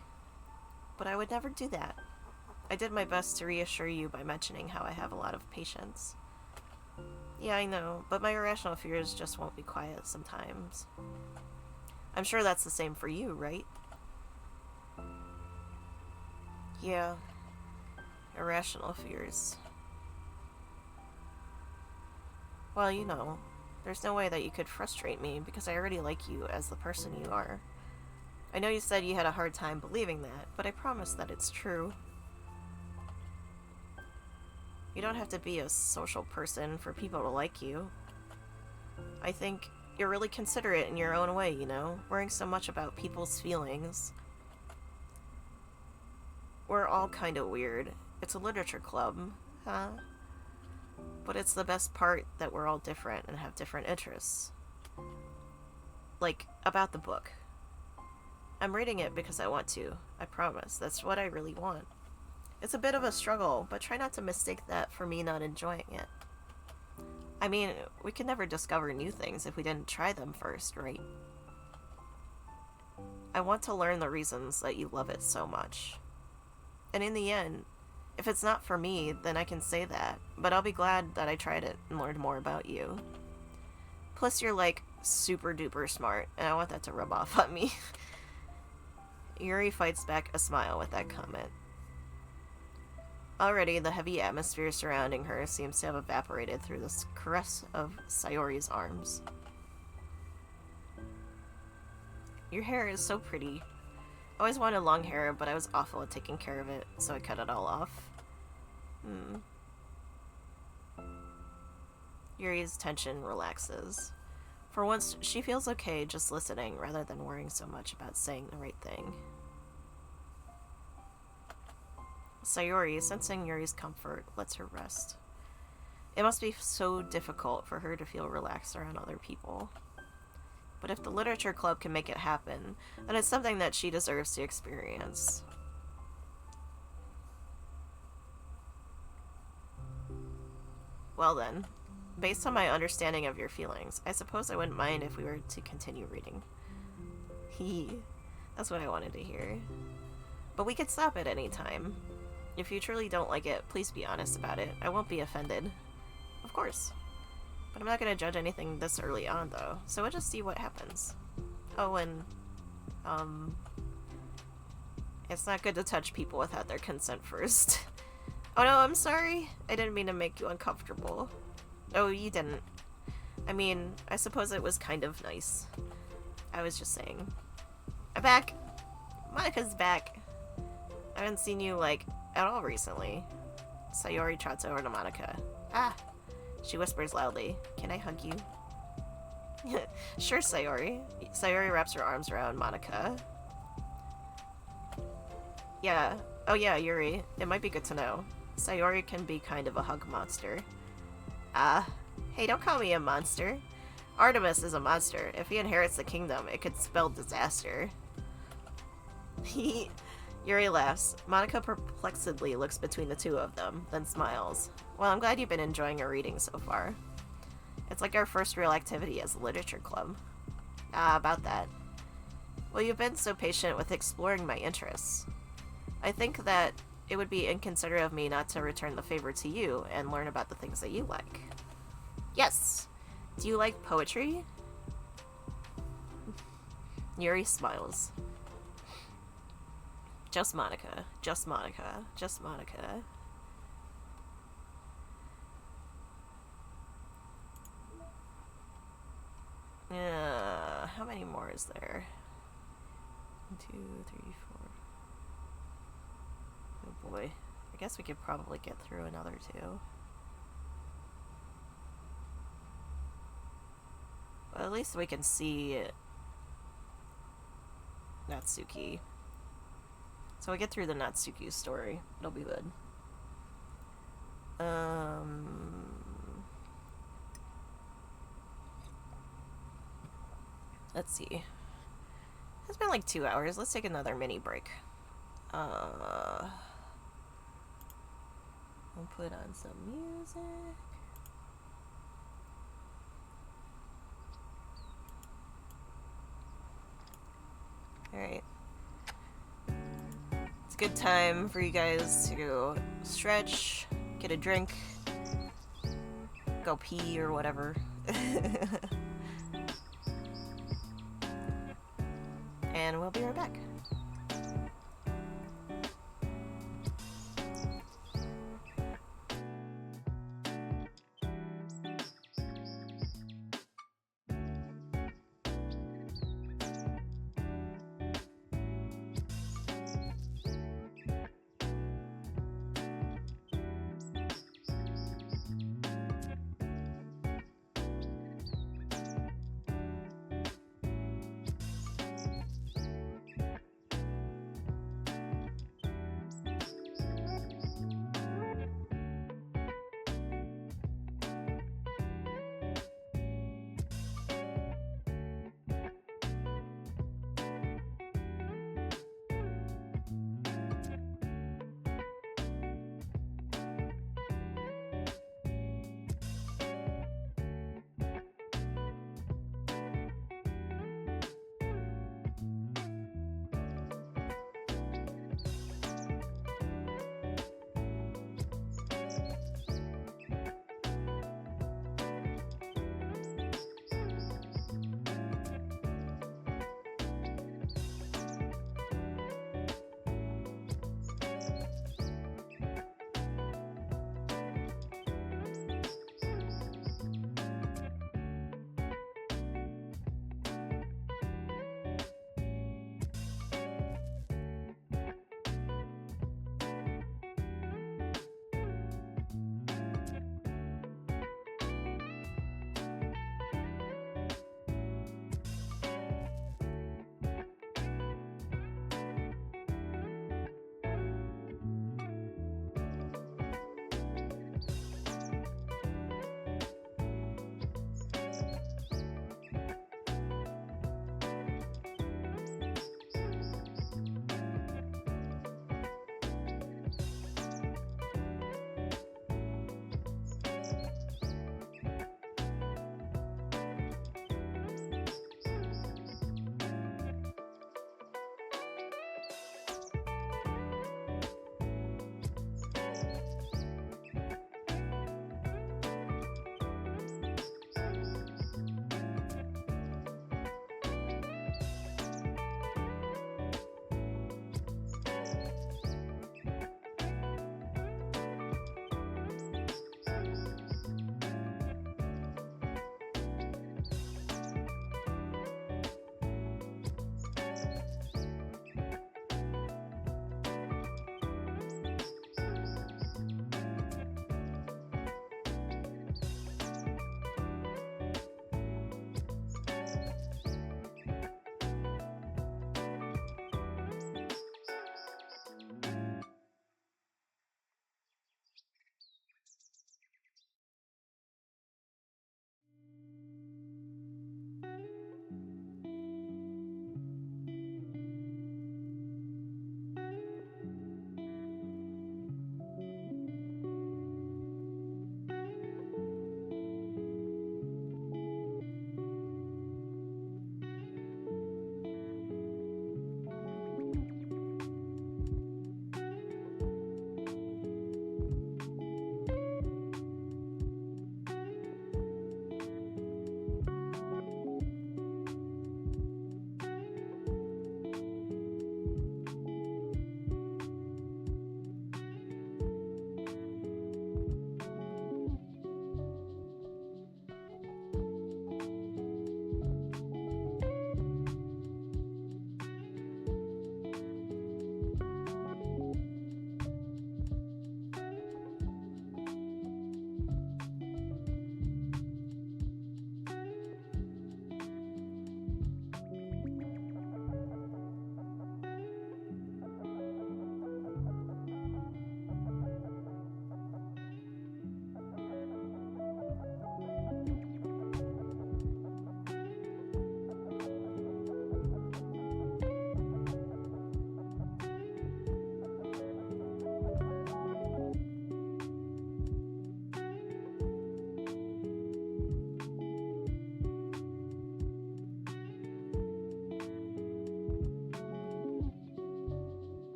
But I would never do that. I did my best to reassure you by mentioning how I have a lot of patience. Yeah, I know, but my irrational fears just won't be quiet sometimes. I'm sure that's the same for you, right? Yeah. Irrational fears. Well, you know, there's no way that you could frustrate me because I already like you as the person you are. I know you said you had a hard time believing that, but I promise that it's true. You don't have to be a social person for people to like you. I think you're really considerate in your own way, you know, worrying so much about people's feelings. We're all kind of weird. It's a literature club, huh? But it's the best part that we're all different and have different interests. Like, about the book. I'm reading it because I want to. I promise. That's what I really want. It's a bit of a struggle, but try not to mistake that for me not enjoying it. I mean, we could never discover new things if we didn't try them first, right? I want to learn the reasons that you love it so much. And in the end, if it's not for me, then I can say that, but I'll be glad that I tried it and learned more about you. Plus, you're like super duper smart, and I want that to rub off on me. Yuri fights back a smile with that comment. Already, the heavy atmosphere surrounding her seems to have evaporated through the caress of Sayori's arms. Your hair is so pretty. I always wanted long hair, but I was awful at taking care of it, so I cut it all off. Yuri's tension relaxes. For once, she feels okay just listening rather than worrying so much about saying the right thing. Sayori, sensing Yuri's comfort, lets her rest. It must be so difficult for her to feel relaxed around other people. But if the literature club can make it happen, then it's something that she deserves to experience. Well then, based on my understanding of your feelings, I suppose I wouldn't mind if we were to continue reading. That's what I wanted to hear. But we could stop at any time. If you truly don't like it, please be honest about it. I won't be offended. Of course. But I'm not going to judge anything this early on, though, so we'll just see what happens. Oh, and, it's not good to touch people without their consent first. Oh no, I'm sorry. I didn't mean to make you uncomfortable. Oh, you didn't. I mean, I suppose it was kind of nice. I was just saying. I'm back! Monika's back! I haven't seen you, like, at all recently. Sayori trots over to Monika. Ah! She whispers loudly. Can I hug you? Sure, Sayori. Sayori wraps her arms around Monika. Yeah. Oh yeah, Yuri. It might be good to know. Sayori can be kind of a hug monster. Ah. Hey, don't call me a monster. Artemis is a monster. If he inherits the kingdom, it could spell disaster. Yuri laughs. Monika perplexedly looks between the two of them, then smiles. Well, I'm glad you've been enjoying our reading so far. It's like our first real activity as a literature club. Ah, about that. Well, you've been so patient with exploring my interests. I think that it would be inconsiderate of me not to return the favor to you and learn about the things that you like. Yes! Do you like poetry? Yuri smiles. Just Monika. Just Monika. Just Monika. How many more is there? 1, 2, 3, 4. Oh boy. I guess we could probably get through another 2. At least we can see Natsuki. So we get through the Natsuki story. It'll be good. Let's see. It's been like 2 hours. Let's take another mini break. We'll put on some music. Alright. It's a good time for you guys to stretch, get a drink, go pee or whatever. And we'll be right back.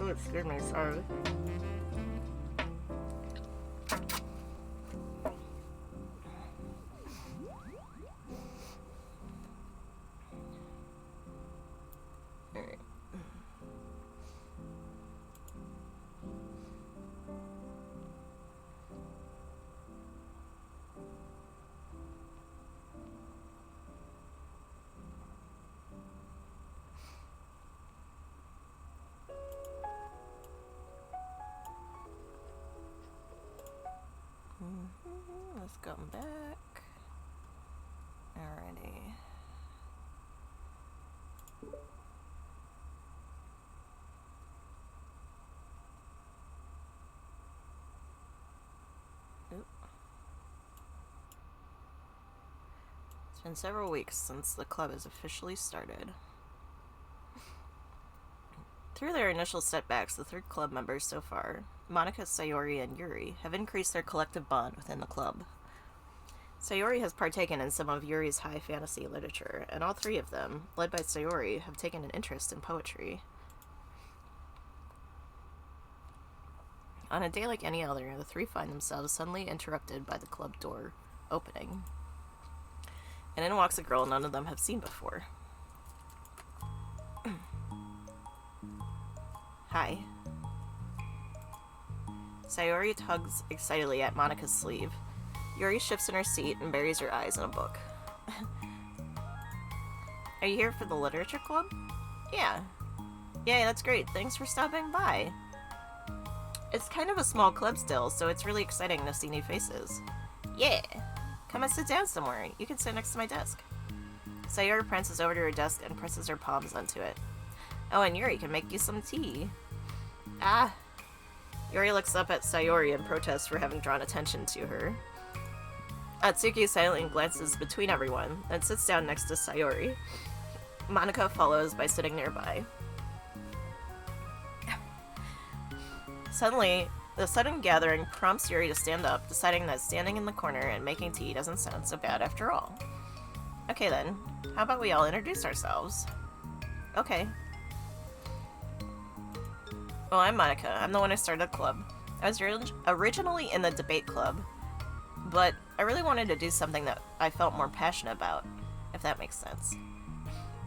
Excuse me, sorry. Alright. Let's go back. Alrighty. Oop. It's been several weeks since the club has officially started. Through their initial setbacks, the 3 club members so far, Monika, Sayori, and Yuri, have increased their collective bond within the club. Sayori has partaken in some of Yuri's high fantasy literature, and all 3 of them, led by Sayori, have taken an interest in poetry. On a day like any other, the 3 find themselves suddenly interrupted by the club door opening. And in walks a girl none of them have seen before. Hi. Sayori tugs excitedly at Monika's sleeve. Yuri shifts in her seat and buries her eyes in a book. Are you here for the literature club? Yeah. Yay, that's great. Thanks for stopping by. It's kind of a small club still, so it's really exciting to see new faces. Yeah. Come and sit down somewhere. You can sit next to my desk. Sayori prances over to her desk and presses her palms onto it. Oh, and Yuri can make you some tea. Ah. Yuri looks up at Sayori and protests for having drawn attention to her. Atsuki silently glances between everyone and sits down next to Sayori. Monika follows by sitting nearby. Suddenly, the sudden gathering prompts Yuri to stand up, deciding that standing in the corner and making tea doesn't sound so bad after all. Okay then, how about we all introduce ourselves? Okay. Well, I'm Monika. I'm the one who started the club. I was originally in the debate club, but I really wanted to do something that I felt more passionate about, if that makes sense.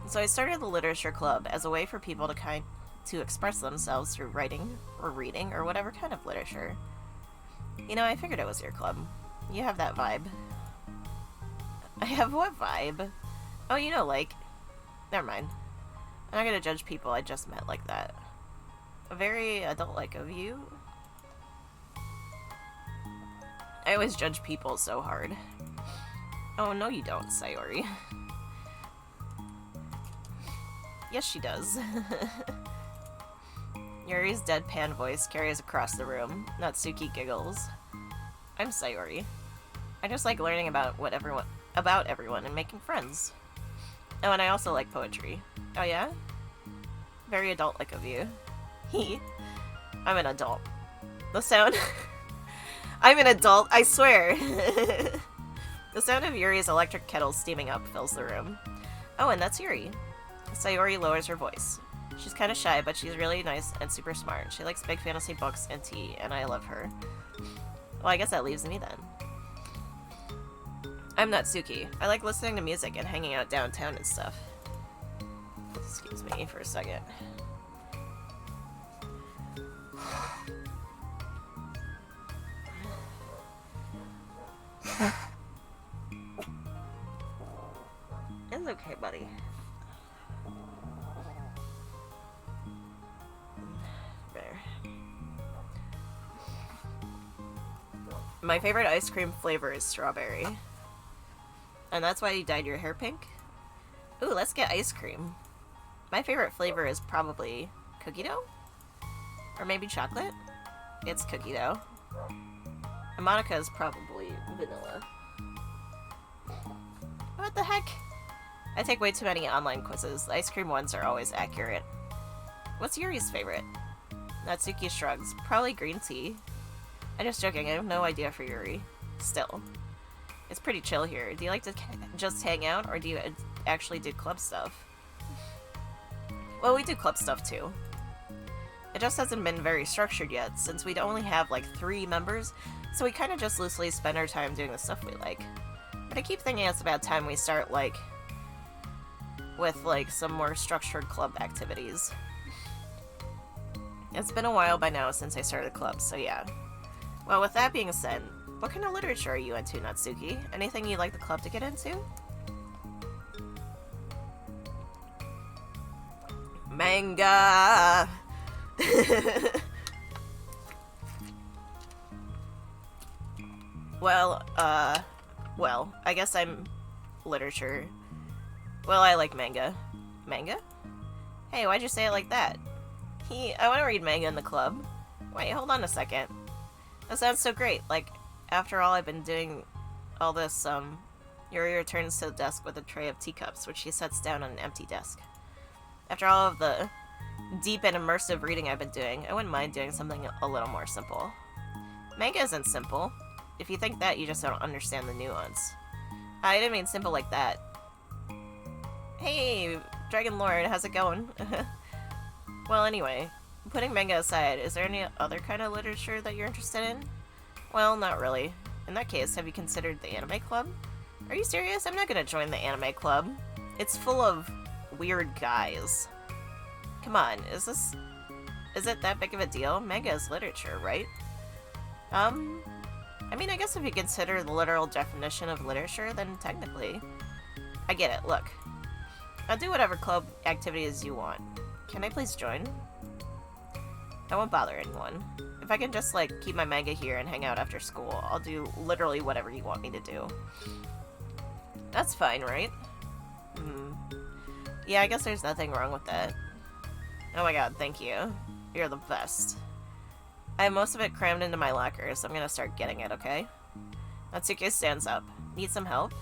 So I started the literature club as a way for people to express themselves through writing or reading or whatever kind of literature. You know, I figured it was your club. You have that vibe. I have what vibe? Oh, you know, like... Never mind. I'm not gonna judge people I just met like that. Very adult-like of you. I always judge people so hard. Oh, no you don't, Sayori. Yes, she does. Yuri's deadpan voice carries across the room. Natsuki giggles. I'm Sayori. I just like learning about everyone and making friends. Oh, and I also like poetry. Oh yeah? Very adult-like of you. I'm an adult. The sound... I'm an adult, I swear! The sound of Yuri's electric kettle steaming up fills the room. Oh, and that's Yuri. Sayori lowers her voice. She's kind of shy, but she's really nice and super smart. She likes big fantasy books and tea, and I love her. Well, I guess that leaves me then. I'm Natsuki. I like listening to music and hanging out downtown and stuff. Excuse me for a second. It's okay, buddy. There. My favorite ice cream flavor is strawberry. And that's why you dyed your hair pink? Ooh, let's get ice cream. My favorite flavor is probably cookie dough? Or maybe chocolate? It's cookie dough. And Monica is probably vanilla. What the heck? I take way too many online quizzes. The ice cream ones are always accurate. What's Yuri's favorite? Natsuki shrugs. Probably green tea. I'm just joking, I have no idea for Yuri. Still. It's pretty chill here. Do you like to just hang out, or do you actually do club stuff? Well, we do club stuff too. It just hasn't been very structured yet, since we only have like 3 members, so we kind of just loosely spend our time doing the stuff we like. But I keep thinking it's about time we start, like, with, like, some more structured club activities. It's been a while by now since I started a club, so yeah. Well, with that being said, what kind of literature are you into, Natsuki? Anything you'd like the club to get into? Manga! Well, I guess I'm literature. Well, I like manga. Manga? Hey, why'd you say it like that? I want to read manga in the club. Wait, hold on a second. That sounds so great. Like, after all I've been doing all this, Yuri returns to the desk with a tray of teacups, which she sets down on an empty desk. After all of the deep and immersive reading I've been doing, I wouldn't mind doing something a little more simple. Manga isn't simple. If you think that, you just don't understand the nuance. I didn't mean simple like that. Hey, Dragon Lord, how's it going? Well, anyway, putting manga aside, is there any other kind of literature that you're interested in? Well, not really. In that case, have you considered the anime club? Are you serious? I'm not gonna join the anime club. It's full of weird guys. Come on, is it that big of a deal? Manga is literature, right? I mean, I guess if you consider the literal definition of literature, then technically. I get it, look. I'll do whatever club activities you want. Can I please join? I won't bother anyone. If I can just, like, keep my manga here and hang out after school, I'll do literally whatever you want me to do. That's fine, right? Yeah, I guess there's nothing wrong with that. Oh my god, thank you. You're the best. I have most of it crammed into my locker, so I'm gonna start getting it, okay? Natsuki stands up. Need some help?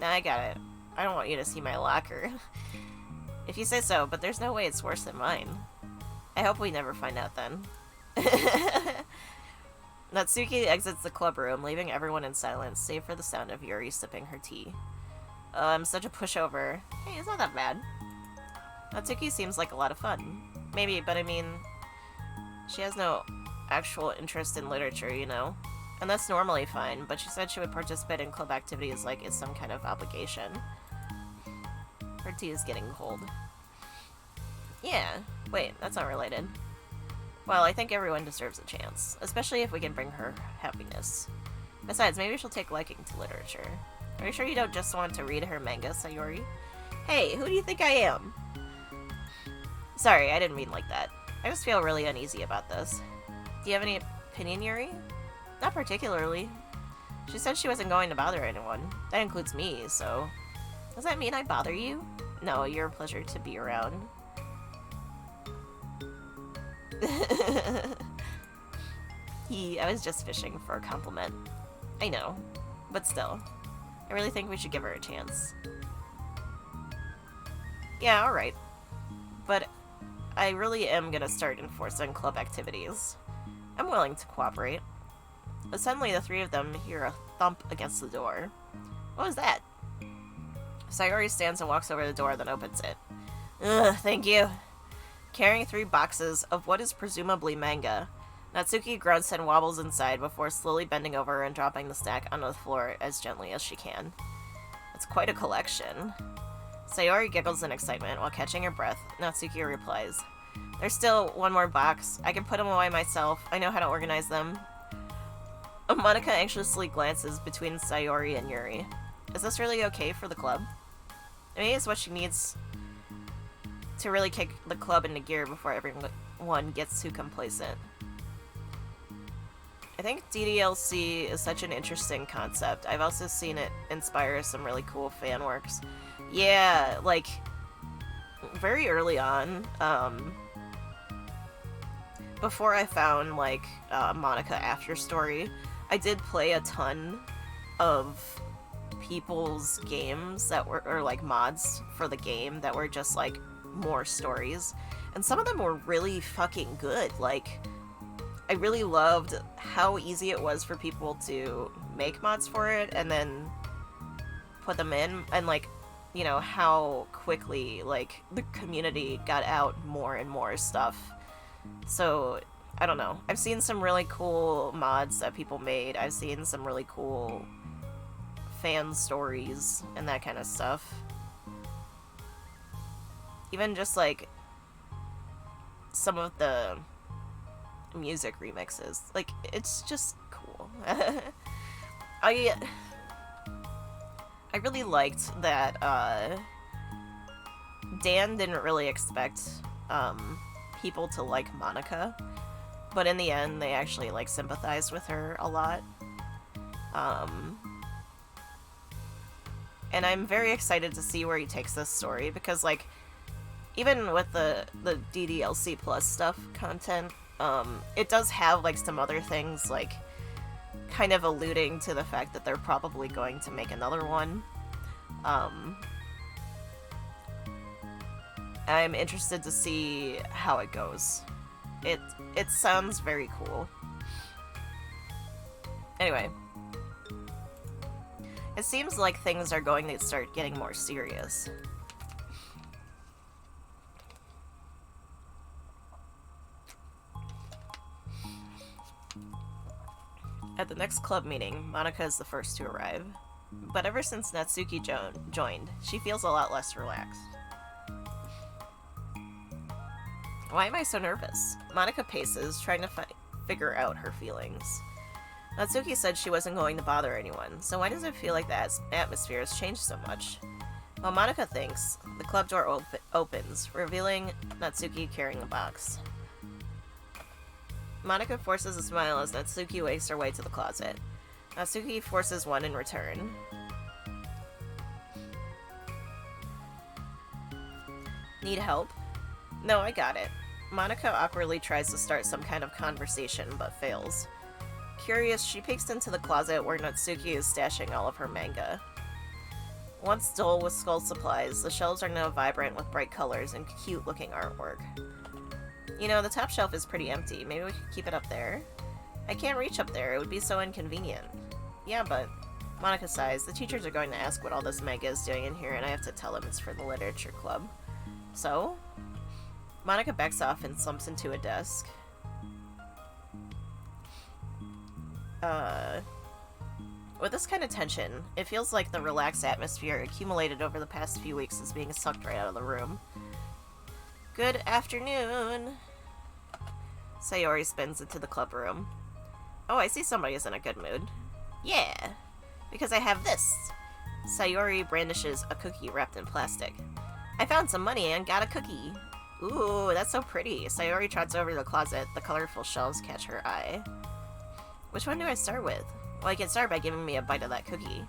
Nah, I got it. I don't want you to see my locker. If you say so, but there's no way it's worse than mine. I hope we never find out then. Natsuki exits the club room, leaving everyone in silence, save for the sound of Yuri sipping her tea. I'm such a pushover. Hey, it's not that bad. Natsuki seems like a lot of fun. Maybe, but I mean, she has no actual interest in literature, you know? And that's normally fine, but she said she would participate in club activities like it's some kind of obligation. Her tea is getting cold. Yeah. Wait, that's not related. Well, I think everyone deserves a chance, especially if we can bring her happiness. Besides, maybe she'll take liking to literature. Are you sure you don't just want to read her manga, Sayori? Hey, who do you think I am? Sorry, I didn't mean like that. I just feel really uneasy about this. Do you have any opinion, Yuri? Not particularly. She said she wasn't going to bother anyone. That includes me, so... Does that mean I bother you? No, you're a pleasure to be around. I was just fishing for a compliment. I know, but still. I really think we should give her a chance. Yeah, alright. But I really am gonna start enforcing club activities. I'm willing to cooperate. But suddenly the three of them hear a thump against the door. What was that? Sayori stands and walks over to the door, then opens it. Ugh, thank you. Carrying 3 boxes of what is presumably manga, Natsuki grunts and wobbles inside before slowly bending over and dropping the stack onto the floor as gently as she can. It's quite a collection. Sayori giggles in excitement while catching her breath. Natsuki replies, There's still one more box. I can put them away myself. I know how to organize them. Monica anxiously glances between Sayori and Yuri. Is this really okay for the club? Maybe it's what she needs to really kick the club into gear before everyone gets too complacent. I think DDLC is such an interesting concept. I've also seen it inspire some really cool fan works. Yeah, like, very early on, before I found, like, Monica After Story, I did play a ton of people's games that were, or like mods for the game that were just like more stories, and some of them were really fucking good. Like, I really loved how easy it was for people to make mods for it and then put them in, and like, you know, how quickly like the community got out more and more stuff. So I don't know, I've seen some really cool mods that people made. I've seen some really cool fan stories and that kind of stuff. Even just like some of the music remixes, like, it's just cool. I really liked that Dan didn't really expect people to like Monica, but in the end they actually like sympathized with her a lot. And I'm very excited to see where he takes this story, because, like, even with the DDLC Plus stuff content, it does have, like, some other things, like, kind of alluding to the fact that they're probably going to make another one. I'm interested to see how it goes. It sounds very cool. Anyway. It seems like things are going to start getting more serious. At the next club meeting, Monica is the first to arrive. But ever since Natsuki joined, she feels a lot less relaxed. Why am I so nervous? Monica paces, trying to figure out her feelings. Natsuki said she wasn't going to bother anyone, so why does it feel like the atmosphere has changed so much? While Monica thinks, the club door opens, revealing Natsuki carrying a box. Monica forces a smile as Natsuki wakes her way to the closet. Natsuki forces one in return. Need help? No, I got it. Monica awkwardly tries to start some kind of conversation, but fails. Curious, she peeks into the closet where Natsuki is stashing all of her manga. Once dull with school supplies, the shelves are now vibrant with bright colors and cute-looking artwork. You know, the top shelf is pretty empty. Maybe we could keep it up there? I can't reach up there. It would be so inconvenient. Yeah, but... Monica sighs. The teachers are going to ask what all this manga is doing in here, and I have to tell them it's for the literature club. So? Monica backs off and slumps into a desk. With this kind of tension, it feels like the relaxed atmosphere accumulated over the past few weeks is being sucked right out of the room. Good afternoon. Sayori spins into the club room. Oh, I see somebody is in a good mood. Yeah, because I have this. Sayori brandishes a cookie wrapped in plastic. I found some money and got a cookie. Ooh, that's so pretty. Sayori trots over to the closet. The colorful shelves catch her eye. Which one do I start with? Well, I can start by giving me a bite of that cookie.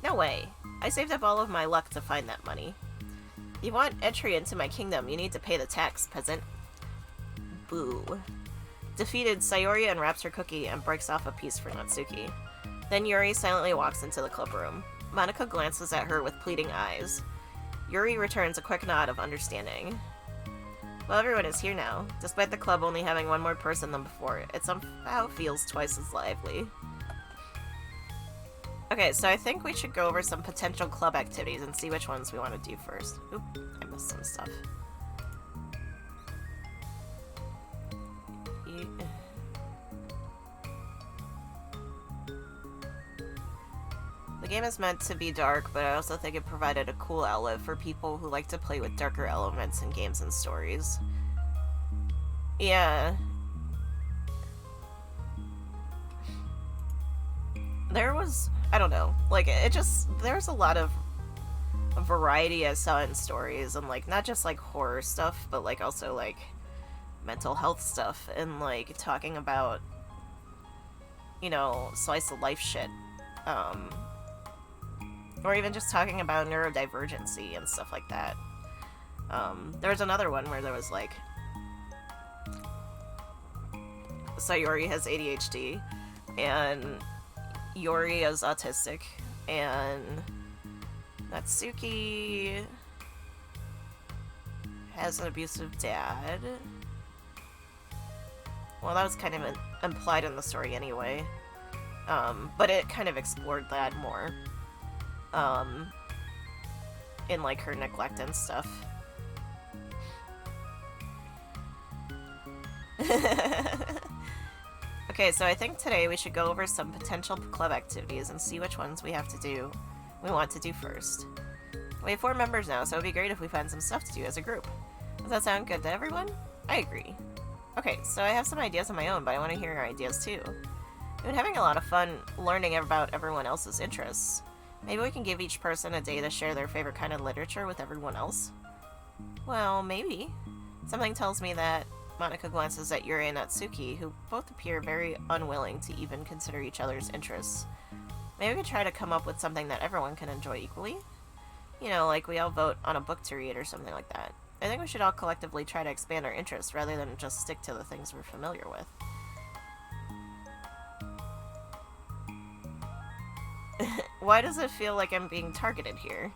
No way. I saved up all of my luck to find that money. If you want entry into my kingdom, you need to pay the tax, peasant. Boo. Defeated, Sayori unwraps her cookie and breaks off a piece for Natsuki. Then Yuri silently walks into the club room. Monica glances at her with pleading eyes. Yuri returns a quick nod of understanding. Well, everyone is here now. Despite the club only having one more person than before, it somehow feels twice as lively. Okay, so I think we should go over some potential club activities and see which ones we want to do first. Oop, I missed some stuff. The game is meant to be dark, but I also think it provided a cool outlet for people who like to play with darker elements in games and stories. Yeah. There was, I don't know, like, there's a lot of variety I saw in stories, and, like, not just, like, horror stuff, but, like, also, like, mental health stuff, and, like, talking about, you know, slice of life shit. Or even just talking about neurodivergency and stuff like that. There was another one where there was, like, Sayori has ADHD, and Yuri is autistic, and Natsuki has an abusive dad. Well, that was kind of implied in the story anyway. But it kind of explored that more. In, like, her neglect and stuff. Okay, so I think today we should go over some potential club activities and see which ones we want to do first. We have 4 members now, so it'd be great if we find some stuff to do as a group. Does that sound good to everyone? I agree. Okay, so I have some ideas of my own, but I want to hear your ideas too. I've been having a lot of fun learning about everyone else's interests. Maybe we can give each person a day to share their favorite kind of literature with everyone else? Well, maybe. Something tells me that Monica glances at Yuri and Natsuki, who both appear very unwilling to even consider each other's interests. Maybe we could try to come up with something that everyone can enjoy equally? You know, like we all vote on a book to read or something like that. I think we should all collectively try to expand our interests rather than just stick to the things we're familiar with. Why does it feel like I'm being targeted here?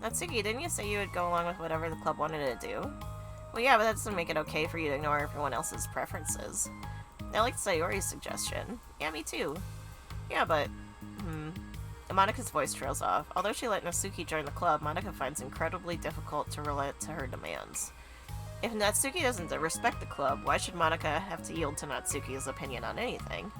Natsuki, didn't you say you would go along with whatever the club wanted to do? Well, yeah, but that doesn't make it okay for you to ignore everyone else's preferences. I liked Sayori's suggestion. Yeah, me too. Yeah, but... Monica's voice trails off. Although she let Natsuki join the club, Monica finds it incredibly difficult to relent to her demands. If Natsuki doesn't respect the club, why should Monica have to yield to Natsuki's opinion on anything?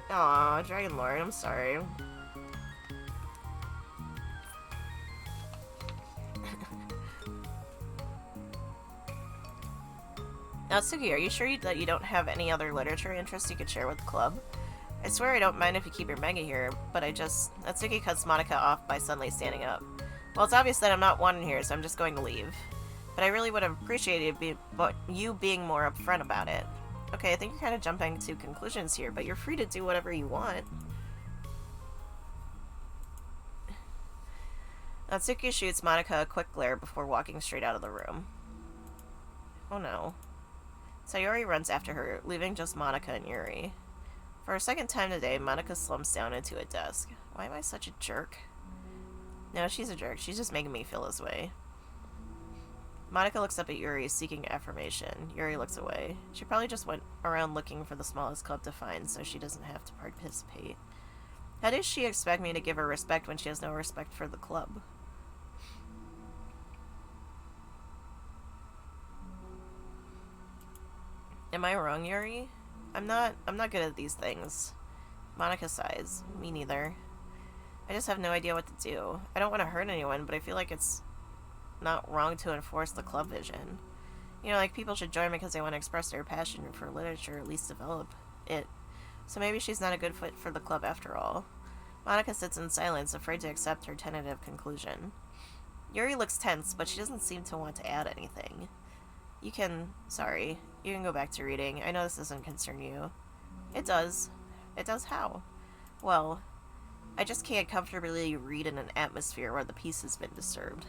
Aw, Dragon Lord, I'm sorry. Natsuki, are you sure that you don't have any other literature interests you could share with the club? I swear I don't mind if you keep your manga here, but Natsuki cuts Monica off by suddenly standing up. Well, it's obvious that I'm not wanted here, so I'm just going to leave. But I really would have appreciated you being more upfront about it. Okay, I think you're kind of jumping to conclusions here, but you're free to do whatever you want. Natsuki shoots Monica a quick glare before walking straight out of the room. Oh no. Sayori runs after her, leaving just Monica and Yuri. For a second time today, Monica slumps down into a desk. Why am I such a jerk? No, she's a jerk. She's just making me feel this way. Monica looks up at Yuri, seeking affirmation. Yuri looks away. She probably just went around looking for the smallest club to find, so she doesn't have to participate. How does she expect me to give her respect when she has no respect for the club? Am I wrong, Yuri? I'm not good at these things. Monica sighs. Me neither. I just have no idea what to do. I don't want to hurt anyone, but I feel like it's not wrong to enforce the club vision. You know, like, people should join because they want to express their passion for literature, at least develop it. So maybe she's not a good fit for the club after all. Monica sits in silence, afraid to accept her tentative conclusion. Yuri looks tense, but she doesn't seem to want to add anything. You can go back to reading. I know this doesn't concern you. It does. It does how? Well, I just can't comfortably read in an atmosphere where the peace has been disturbed.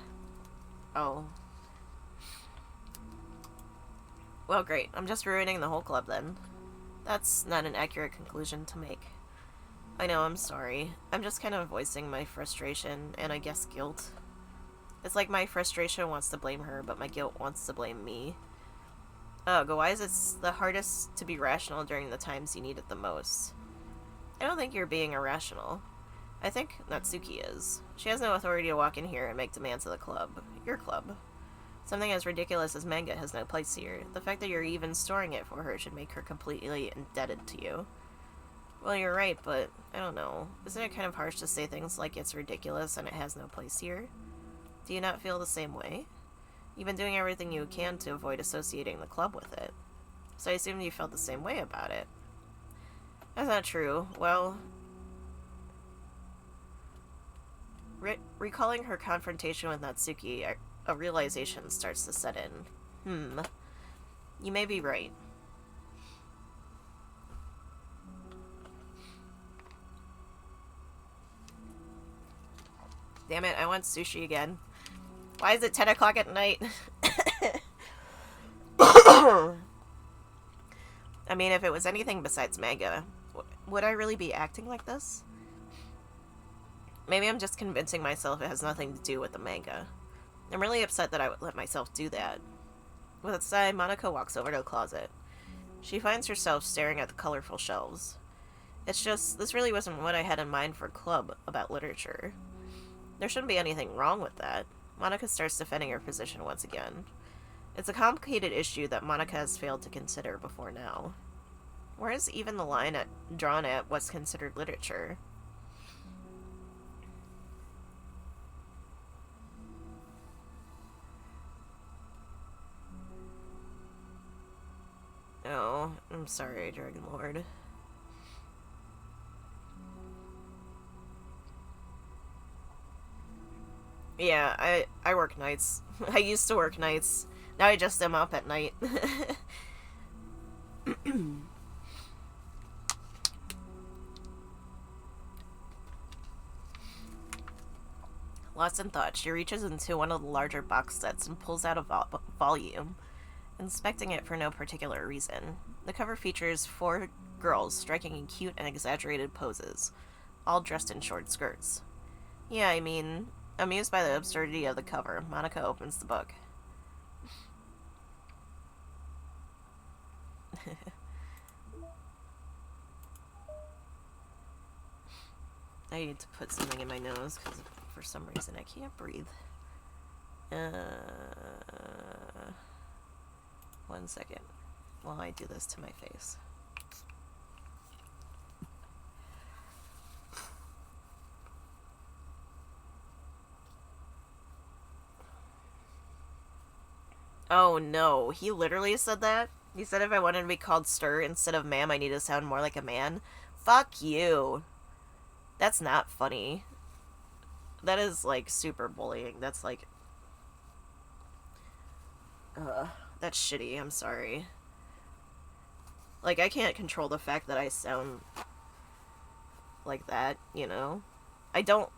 Oh. Well, great. I'm just ruining the whole club then. That's not an accurate conclusion to make. I know, I'm sorry. I'm just kind of voicing my frustration and I guess guilt. It's like my frustration wants to blame her, but my guilt wants to blame me. Ugh, why is it the hardest to be rational during the times you need it the most? I don't think you're being irrational. I think Natsuki is. She has no authority to walk in here and make demands of the club. Your club. Something as ridiculous as manga has no place here. The fact that you're even storing it for her should make her completely indebted to you. Well, you're right, but I don't know. Isn't it kind of harsh to say things like it's ridiculous and it has no place here? Do you not feel the same way? You've been doing everything you can to avoid associating the club with it. So I assumed you felt the same way about it. That's not true. Well, recalling her confrontation with Natsuki, a realization starts to set in. You may be right. Damn it, I want sushi again. Why is it 10 o'clock at night? I mean, if it was anything besides manga, would I really be acting like this? Maybe I'm just convincing myself it has nothing to do with the manga. I'm really upset that I would let myself do that. With a sigh, Monica walks over to the closet. She finds herself staring at the colorful shelves. It's just, this really wasn't what I had in mind for a club about literature. There shouldn't be anything wrong with that. Monica starts defending her position once again. It's a complicated issue that Monica has failed to consider before now. Where is even the line drawn at what's considered literature? Oh, I'm sorry, Dragon Lord. Yeah, I work nights. I used to work nights. Now I just am up at night. Lost in thought, she reaches into one of the larger box sets and pulls out a volume, inspecting it for no particular reason. The cover features 4 girls striking in cute and exaggerated poses, all dressed in short skirts. Yeah, I mean, amused by the absurdity of the cover, Monica opens the book. I need to put something in my nose because for some reason I can't breathe. 1 second while I do this to my face. Oh no, he literally said that? He said if I wanted to be called Stir instead of ma'am, I need to sound more like a man? Fuck you. That's not funny. That is, like, super bullying. That's, like... that's shitty, I'm sorry. Like, I can't control the fact that I sound like that, you know? I don't...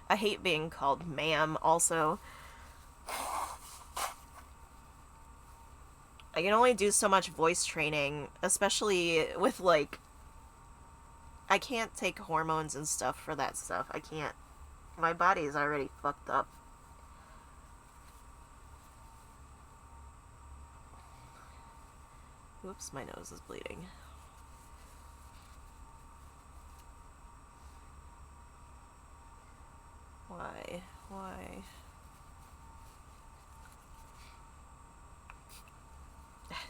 I hate being called ma'am, also. I can only do so much voice training, especially with, like... I can't take hormones and stuff for that stuff. I can't. My body's already fucked up. Whoops, my nose is bleeding. Why? Why?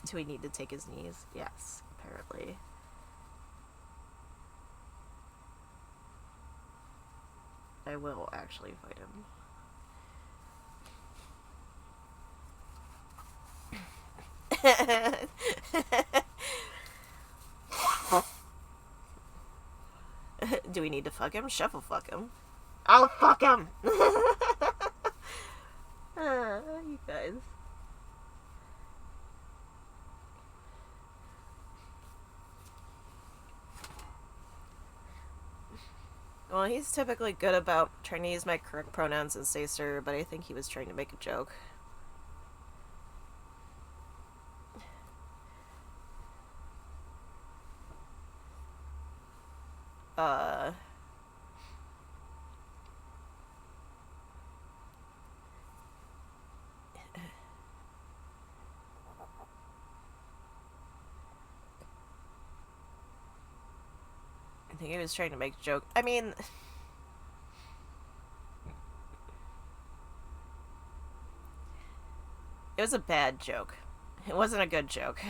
Do we need to take his knees? Yes, apparently. I will actually fight him. Do we need to fuck him? Shuffle fuck him. I'll fuck him! You guys. Well, he's typically good about trying to use my correct pronouns and say sir, but I think he was trying to make a joke. I think he was trying to make a joke. I mean... It was a bad joke. It wasn't a good joke.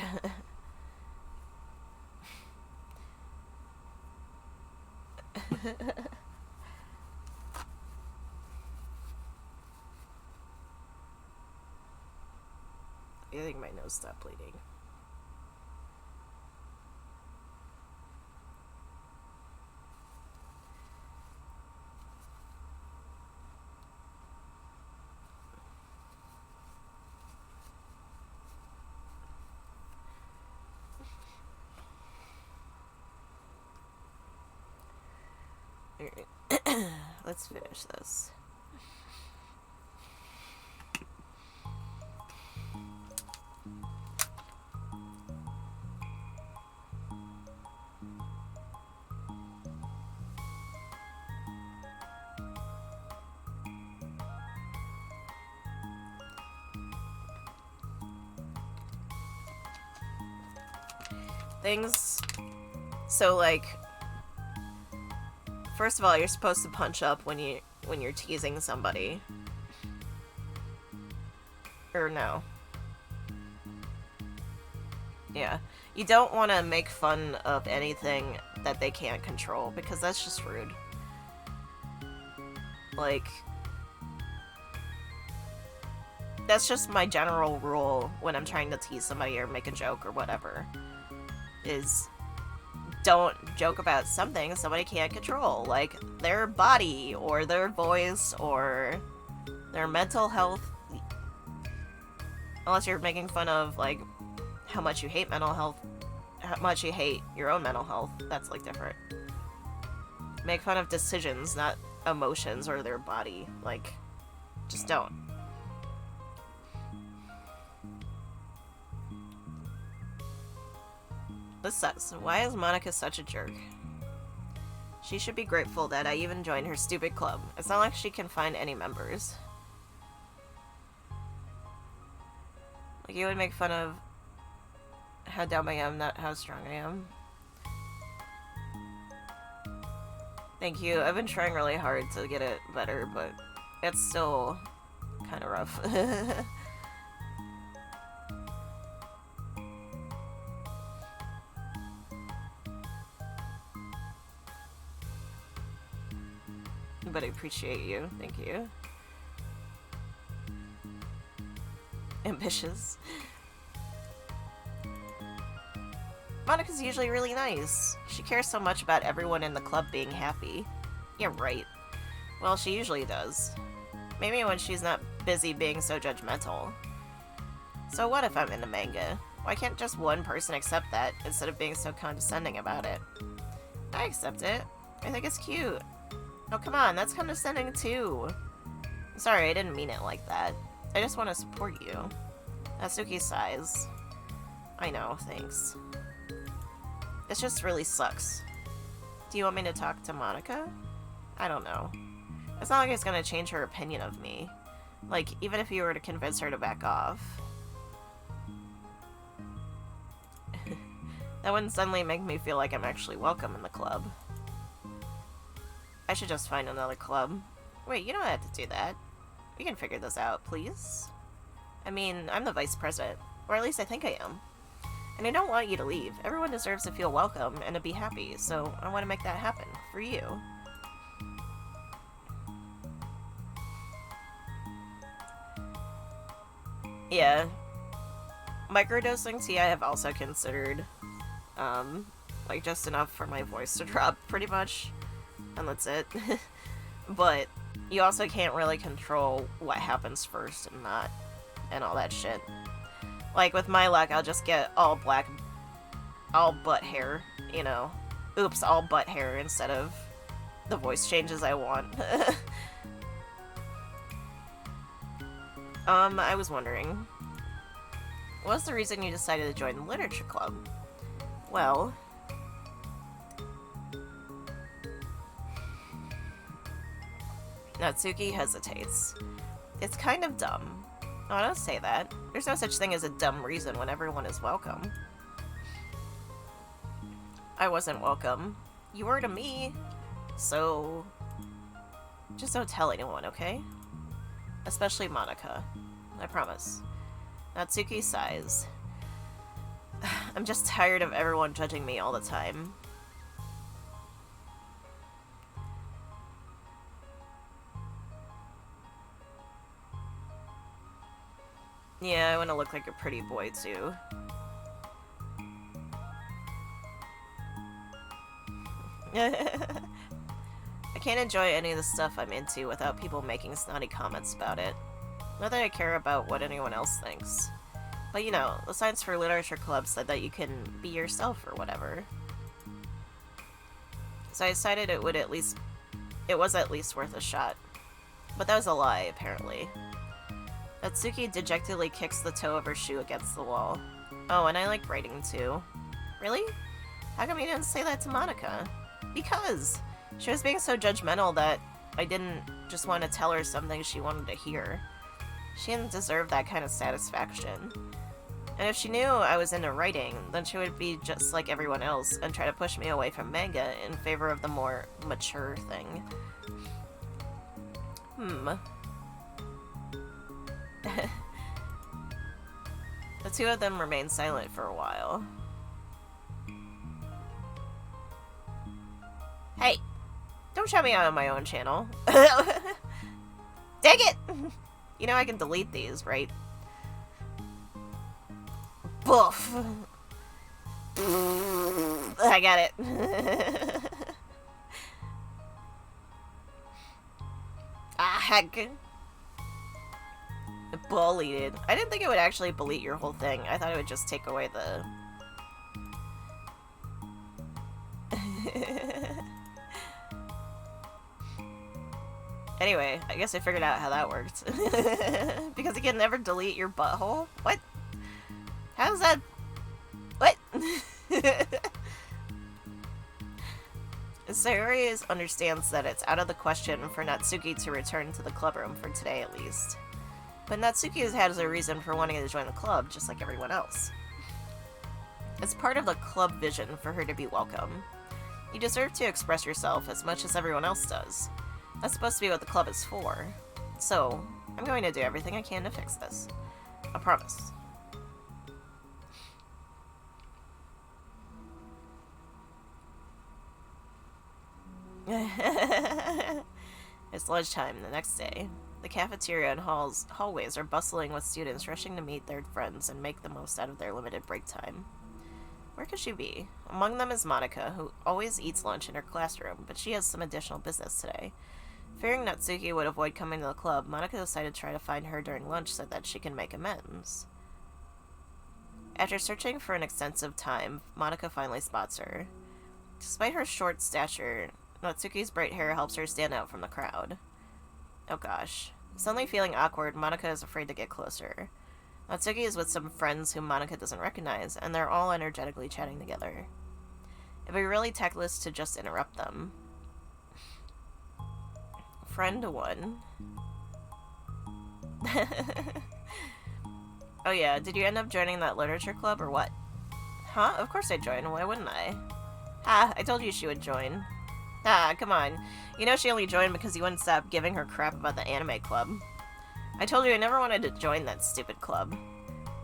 I think my nose stopped bleeding. Alright. Let's finish this. Things. So, like, first of all, you're supposed to punch up when you're teasing somebody. Or no. Yeah. You don't want to make fun of anything that they can't control, because that's just rude. Like, that's just my general rule when I'm trying to tease somebody or make a joke or whatever. Is don't joke about something somebody can't control, like their body or their voice or their mental health. Unless you're making fun of, like, how much you hate mental health, how much you hate your own mental health, that's, like, different. Make fun of decisions, not emotions or their body. Like, just don't. This sucks. Why is Monica such a jerk? She should be grateful that I even joined her stupid club. It's not like she can find any members. Like, you would make fun of how dumb I am, not how strong I am. Thank you. I've been trying really hard to get it better, but it's still kind of rough. But I appreciate you. Thank you. Ambitious. Monica's usually really nice. She cares so much about everyone in the club being happy. Yeah, right. Well, she usually does. Maybe when she's not busy being so judgmental. So what if I'm into manga? Why can't just one person accept that instead of being so condescending about it? I accept it. I think it's cute. Oh, come on, that's condescending too. Sorry, I didn't mean it like that. I just want to support you. Natsuki sighs. I know, thanks. This just really sucks. Do you want me to talk to Monica? I don't know. It's not like it's gonna change her opinion of me. Like, even if you were to convince her to back off. That wouldn't suddenly make me feel like I'm actually welcome in the club. I should just find another club. Wait, you don't have to do that. We can figure this out, please. I mean, I'm the vice president. Or at least I think I am. And I don't want you to leave. Everyone deserves to feel welcome and to be happy, so I want to make that happen. For you. Yeah. Microdosing tea I have also considered. Like just enough for my voice to drop, pretty much. And that's it. But you also can't really control what happens first and not, and all that shit. Like with my luck, I'll just get all black, all butt hair, you know. Oops, all butt hair instead of the voice changes I want. I was wondering, what was the reason you decided to join the literature club? Well, Natsuki hesitates. It's kind of dumb. No, don't say that. There's no such thing as a dumb reason when everyone is welcome. I wasn't welcome. You were to me. So, just don't tell anyone, okay? Especially Monica. I promise. Natsuki sighs. I'm just tired of everyone judging me all the time. Yeah, I want to look like a pretty boy, too. I can't enjoy any of the stuff I'm into without people making snotty comments about it. Not that I care about what anyone else thinks. But you know, the Science for Literature Club said that you can be yourself or whatever. So I decided it was at least worth a shot. But that was a lie, apparently. Natsuki dejectedly kicks the toe of her shoe against the wall. Oh, and I like writing too. Really? How come you didn't say that to Monica? Because she was being so judgmental that I didn't just want to tell her something she wanted to hear. She didn't deserve that kind of satisfaction. And if she knew I was into writing, then she would be just like everyone else and try to push me away from manga in favor of the more mature thing. The two of them remained silent for a while. Hey! Don't shout me out on my own channel. Dang it! You know I can delete these, right? Boof! I got it. Ah, heck. Bullied. I didn't think it would actually delete your whole thing. I thought it would just take away the... Anyway, I guess I figured out how that worked. Because you can never delete your butthole? What? How's that? What? Sayori understands that it's out of the question for Natsuki to return to the clubroom for today at least. But Natsuki has a reason for wanting to join the club, just like everyone else. It's part of the club vision for her to be welcome. You deserve to express yourself as much as everyone else does. That's supposed to be what the club is for. So, I'm going to do everything I can to fix this. I promise. It's lunchtime the next day. The cafeteria and hallways are bustling with students rushing to meet their friends and make the most out of their limited break time. Where could she be? Among them is Monica, who always eats lunch in her classroom, but she has some additional business today. Fearing Natsuki would avoid coming to the club, Monica decided to try to find her during lunch so that she can make amends. After searching for an extensive time, Monica finally spots her. Despite her short stature, Natsuki's bright hair helps her stand out from the crowd. Oh gosh. Suddenly feeling awkward, Monica is afraid to get closer. Natsuki is with some friends whom Monica doesn't recognize, and they're all energetically chatting together. It'd be really tactless to just interrupt them. Friend 1. Oh yeah, did you end up joining that literature club or what? Huh? Of course I joined. Why wouldn't I? Ha! I told you she would join. Ah, come on. You know she only joined because you wouldn't stop giving her crap about the anime club. I told you I never wanted to join that stupid club.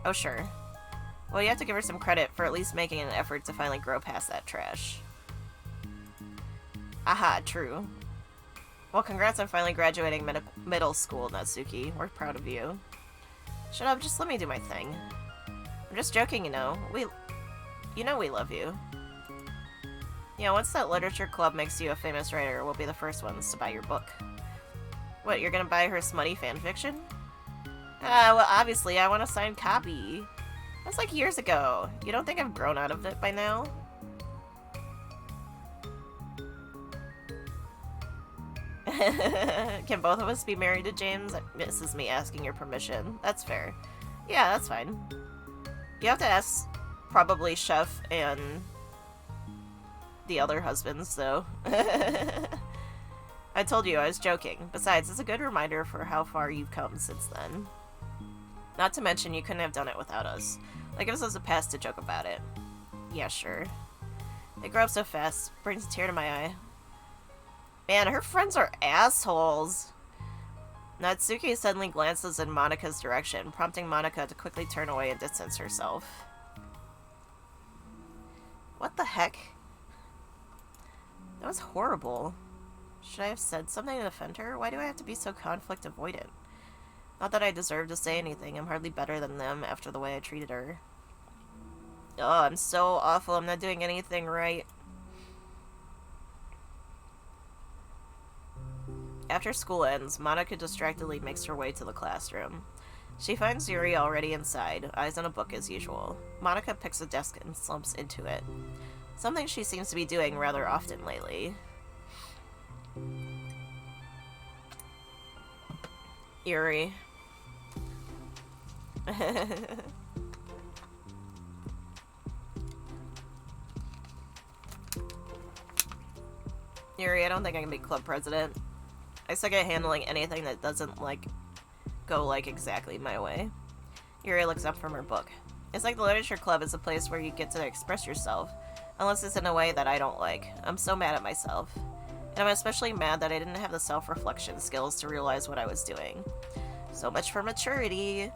Oh, sure. Well, you have to give her some credit for at least making an effort to finally grow past that trash. Aha, true. Well, congrats on finally graduating middle school, Natsuki. We're proud of you. Shut up, just let me do my thing. I'm just joking, you know. You know we love you. Yeah, once that literature club makes you a famous writer, we'll be the first ones to buy your book. What, you're gonna buy her smutty fanfiction? Well, obviously, I want a signed copy. That's like years ago. You don't think I've grown out of it by now? Can both of us be married to James? This is me asking your permission. That's fair. Yeah, that's fine. You have to ask probably Chef and the other husbands, though. I told you I was joking. Besides, it's a good reminder for how far you've come since then. Not to mention, you couldn't have done it without us. Like, it was us a pass to joke about it. Yeah, sure. They grow up so fast. Brings a tear to my eye. Man, her friends are assholes. Natsuki suddenly glances in Monika's direction, prompting Monika to quickly turn away and distance herself. What the heck? That was horrible. Should I have said something to defend her? Why do I have to be so conflict avoidant? Not that I deserve to say anything. I'm hardly better than them after the way I treated her. Oh, I'm so awful. I'm not doing anything right. After school ends, Monika distractedly makes her way to the classroom. She finds Yuri already inside, eyes on a book as usual. Monika picks a desk and slumps into it. Something she seems to be doing rather often lately. Yuri. Yuri, I don't think I can be club president. I suck at handling anything that doesn't, go, exactly my way. Yuri looks up from her book. It's like the literature club is a place where you get to express yourself, unless it's in a way that I don't like. I'm so mad at myself. And I'm especially mad that I didn't have the self-reflection skills to realize what I was doing. So much for maturity.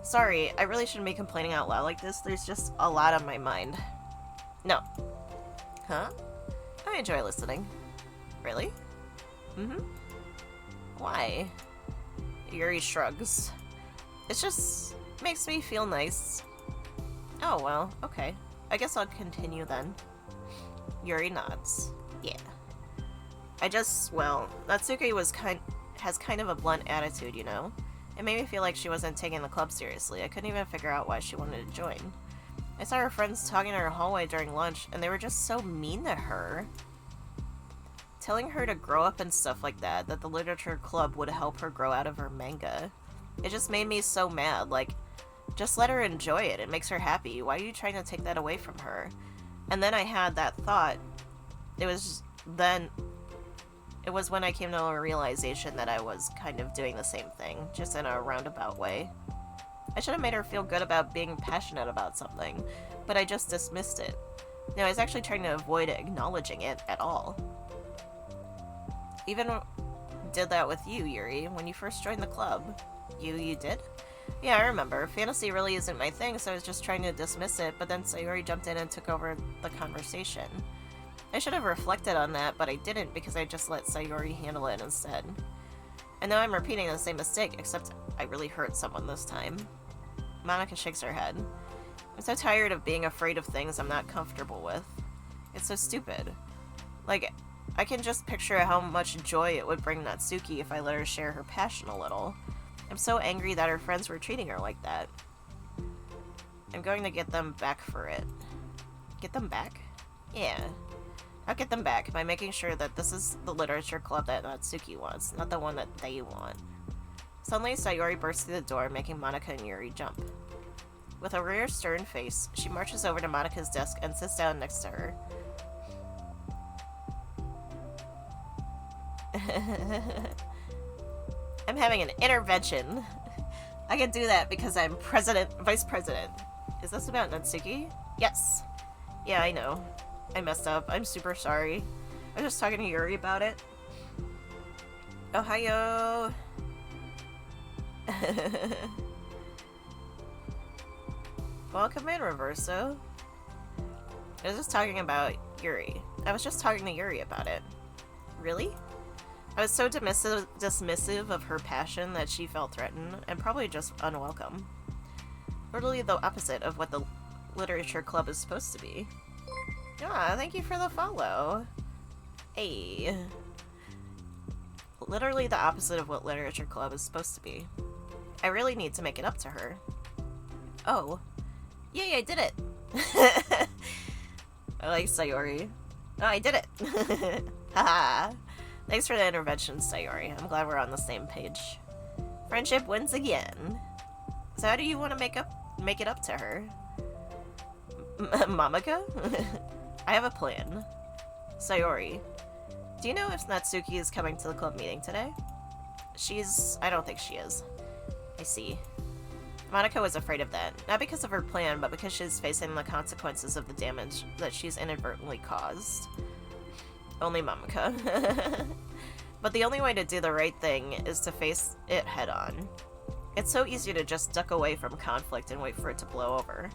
Sorry, I really shouldn't be complaining out loud like this. There's just a lot on my mind. No. Huh? I enjoy listening. Really? Mm-hmm. Why? Yuri shrugs. It just makes me feel nice. Oh, well, okay. I guess I'll continue then. Yuri nods. Yeah. Natsuki has kind of a blunt attitude, you know? It made me feel like she wasn't taking the club seriously. I couldn't even figure out why she wanted to join. I saw her friends talking in her hallway during lunch, and they were just so mean to her. Telling her to grow up and stuff like that the literature club would help her grow out of her manga. It just made me so mad. Just let her enjoy it. It makes her happy. Why are you trying to take that away from her? And then I had that thought. It was when I came to a realization that I was kind of doing the same thing, just in a roundabout way. I should have made her feel good about being passionate about something, but I just dismissed it. No, I was actually trying to avoid acknowledging it at all. Even did that with you, Yuri, when you first joined the club. You did? Yeah, I remember. Fantasy really isn't my thing, so I was just trying to dismiss it, but then Sayori jumped in and took over the conversation. I should have reflected on that, but I didn't because I just let Sayori handle it instead. And now I'm repeating the same mistake, except I really hurt someone this time. Monika shakes her head. I'm so tired of being afraid of things I'm not comfortable with. It's so stupid. I can just picture how much joy it would bring Natsuki if I let her share her passion a little. I'm so angry that her friends were treating her like that. I'm going to get them back for it. Get them back? Yeah. I'll get them back by making sure that this is the literature club that Natsuki wants, not the one that they want. Suddenly, Sayori bursts through the door, making Monika and Yuri jump. With a rare, stern face, she marches over to Monika's desk and sits down next to her. I'm having an intervention. I can do that because I'm vice president. Is this about Natsuki? Yes. Yeah, I know. I messed up. I'm super sorry. I was just talking to Yuri about it. Ohio. Welcome in, Reverso. I was just talking about Yuri. I was just talking to Yuri about it. Really? I was so dismissive of her passion that she felt threatened, and probably just unwelcome. Literally the opposite of what the literature club is supposed to be. Ah, thank you for the follow. Hey. Literally the opposite of what literature club is supposed to be. I really need to make it up to her. Oh. Yay, I did it! I like Sayori. Oh, I did it! Haha. Thanks for the intervention, Sayori. I'm glad we're on the same page. Friendship wins again. So how do you want to make it up to her? Mamaka? I have a plan. Sayori, do you know if Natsuki is coming to the club meeting today? I don't think she is. I see. Monica was afraid of that. Not because of her plan, but because she's facing the consequences of the damage that she's inadvertently caused. Only Mamaka. But the only way to do the right thing is to face it head on. It's so easy to just duck away from conflict and wait for it to blow over.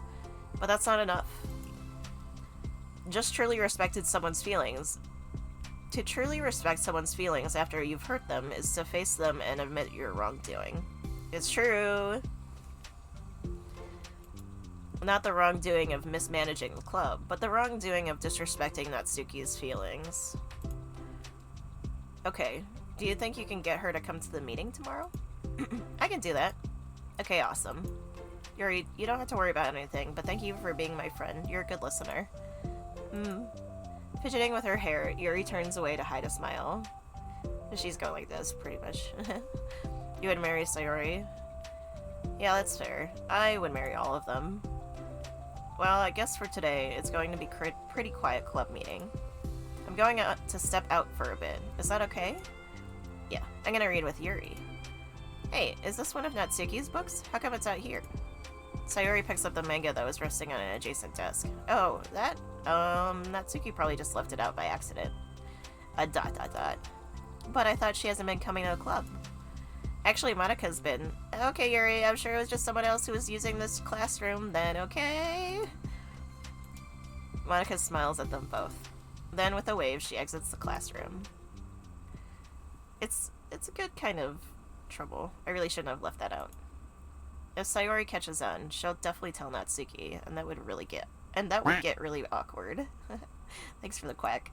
But that's not enough. Just truly respected someone's feelings. To truly respect someone's feelings after you've hurt them is to face them and admit your wrongdoing. It's true. Not the wrongdoing of mismanaging the club, but the wrongdoing of disrespecting Natsuki's feelings. Okay, do you think you can get her to come to the meeting tomorrow? I can do that. Okay, awesome. Yuri, you don't have to worry about anything, but thank you for being my friend. You're a good listener. Fidgeting with her hair, Yuri turns away to hide a smile. She's going like this, pretty much. You would marry Sayori? Yeah, that's fair. I would marry all of them. Well, I guess for today, it's going to be pretty quiet club meeting. I'm going out to step out for a bit. Is that okay? Yeah, I'm gonna read with Yuri. Hey, is this one of Natsuki's books? How come it's out here? Sayori picks up the manga that was resting on an adjacent desk. Oh, that? Natsuki probably just left it out by accident. But I thought she hasn't been coming to the club. Actually, Monika's been. Okay, Yuri, I'm sure it was just someone else who was using this classroom then, okay? Monika smiles at them both. Then, with a wave, she exits the classroom. It's a good kind of trouble. I really shouldn't have left that out. If Sayori catches on, she'll definitely tell Natsuki, and that would get really awkward. Thanks for the quack.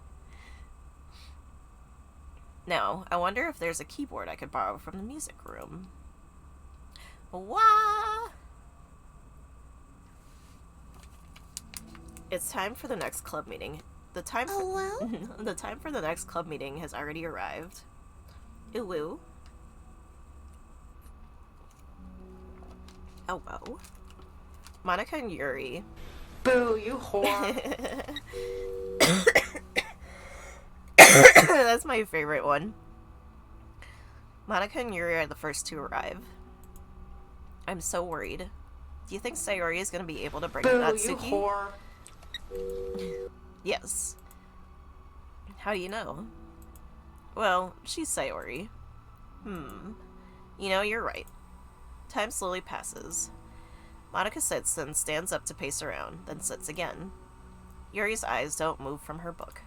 Now, I wonder if there's a keyboard I could borrow from the music room. Wah! It's time for the next club meeting. The time for the next club meeting has already arrived. Ooh. Oh, whoa. Monika and Yuri. Boo, you whore. That's my favorite one. Monika and Yuri are the first to arrive. I'm so worried. Do you think Sayori is going to be able to bring Natsuki? You whore. Yes. How do you know? Well, she's Sayori. You know, you're right. Time slowly passes. Monika sits and stands up to pace around, then sits again. Yuri's eyes don't move from her book.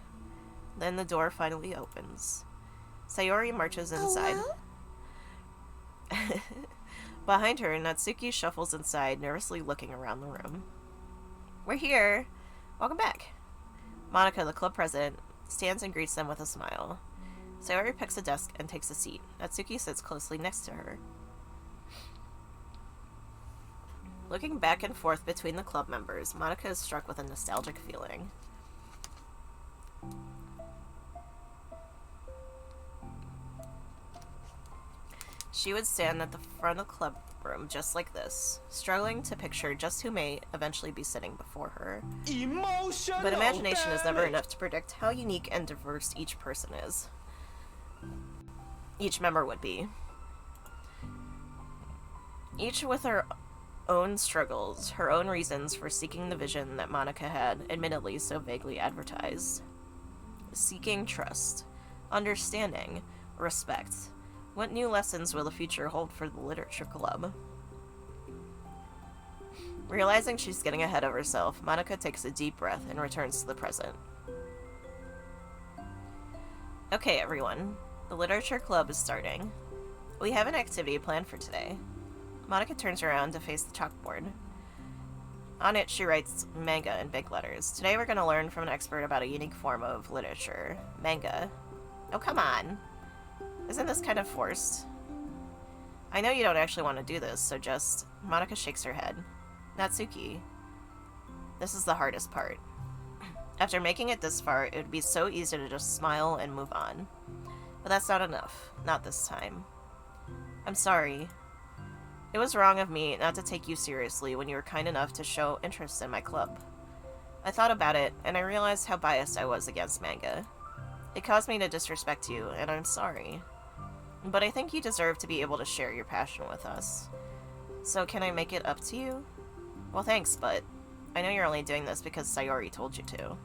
Then the door finally opens. Sayori marches inside. Behind her, Natsuki shuffles inside, nervously looking around the room. We're here! Welcome back! Monika, the club president, stands and greets them with a smile. Sayori picks a desk and takes a seat. Natsuki sits closely next to her. Looking back and forth between the club members, Monika is struck with a nostalgic feeling. She would stand at the front of the club room just like this, struggling to picture just who may eventually be sitting before her. But imagination is never enough to predict how unique and diverse each person is. Each member would be. Each with her own struggles, her own reasons for seeking the vision that Monika had, admittedly so vaguely advertised. Seeking trust, understanding, respect. What new lessons will the future hold for the literature club? Realizing she's getting ahead of herself, Monika takes a deep breath and returns to the present. Okay, everyone. The literature club is starting. We have an activity planned for today. Monika turns around to face the chalkboard. On it, she writes manga in big letters. Today we're going to learn from an expert about a unique form of literature. Manga. Oh, come on. Isn't this kind of forced? I know you don't actually want to do this, so just... Monica shakes her head. Natsuki. This is the hardest part. After making it this far, it would be so easy to just smile and move on. But that's not enough. Not this time. I'm sorry. It was wrong of me not to take you seriously when you were kind enough to show interest in my club. I thought about it, and I realized how biased I was against manga. It caused me to disrespect you, and I'm sorry. But I think you deserve to be able to share your passion with us. So can I make it up to you? Well, thanks, but I know you're only doing this because Sayori told you to.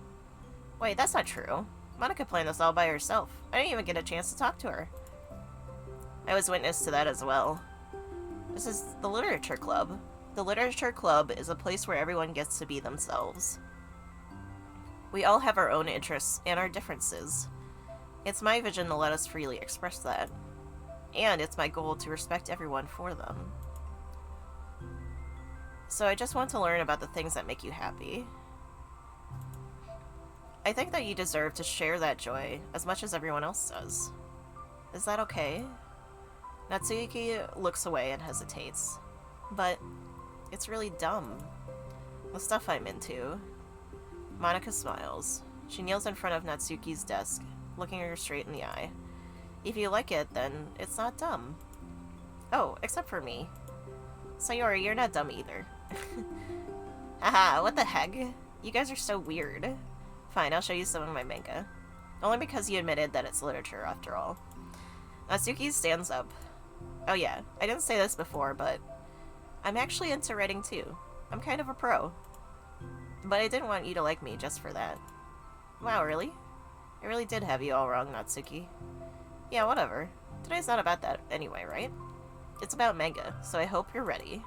Wait, that's not true. Monica planned this all by herself. I didn't even get a chance to talk to her. I was witness to that as well. This is the Literature Club. The Literature Club is a place where everyone gets to be themselves. We all have our own interests and our differences. It's my vision to let us freely express that. And it's my goal to respect everyone for them. So I just want to learn about the things that make you happy. I think that you deserve to share that joy as much as everyone else does. Is that okay? Natsuki looks away and hesitates. But it's really dumb. The stuff I'm into. Monica smiles. She kneels in front of Natsuki's desk, looking her straight in the eye. If you like it, then it's not dumb. Oh, except for me. Sayori, you're not dumb either. Haha, what the heck? You guys are so weird. Fine, I'll show you some of my manga. Only because you admitted that it's literature, after all. Natsuki stands up. Oh yeah, I didn't say this before, but I'm actually into writing too. I'm kind of a pro. But I didn't want you to like me just for that. Wow, really? I really did have you all wrong, Natsuki. Yeah, whatever. Today's not about that anyway, right? It's about manga, so I hope you're ready.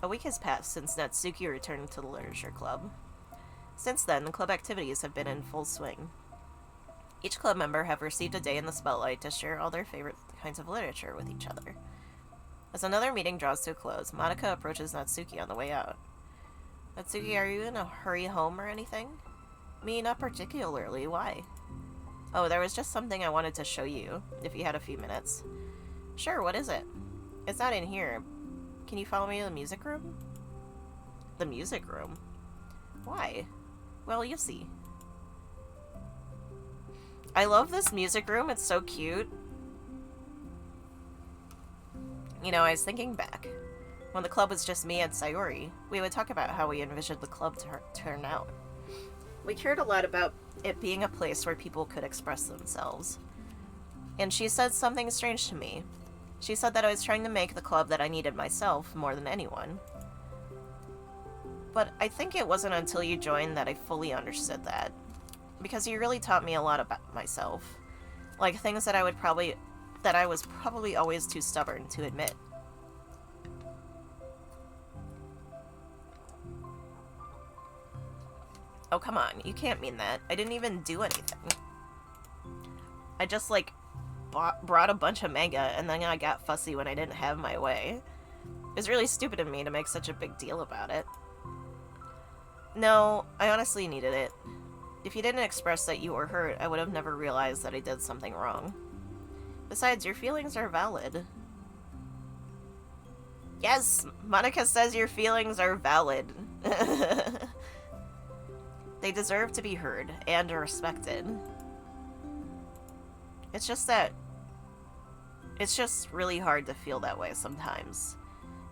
A week has passed since Natsuki returned to the Literature Club. Since then, the club activities have been in full swing. Each club member have received a day in the spotlight to share all their favorite kinds of literature with each other. As another meeting draws to a close, Monica approaches Natsuki on the way out. Natsuki, are you in a hurry home or anything? Me, not particularly. Why? Oh, there was just something I wanted to show you, if you had a few minutes. Sure, what is it? It's not in here. Can you follow me to the music room? The music room? Why? Well, you'll see. I love this music room. It's so cute. You know, I was thinking back. When the club was just me and Sayori, we would talk about how we envisioned the club to turn out. We cared a lot about it being a place where people could express themselves. And she said something strange to me. She said that I was trying to make the club that I needed myself more than anyone. But I think it wasn't until you joined that I fully understood that. Because you really taught me a lot about myself. Like things that I was probably always too stubborn to admit. Oh, come on. You can't mean that. I didn't even do anything. I just, like, brought a bunch of manga, and then I got fussy when I didn't have my way. It was really stupid of me to make such a big deal about it. No, I honestly needed it. If you didn't express that you were hurt, I would have never realized that I did something wrong. Besides, your feelings are valid. Yes, Monica says your feelings are valid. They deserve to be heard and respected. It's just really hard to feel that way sometimes.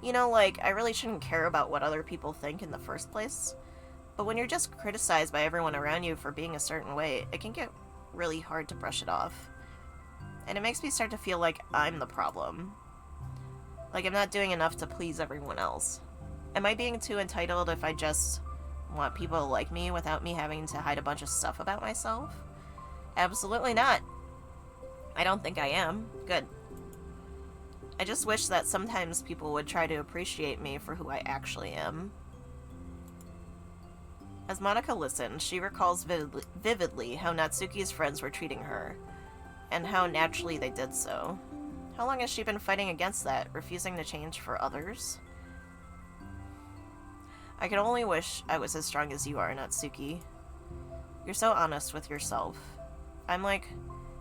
You know, like, I really shouldn't care about what other people think in the first place. But when you're just criticized by everyone around you for being a certain way, it can get really hard to brush it off. And it makes me start to feel like I'm the problem. Like I'm not doing enough to please everyone else. Am I being too entitled if I just want people to like me without me having to hide a bunch of stuff about myself? Absolutely not. I don't think I am. Good. I just wish that sometimes people would try to appreciate me for who I actually am. As Monica listened, she recalls vividly how Natsuki's friends were treating her, and how naturally they did so. How long has she been fighting against that, refusing to change for others? I can only wish I was as strong as you are, Natsuki. You're so honest with yourself. I'm like,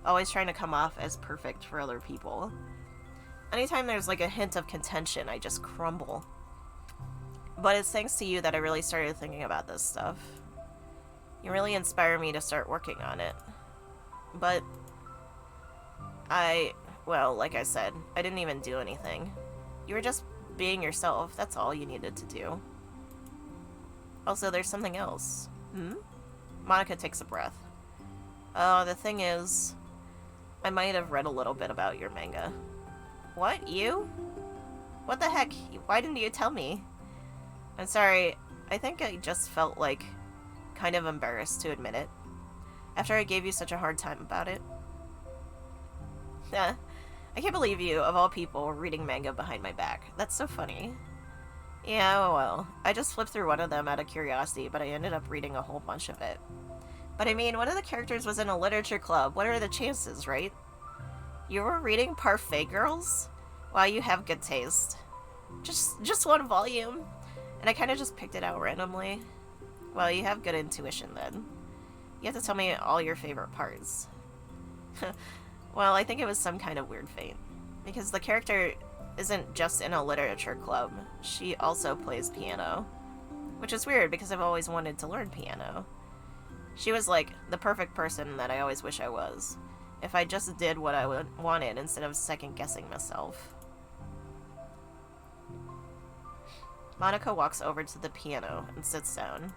always trying to come off as perfect for other people. Anytime there's like a hint of contention, I just crumble. But it's thanks to you that I really started thinking about this stuff. You really inspire me to start working on it. But well, like I said, I didn't even do anything. You were just being yourself, that's all you needed to do. Also, there's something else. Monica takes a breath. The thing is, I might have read a little bit about your manga. What? You? What the heck? Why didn't you tell me? I'm sorry, I think I just felt like kind of embarrassed to admit it. After I gave you such a hard time about it. I can't believe you, of all people, were reading manga behind my back. That's so funny. Yeah, well, I just flipped through one of them out of curiosity, but I ended up reading a whole bunch of it. But I mean, one of the characters was in a literature club. What are the chances, right? You were reading Parfait Girls? Wow, you have good taste. Just one volume. And I kind of just picked it out randomly. Well, you have good intuition then. You have to tell me all your favorite parts. Well, I think it was some kind of weird fate. Because the character isn't just in a literature club. She also plays piano. Which is weird because I've always wanted to learn piano. She was like the perfect person that I always wish I was. If I just did what I wanted instead of second-guessing myself. Monica walks over to the piano and sits down.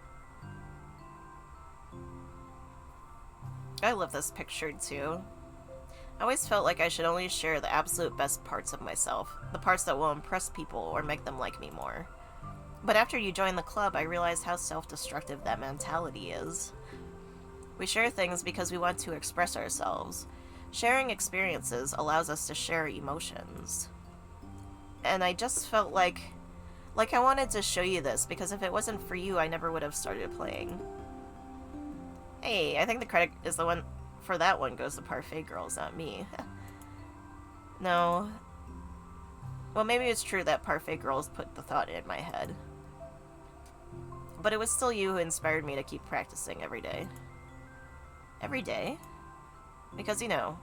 I love this picture too. I always felt like I should only share the absolute best parts of myself, the parts that will impress people or make them like me more. But after you joined the club, I realized how self-destructive that mentality is. We share things because we want to express ourselves. Sharing experiences allows us to share emotions. And I just felt like I wanted to show you this, because if it wasn't for you, I never would have started playing. Hey, I think the credit is the one for that one goes to Parfait Girls, not me. No. Well, maybe it's true that Parfait Girls put the thought in my head. But it was still you who inspired me to keep practicing every day. Every day? Because, you know,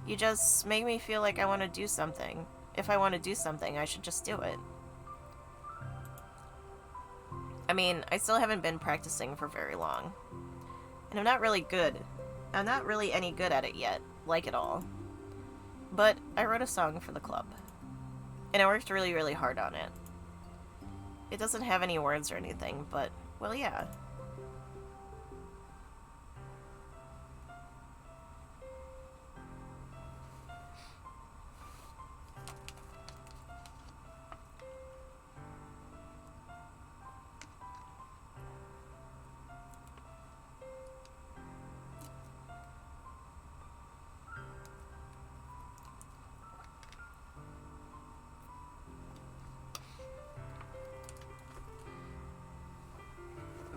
you just make me feel like I want to do something. If I want to do something, I should just do it. I mean, I still haven't been practicing for very long. And I'm not really good. I'm not really any good at it yet, like at all. But I wrote a song for the club. And I worked really, really hard on it. It doesn't have any words or anything, but, well, yeah.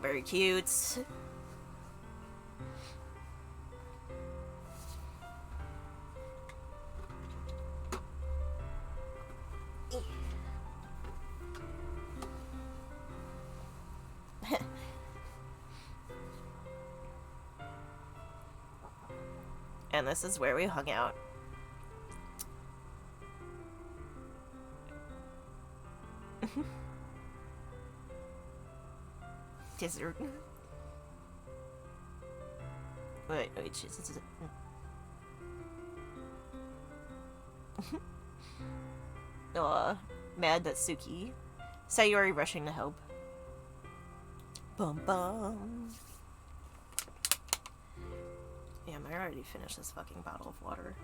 Very cute. And this is where we hung out. Dessert. Wait, Jesus. Aw, mad that Suki. Sayori rushing to help. Bum bum. Damn, I already finished this fucking bottle of water.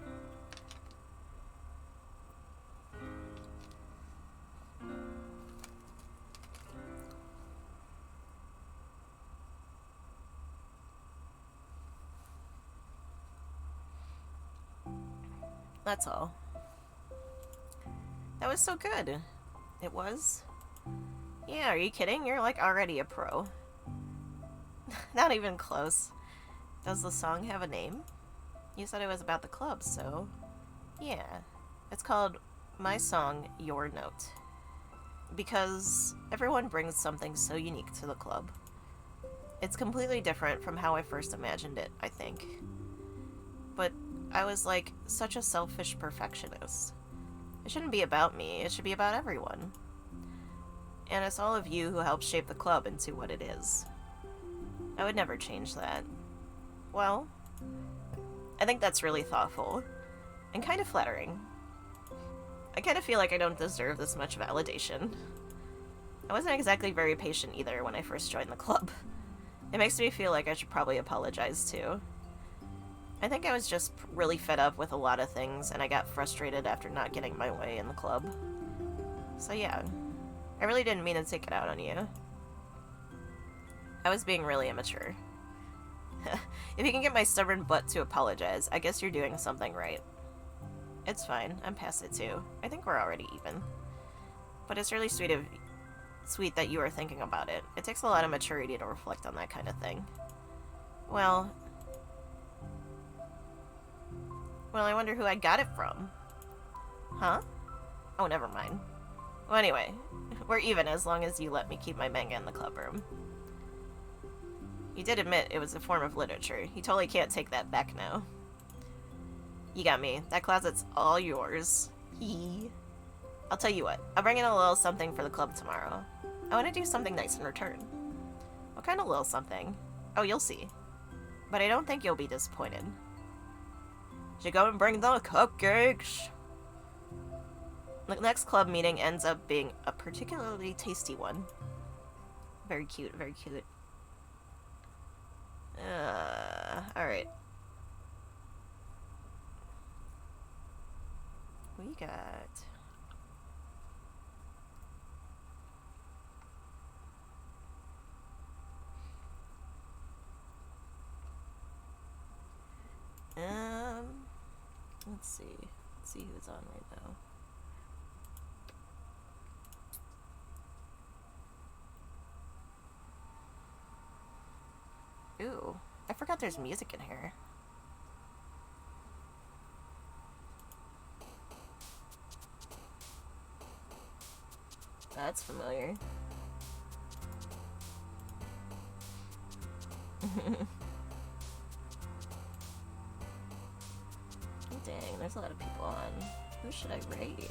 That's all. That was so good. It was? Yeah, are you kidding? You're like already a pro. Not even close. Does the song have a name? You said it was about the club, so... yeah. It's called My Song, Your Note. Because everyone brings something so unique to the club. It's completely different from how I first imagined it, I think. But I was like such a selfish perfectionist. It shouldn't be about me, it should be about everyone. And it's all of you who helped shape the club into what it is. I would never change that. Well, I think that's really thoughtful and kind of flattering. I kind of feel like I don't deserve this much validation. I wasn't exactly very patient either when I first joined the club. It makes me feel like I should probably apologize too. I think I was just really fed up with a lot of things and I got frustrated after not getting my way in the club. So yeah, I really didn't mean to take it out on you. I was being really immature. If you can get my stubborn butt to apologize, I guess you're doing something right. It's fine, I'm past it too. I think we're already even. But it's really sweet that you are thinking about it. It takes a lot of maturity to reflect on that kind of thing. Well, I wonder who I got it from. Huh? Oh, never mind. Well, anyway, we're even as long as you let me keep my manga in the club room. You did admit it was a form of literature. You totally can't take that back now. You got me. That closet's all yours. Hee. I'll tell you what. I'll bring in a little something for the club tomorrow. I want to do something nice in return. What kind of little something? Oh, you'll see. But I don't think you'll be disappointed. Should go and bring the cupcakes. The next club meeting ends up being a particularly tasty one. Very cute, very cute. Alright. We got... let's see. Let's see who's on right now. Ooh, I forgot there's music in here. That's familiar. Dang, there's a lot of people on. Who should I raid?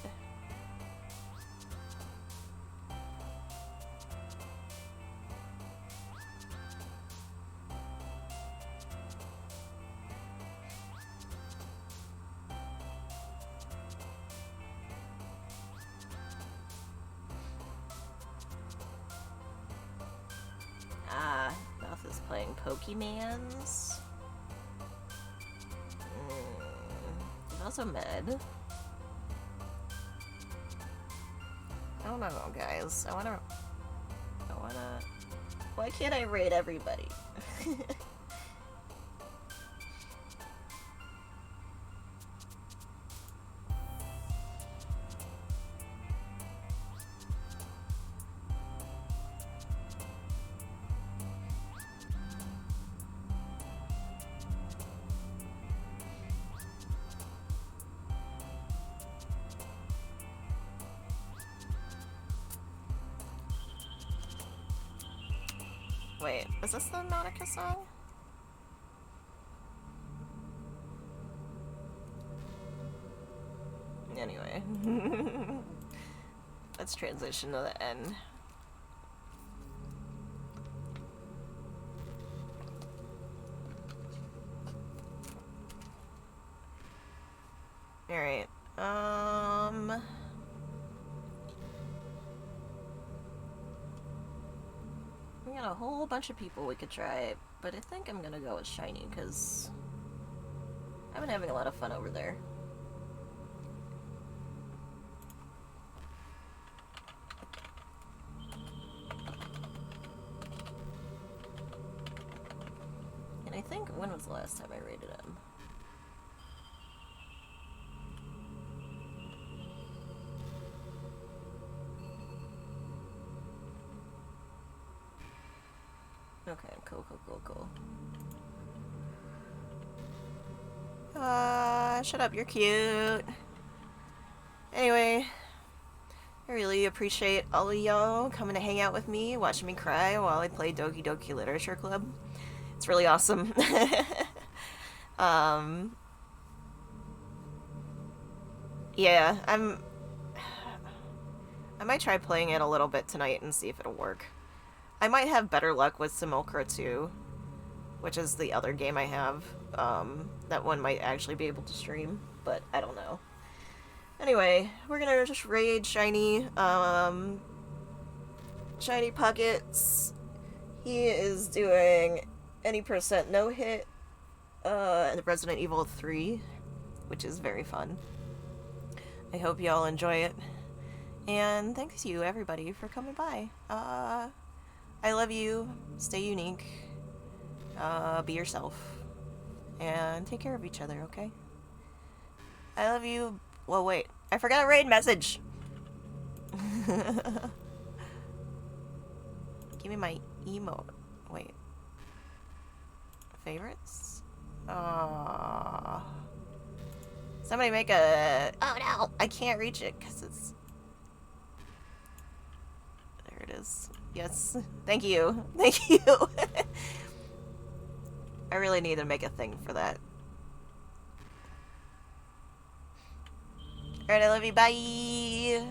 Ah, Mouth is playing Pokemans. There's also Med. I don't know, guys. I wanna... Why can't I raid everybody? Wait, is this the Nautica song? Anyway. Let's transition to the end. Alright, we got a whole bunch of people we could try, but I think I'm gonna go with Shiny, because I've been having a lot of fun over there. And I think, when was the last time I rated him? Okay, cool. Shut up, you're cute. Anyway, I really appreciate all of y'all coming to hang out with me, watching me cry while I play Doki Doki Literature Club. It's really awesome. Yeah, I might try playing it a little bit tonight and see if it'll work. I might have better luck with Simulacra 2, which is the other game I have. That one might actually be able to stream, but I don't know. Anyway, we're gonna just raid Shiny, Shiny Pockets. He is doing any percent no hit, in Resident Evil 3, which is very fun. I hope y'all enjoy it. And thanks you, everybody, for coming by. I love you. Stay unique. Be yourself. And take care of each other, okay? I love you. Well, wait. I forgot a raid message! Give me my emote. Wait. Favorites? Somebody make a... Oh no! I can't reach it because it's... There it is. Yes. Thank you. Thank you. I really need to make a thing for that. Alright, I love you. Bye!